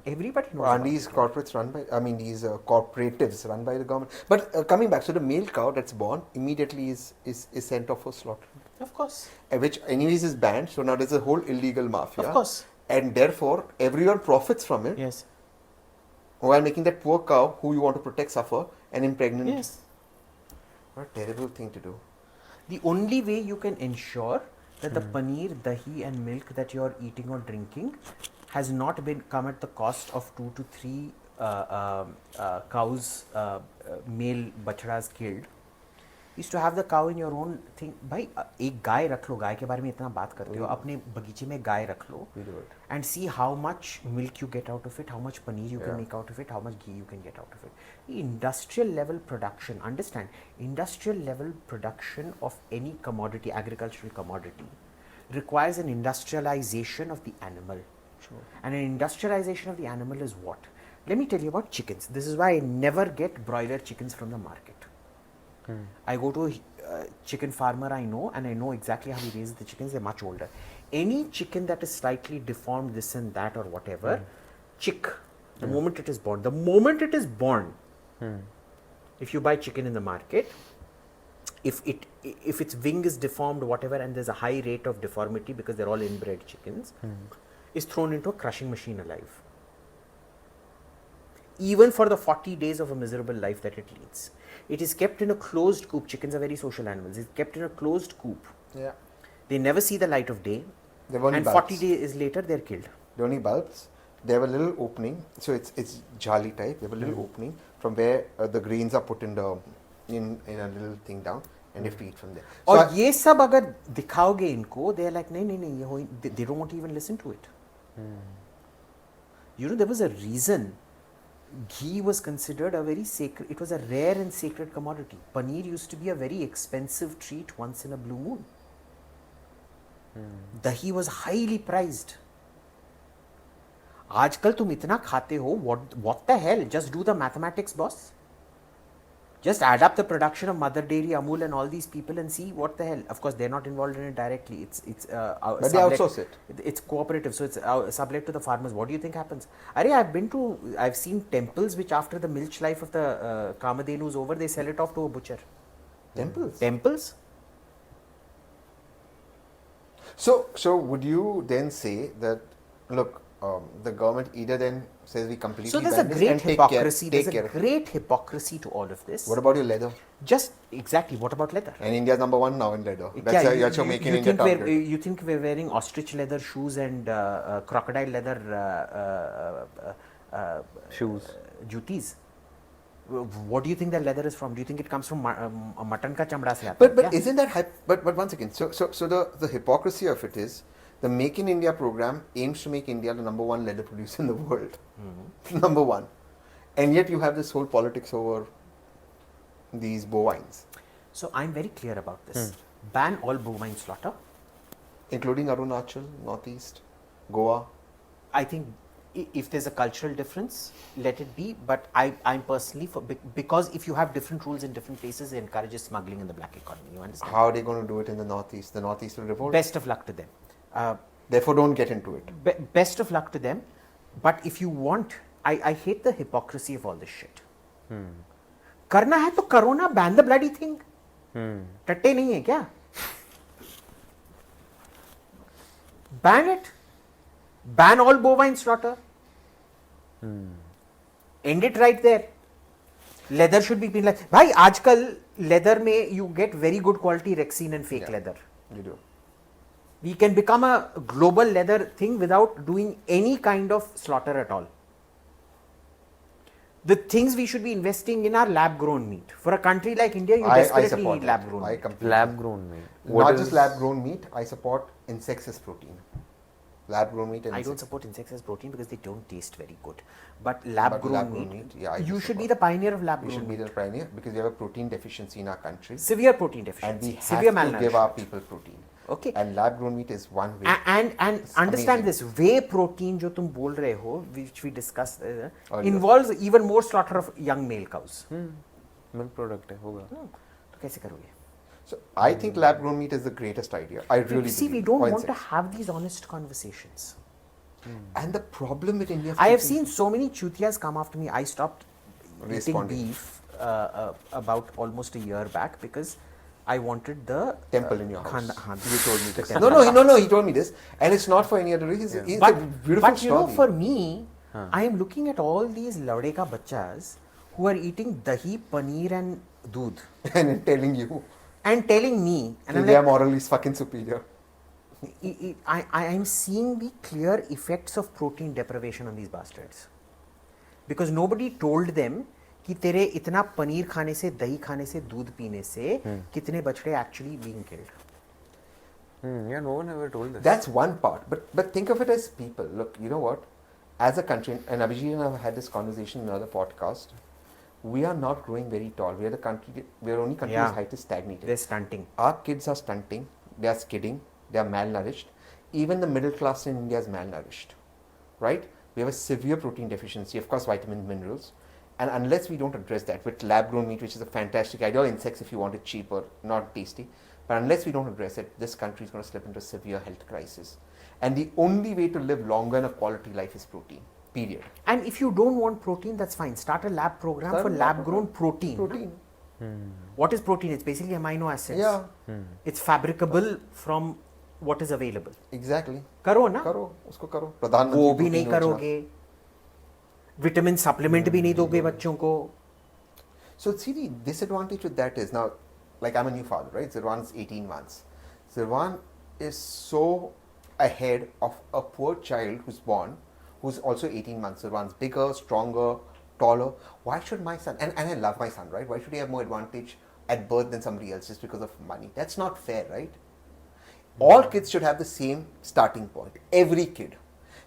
Everybody knows. Are about these it. corporates run by? I mean, these cooperatives run by the government. But coming back, so the male cow that's born immediately is sent off for slaughter, Of course. which anyways is banned. So now there's a whole illegal mafia. Of course. And therefore, everyone profits from it. Yes. While making that poor cow who you want to protect suffer and impregnate. Yes. What a terrible thing to do. The only way you can ensure that the paneer, dahi and milk that you are eating or drinking has not been come at the cost of 2 to 3 cows, male bachdas killed, is to have the cow in your own thing. भाई एक गाय रख लो, गाय के बारे में इतना बात करते हो, अपने बगीचे में गाय रख लो and see how much milk you get out of it, how much paneer you can make out of it, how much ghee you can get out of it. The industrial level production, understand, industrial level production of any commodity, agricultural commodity, requires an industrialization of the animal. And an industrialization of the animal is what? Let me tell you about chickens. This is why I never get broiler chickens from the market. I go to a chicken farmer I know, and I know exactly how he raises the chickens. They're much older. Any chicken that is slightly deformed, this and that or whatever, chick, the moment it is born, if you buy chicken in the market, if its wing is deformed, whatever, and there's a high rate of deformity because they're all inbred chickens, is thrown into a crushing machine alive. Even for the 40 days of a miserable life that it leads. It is kept in a closed coop. Chickens are very social animals. It's kept in a closed coop. Yeah. They never see the light of day. They've only And bulbs. 40 days later, they're killed. They're only bulbs. They have a little opening. So it's jali type. They have a little opening from where the grains are put in a little thing down, and they have to eat from there. So और ये सब अगर दिखाओगे इनको, they're like नहीं they don't want to even listen to it. You know, there was a reason ghee was considered a very sacred, it was a rare and sacred commodity. Paneer used to be a very expensive treat once in a blue moon. Dahi was highly prized. आजकल तुम इतना खाते हो, what the hell? Just do the mathematics, boss. Just add up the production of Mother Dairy, Amul, and all these people, and see what the hell. Of course, they're not involved in it directly. It's But they outsource it. It's cooperative, so it's sublet to the farmers. What do you think happens? I've seen temples which, after the milk life of the Kamadhenu is over, they sell it off to a butcher. Temples. Temples. So would you then say that, look, the government either then says we completely So there's a ban this great and hypocrisy. take There's a care. great hypocrisy to all of this. What about your leather? Just exactly. What about leather? And India's number one now in leather. Yeah, That's your Make in India think target. you think we're wearing ostrich leather shoes and crocodile leather Shoes. jutis? What do you think that leather is from? Do you think it comes from mutton ka chamda se aata hai But kya? isn't that but once again, so the hypocrisy of it is the Make in India program aims to make India the number one leather producer in the world. Number one. And yet you have this whole politics over these bovines, So I'm very clear about this. Ban all bovine slaughter. including Arunachal, Northeast, Goa. I think if there's a cultural difference, let it be. But I'm personally for, because if you have different rules in different places, it encourages smuggling in the black economy. You understand? How are they going to do it in the Northeast? The Northeast will revolt. Best of luck to them. Therefore, don't get into it. Best of luck to them. But if you want, I hate the hypocrisy of all this shit. करना है तो करो ना, ban the bloody thing. टट्टे नहीं है क्या? Ban it. Ban all bovine slaughter. End it right there. Leather should be penalized. भाई आजकल leather में you get very good quality Rexine and fake leather. You do. We can become a global leather thing without doing any kind of slaughter at all. The things we should be investing in are lab grown meat. For a country like India, you desperately support need that. lab grown I meat. completely Lab grown meat. Not just lab grown meat, I support insects as protein. Lab grown meat and I don't insects. support insects as protein because they don't taste very good. But lab grown meat, yeah, I you do should be support. the pioneer of lab We grown should be meat. the pioneer because we have a protein deficiency in our country. Severe protein And deficiency, we have severe to malnourishment. give our people protein. Okay. And lab grown meat is one way. And It's understand amazing. this, whey protein जो तुम बोल रहे हो, which we discussed, Earlier. involves even more slaughter of young male cows. Milk product है होगा. तो कैसे करोगे? So I think lab grown meat is the greatest idea. I really See, we believe. don't For want to insects. have these honest conversations. And the problem with India. I have seen so many chutias come after me. I stopped eating Responding. beef about almost a year back because I wanted the temple in your house. You told me this. temple. No, he told me this. And it's not for any other reason. It's a beautiful but you know, story. for me, I am looking at all these ladeka bachas who are eating dahi, paneer and doodh and then telling you and telling me, and I'm they are like, morally fucking superior. I am seeing the clear effects of protein deprivation on these bastards. Because nobody told them कि तेरे इतना पनीर खाने से, दही खाने से, दूध पीने से कितने बछड़े actually being killed. Yeah, no one ever told this. That's one part. But think of it as people. Look, you know what? As a country, and Abhijit and I have had this conversation in another podcast, we are not growing very tall. We are the country, we are only country whose height is stagnated. They're stunting. Our kids are stunting, they are skidding, they are malnourished. Even the middle class in India is malnourished, right? We have a severe protein deficiency, of course, vitamins, minerals. And unless we don't address that with lab grown meat, which is a fantastic idea, or insects if you want it cheap or not tasty, but unless we don't address it, this country is going to slip into a severe health crisis. And the only way to live longer and a quality life is protein, period. And if you don't want protein, that's fine. Start a lab program Start for a lab lab grown protein. Protein. What is protein? It's basically amino acids. Yeah. It's fabricable from what is available. Exactly. करो ना, करो, उसको करो. प्रधानमंत्री वो भी protein नहीं योजना. करोगे, विटामिन सप्लीमेंट भी नहीं दोगे बच्चों को. So see, the disadvantage with that is now, like I'm a new father, right? Zirwan's 18 months. Zirwan is so ahead of a poor child who's born, who's also 18 months. Zirwan's bigger, stronger, taller. Why should my son, and I love my son, right? Why should he have more advantage at birth than somebody else just because of money? That's not fair, right? All kids should have the same starting point. Every kid.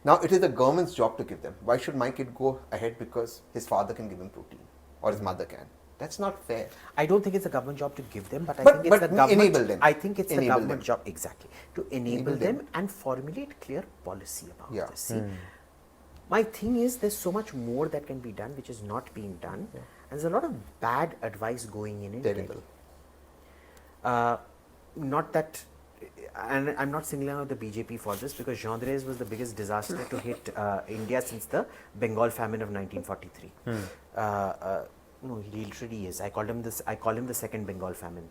Now, it is the government's job to give them. Why should my kid go ahead because his father can give him protein or his mother can? That's not fair. I don't think it's the government job to give them, but I But- think it's but the government. enable them. I think it's the Enable government them. job exactly to enable Enable them them. and formulate clear policy about Yeah. this. See, My thing is, there's so much more that can be done which is not being done, and there's a lot of bad advice going in Terrible. Not that, and I'm not singling out the BJP for this, because Gendres was the biggest disaster to hit India since the Bengal famine of 1943. No, he literally is. I call him the second Bengal famine.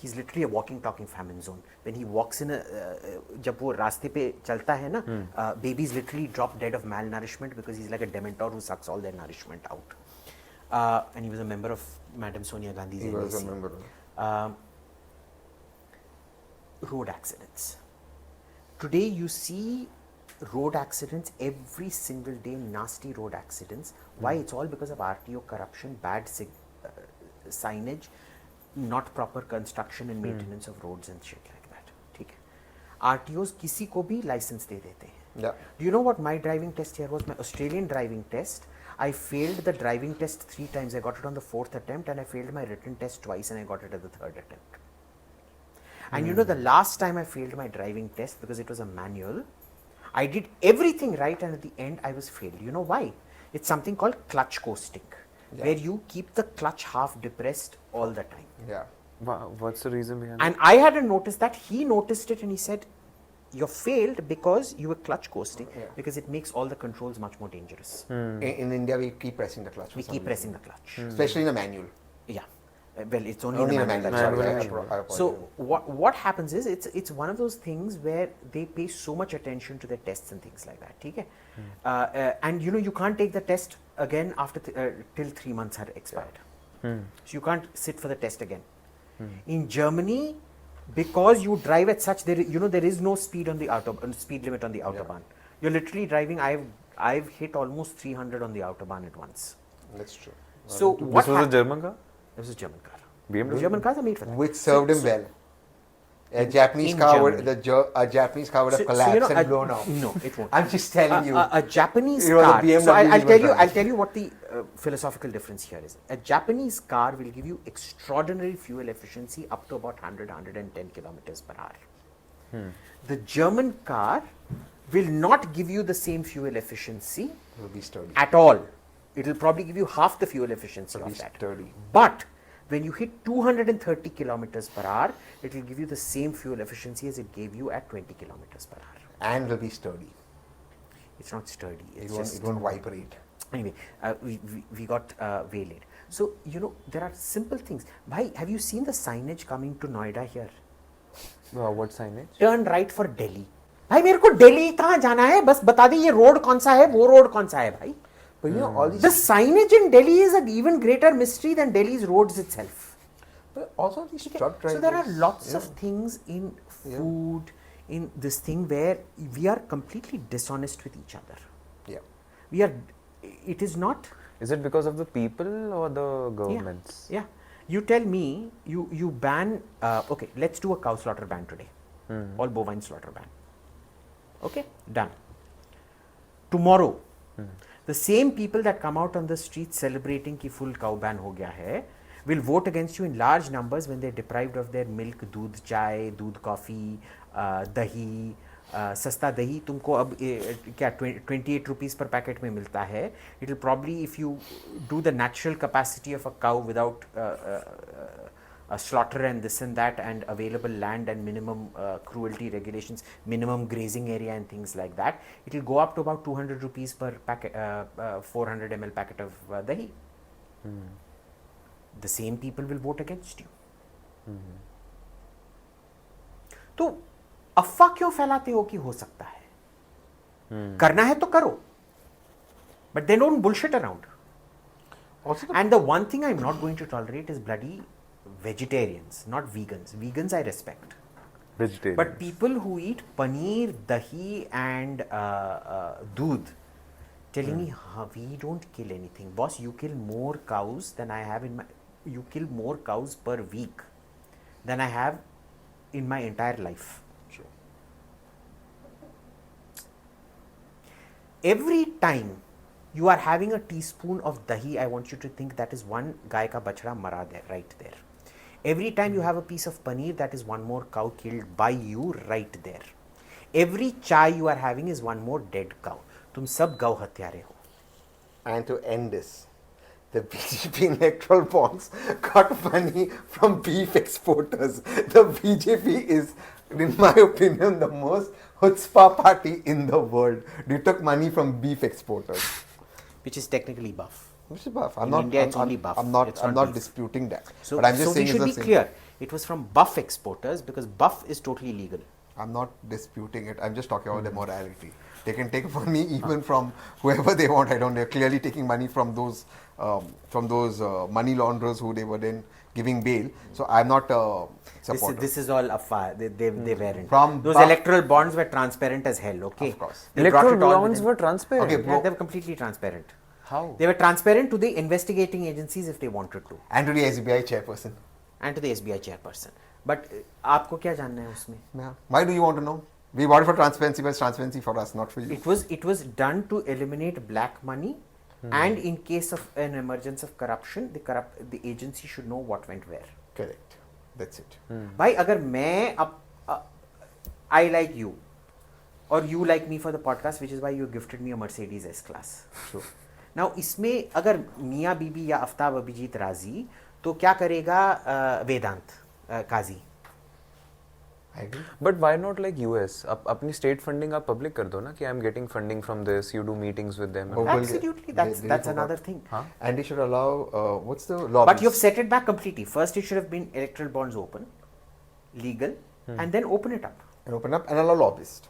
He's literally a walking, talking famine zone. When he walks in जब वो रास्ते पे चलता है ना, babies literally drop dead of malnourishment because he's like a dementor who sucks all their nourishment out. And he was a member of Madam Sonia Gandhi's He was a NDC. member. Road accidents. Today you see road accidents every single day, nasty road accidents. Why? It's all because of RTO corruption, bad signage, not proper construction and maintenance of roads and shit like that. ठीक है? RTOs किसी को भी license दे देते हैं. Yeah. Do you know what my driving test here was? My Australian driving test. I failed the driving test 3 times. I got it on the 4th attempt, and I failed my written test twice, and I got it at the 3rd attempt. And you know, the last time I failed my driving test because it was a manual, I did everything right, and at the end I was failed. You know why? It's something called clutch coasting, where you keep the clutch half depressed all the time. Yeah. What's the reason behind And I hadn't noticed that. He noticed it and he said, "You're failed because you were clutch coasting, because it makes all the controls much more dangerous." In India, we keep pressing the clutch. We keep pressing the clutch. Especially in a manual. Yeah. Well, it's only, Only in in the a manual. manual. that's Sorry, right. I apologize. So what happens is, it's one of those things where they pay so much attention to their tests and things like that. Okay? And you know, you can't take the test again after till 3 months are expired. So you can't sit for the test again. In Germany, because you drive at such, there is no speed on the speed limit on the autobahn. You're literally driving. I've hit almost 300 on the autobahn at once. That's true. So what This was a German car? This is a German car. BMW? German cars are made for that. Which served him well. A Japanese in car would Germany. a Japanese car would have So, collapsed and blown off. No, it won't. I'm just telling you. A Japanese It was a car. BMW So I'll he was driving. I'll tell you what the philosophical difference here is. A Japanese car will give you extraordinary fuel efficiency up to about 110 kilometers per hour. The German car will not give you the same fuel efficiency It will be sturdy. at all. It will probably give you half the fuel efficiency It'll of be that. sturdy. But when you hit 230 kilometers per hour, it will give you the same fuel efficiency as it gave you at 20 kilometers per hour. And it will be sturdy. It's not sturdy. It It's won't, just it won't vibrate. anyway. We got waylaid. So you know, there are simple things. Bhai, have you seen the signage coming to Noida here? What signage? Turn right for Delhi. भाई मेरे को दिल्ली कहाँ जाना है? बस बता दे ये road कौन सा है, वो रोड कौन सा है भाई? But you know, all these. The signage in Delhi is an even greater mystery than Delhi's roads itself. But also these truck drivers. So there are lots of things in food, in this thing where we are completely dishonest with each other. Yeah. We are. It is not. Is it because of the people or the governments? Yeah. You tell me. You ban. Okay, let's do a cow slaughter ban today. All bovine slaughter ban. Okay, done. Tomorrow, the same people that come out on the streets celebrating ki full cow ban ho gaya hai, will vote against you in large numbers when they're deprived of their milk, दूध चाय, दूध coffee, दही, सस्ता दही तुमको अब क्या 28 rupees per packet में मिलता है. It will probably, if you do the natural capacity of a cow without a slaughter and this and that, and available land and minimum cruelty regulations, minimum grazing area and things like that, it will go up to about 200 rupees per packet, 400 ml packet of dahi. The same people will vote against you. तो अफवाह क्यों फैलाते हो कि हो सकता है? करना है तो करो, but they don't bullshit around. Also, And the one thing I'm not going to tolerate is bloody vegetarians, not vegans. Vegans I respect. Vegetarian. But people who eat paneer, dahi and doodh, telling me, we don't kill anything. Boss, you kill more cows than I have in my... You kill more cows per week than I have in my entire life. True. Every time you are having a teaspoon of dahi, I want you to think that is one gai ka bachda mara there, right there. Every time you have a piece of paneer, that is one more cow killed by you right there. Every chai you are having is one more dead cow. तुम सब गौ हत्यारे हो. And to end this, the BJP electoral bonds got money from beef exporters. The BJP is, in my opinion, the most chutzpah party in the world. They took money from beef exporters. Which is technically buff. Which is buff. In India, it's only buff. It's I'm not not beef. disputing that. So, but I'm just so saying we should it's be the same. clear. It was from buff exporters because buff is totally legal. I'm not disputing it. I'm just talking about the morality. They can take money even from whoever they want. I don't know. They're clearly taking money from those money launderers who they were then giving bail. So I'm not supporter. This is all affair. They weren't. From Those buff- electoral bonds were transparent as hell. Okay. Of course. They brought Electoral it all bonds within- were transparent. Okay, Yeah, they were completely transparent. How? They were transparent to the investigating agencies if they wanted to, And to the SBI chairperson. and to the SBI chairperson. But आपको क्या जानना है उसमें? Yeah. Why do you want to know? We bought it for transparency, but it's transparency for us, not for you. It was done to eliminate black money, and in case of an emergence of corruption, the agency should know what went where. Correct. That's it. भाई अगर मैं I like you, or you like me for the podcast, which is why you gifted me a Mercedes S-Class. True. Now इसमें अगर मियाँ बीबी या आफ्ताब अभिजीत राजी तो क्या करेगा वेदांत काजी? I agree. But why not like US? अपनी state funding आप public कर दो ना कि I'm getting funding from this. You do meetings with them. Oh, well, Absolutely, they that's forgot. another thing. And they should allow, what's the law? But you've set it back completely. First, it should have been electoral bonds open, legal, and then open it up. And open up and allow lobbyists.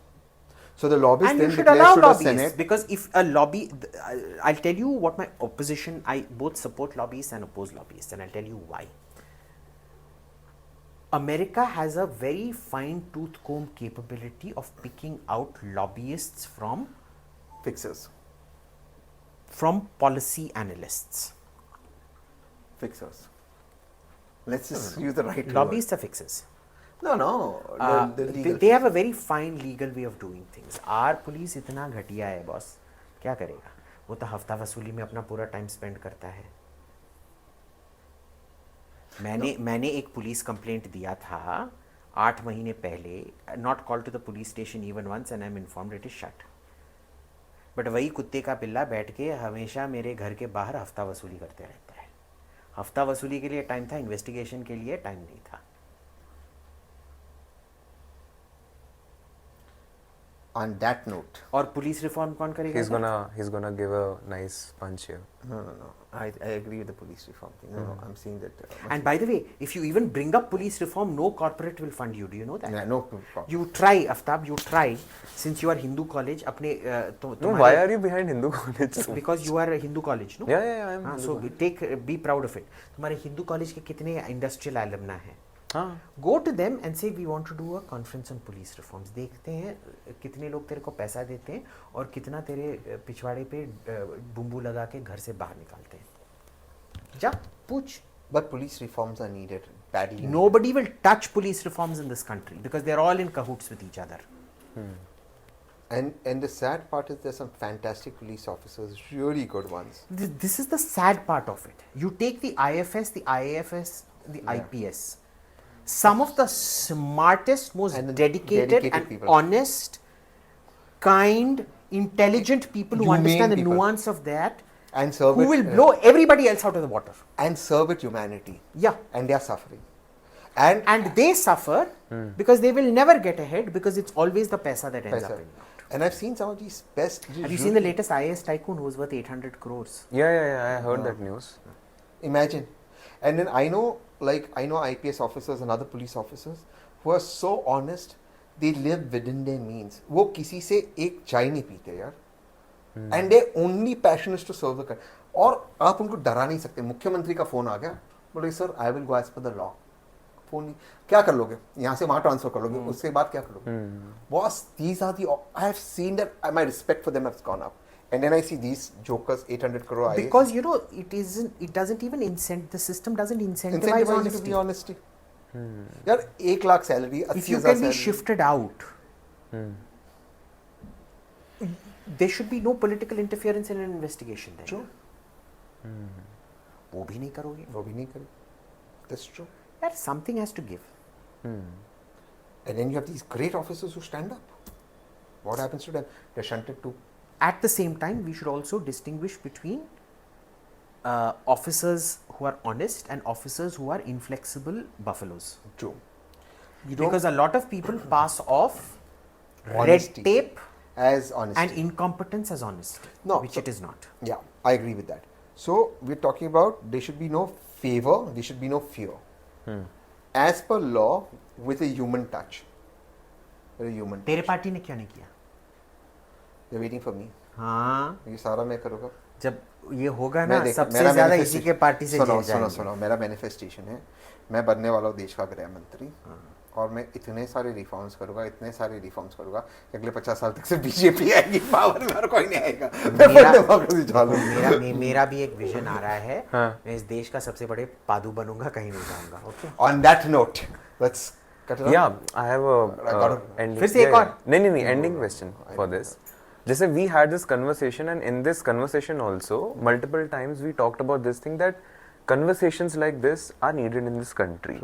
So the lobbyists And then you should declare allow to the lobbyists Senate. because if a lobby, I'll tell you what my opposition. I both support lobbyists and oppose lobbyists, and I'll tell you why. America has a very fine tooth comb capability of picking out lobbyists Fixers. from policy analysts. Fixers. Let's just use the right Lobbyists are fixers. word. No. The legal. They have a very fine legal way of doing things. Our police इतना घटिया है boss, क्या करेगा? वो तो हफ्ता वसूली में अपना पूरा टाइम स्पेंड करता है. मैंने एक पुलिस कंप्लेंट दिया था 8 महीने पहले, not call to the police station even once and I am informed it is shut. But वही कुत्ते का पिल्ला बैठ के हमेशा मेरे घर के बाहर हफ्ता वसूली करते रहता है. हफ्ता वसूली के लिए टाइम था, इन्वेस्टिगेशन के लिए टाइम नहीं था. On that note. और पुलिस रिफॉर्म कौन करेगा? He's gonna give a nice punch here. No. I agree with the police reform thing. No, I'm saying that. And by the way, if you even bring up police reform, no corporate will fund you. Do you know that? Yeah, no problem. You try, Aftab, you try. Since you are Hindu college, अपने No, why are you behind Hindu college? Because you are a Hindu college, no? Yeah, I am. Hindu So college. be proud of it. तुम्हारे Hindu college के कितने industrial alumni हैं? हाँ. Go to them and say we want to do a conference on police reforms. देखते हैं कितने लोग तेरे को पैसा देते हैं और कितना तेरे पिछवाड़े पे बुम्बू लगा के घर से बाहर निकालते हैं. जा पूछ. But police reforms are needed badly. Nobody will touch police reforms in this country because they're all in cahoots with each other. And the sad part is there's some fantastic police officers, really good ones. This is the sad part of it. You take the IFS, the IAFS, the IPS. Some of the smartest, most And the dedicated dedicated and people. honest, kind, intelligent people who Humane understand the people. nuance of that, And serve who it, will blow everybody else out of the water. and serve it humanity. Yeah. And they are suffering. And they suffer because they will never get ahead because it's always the paisa that ends up in it. And I've seen some of these best. Have you seen the latest IAS tycoon who was worth 800 crores? Yeah, I heard that news. Imagine. And then I know IPS officers and other police officers who are so honest, they live within their means. वो किसी से एक चाय नहीं पीते यार. And their only passion is to serve the country. और आप उनको डरा नहीं सकते. मुख्यमंत्री का फोन आ गया, बोले sir I will go as per the law. Phone नहीं, क्या कर लोगे? यहाँ से वहाँ ट्रांसफर कर लोगे, उसके बाद क्या करोगे? Boss, these are the. I have seen that. My respect for them has gone up. And then I see these jokers, 800 crore. Because you know it doesn't even the system doesn't incentivize you honesty. to be honesty. यार 1 lakh salary, If you can be shifted out, there should be no political interference in an investigation. Then. True. वो भी नहीं करोगे. वो भी नहीं करे. That's true. That something has to give. And then you have these great officers who stand up. What happens to them? They're shunted to at the same time, we should also distinguish between officers who are honest and officers who are inflexible buffaloes. True. Because a lot of people pass off Honesty red tape as honesty. and incompetence as honesty, which it is not. Yeah, I agree with that. So we're talking about there should be no favor, there should be no fear. As per law, with a human touch. With a human तेरे touch. Party ने क्या नहीं किया? They're waiting for me. हाँ, ये सारा मैं करूँगा. जब ये होगा मैं ना देख- सबसे मेरा ज्यादा manifestation- इसी के पार्टी से सुनो जेल जाएंगे। सुनो मेरा मैनिफेस्टेशन है, मैं बनने वाला हूँ देश का गृह मंत्री और मैं इतने सारे रिफॉर्म्स करूंगा कि अगले 50 साल तक से बीजेपी आएगी पावर में और कोई नहीं आएगा. मैं मेरा- डेमोक्रेसी चालू. मेरा भी एक विजन आ रहा है. मैं इस देश का सबसे बड़े पादू बनूंगा, कहीं नहीं जाऊंगा. Okay. On that note, let's cut it off. Yeah, I have a ending. फिर से एक और? नहीं, ending question for this. जैसे we had this conversation, and in this conversation also, multiple times we talked about this thing that conversations like this are needed in this country.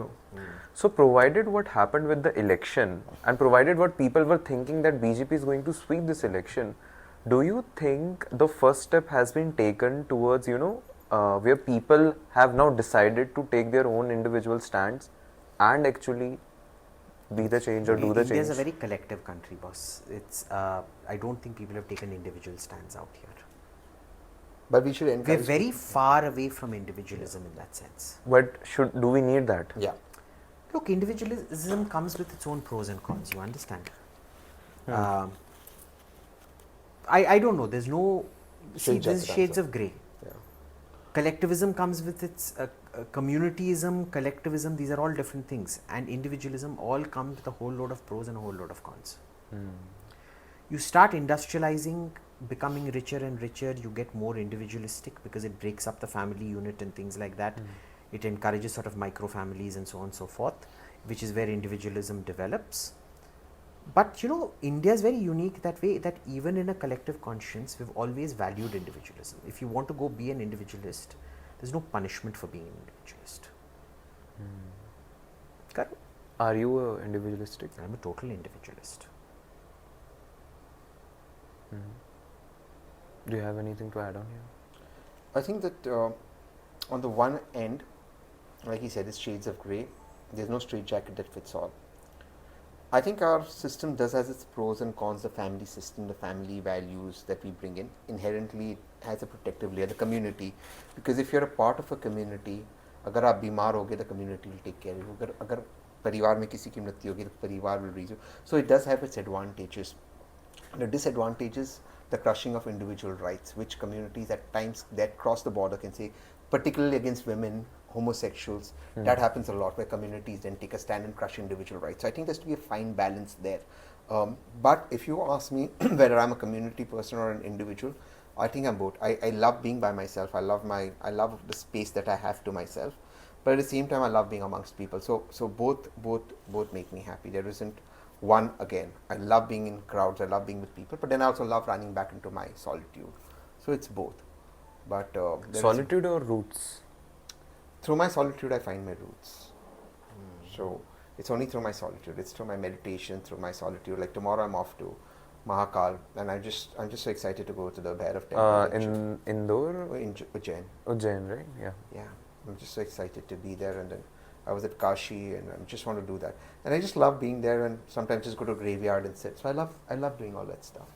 So provided what happened with the election, and provided what people were thinking that BJP is going to sweep this election, do you think the first step has been taken towards, where people have now decided to take their own individual stands and actually be the change or do the India change? is a very collective country, boss. It's I don't think people have taken individual stands out here. But we should We're encourage. very far away from individualism in that sense. But do we need that? Yeah. Look, individualism comes with its own pros and cons. You understand? I don't know. There's no there's shades of grey. Yeah. Collectivism comes with its communityism, collectivism. These are all different things, and individualism all comes with a whole load of pros and a whole load of cons. You start industrializing, becoming richer and richer, you get more individualistic because it breaks up the family unit and things like that. It encourages sort of micro families and so on and so forth, which is where individualism develops. But India is very unique that way, that even in a collective conscience, we've always valued individualism. If you want to go be an individualist, there's no punishment for being an individualist. Correct? Are you individualistic? I'm a total individualist. Do you have anything to add on here? I think that on the one end, like he said, it's shades of grey. There's no straight jacket that fits all. I think our system does has its pros and cons. The family system, the family values that we bring in, inherently it has a protective layer, the community. Because if you're a part of a community, अगर आप बीमार होगे, the community will take care of you. अगर परिवार में किसी की मृत्यु होगी, तो परिवार will raise you. So it does have its advantages. The disadvantages, the crushing of individual rights, which communities at times that cross the border can say, particularly against women, homosexuals, that happens a lot where communities then take a stand and crush individual rights. So I think there's to be a fine balance there. But if you ask me whether I'm a community person or an individual, I think I'm both. I love being by myself. I love the space that I have to myself. But at the same time, I love being amongst people. So both make me happy. There isn't one again. I love being in crowds. I love being with people. But then I also love running back into my solitude. So it's both. But solitude or roots? Through my solitude, I find my roots. So it's only through my solitude. It's through my meditation, through my solitude. Like tomorrow, I'm off to Mahakal, and I'm just so excited to go to the Bhairav temple in Indore? in Ujjain. Ujjain, right? Yeah. Yeah, I'm just so excited to be there. And then I was at Kashi, and I just want to do that. And I just love being there, and sometimes just go to a graveyard and sit. So I love doing all that stuff.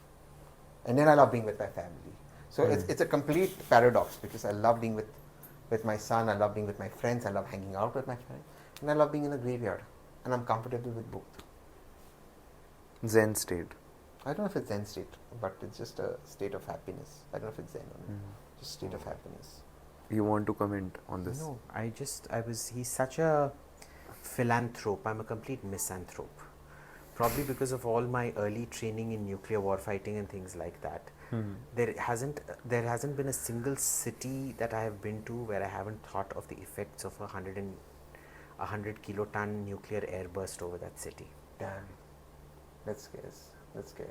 And then I love being with my family. So it's a complete paradox because I love being with my son, I love being with my friends, I love hanging out with my friends, and I love being in a graveyard. And I'm comfortable with both. Zen state. I don't know if it's Zen state, but it's just a state of happiness. I don't know if it's Zen or not. Just state of happiness. You want to comment on this? No, he's such a philanthrope. I'm a complete misanthrope. Probably because of all my early training in nuclear war fighting and things like that. There hasn't been a single city that I have been to where I haven't thought of the effects of a 100 kiloton nuclear airburst over that city. Damn. That's scary. That's scary.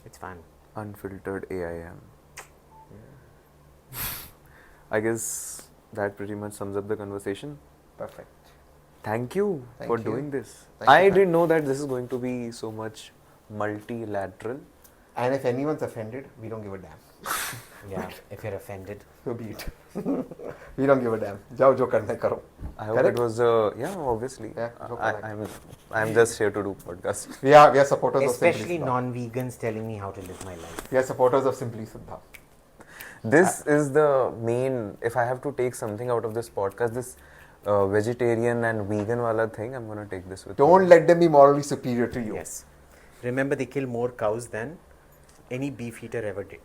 It's fun. Unfiltered AIM. I guess that pretty much sums up the conversation. Perfect. Thank you Thank for you. doing this. Thank I you, didn't know that this is going to be so much multilateral. And if anyone's offended, we don't give a damn. Yeah, if you're offended. So be it. We don't give a damn. Jao jo karna hai karo. I hope Correct? it was, yeah, obviously. Yeah, no correct. I'm just here to do podcast. We are supporters Especially of Simply Siddha. non-vegans telling me how to live my life. We are supporters of Simply Siddha. This is the main, if I have to take something out of this podcast, this vegetarian and vegan wala thing, I'm going to take this with me. Don't let them be morally superior to you. Yes. Remember, they kill more cows than any beef eater ever did.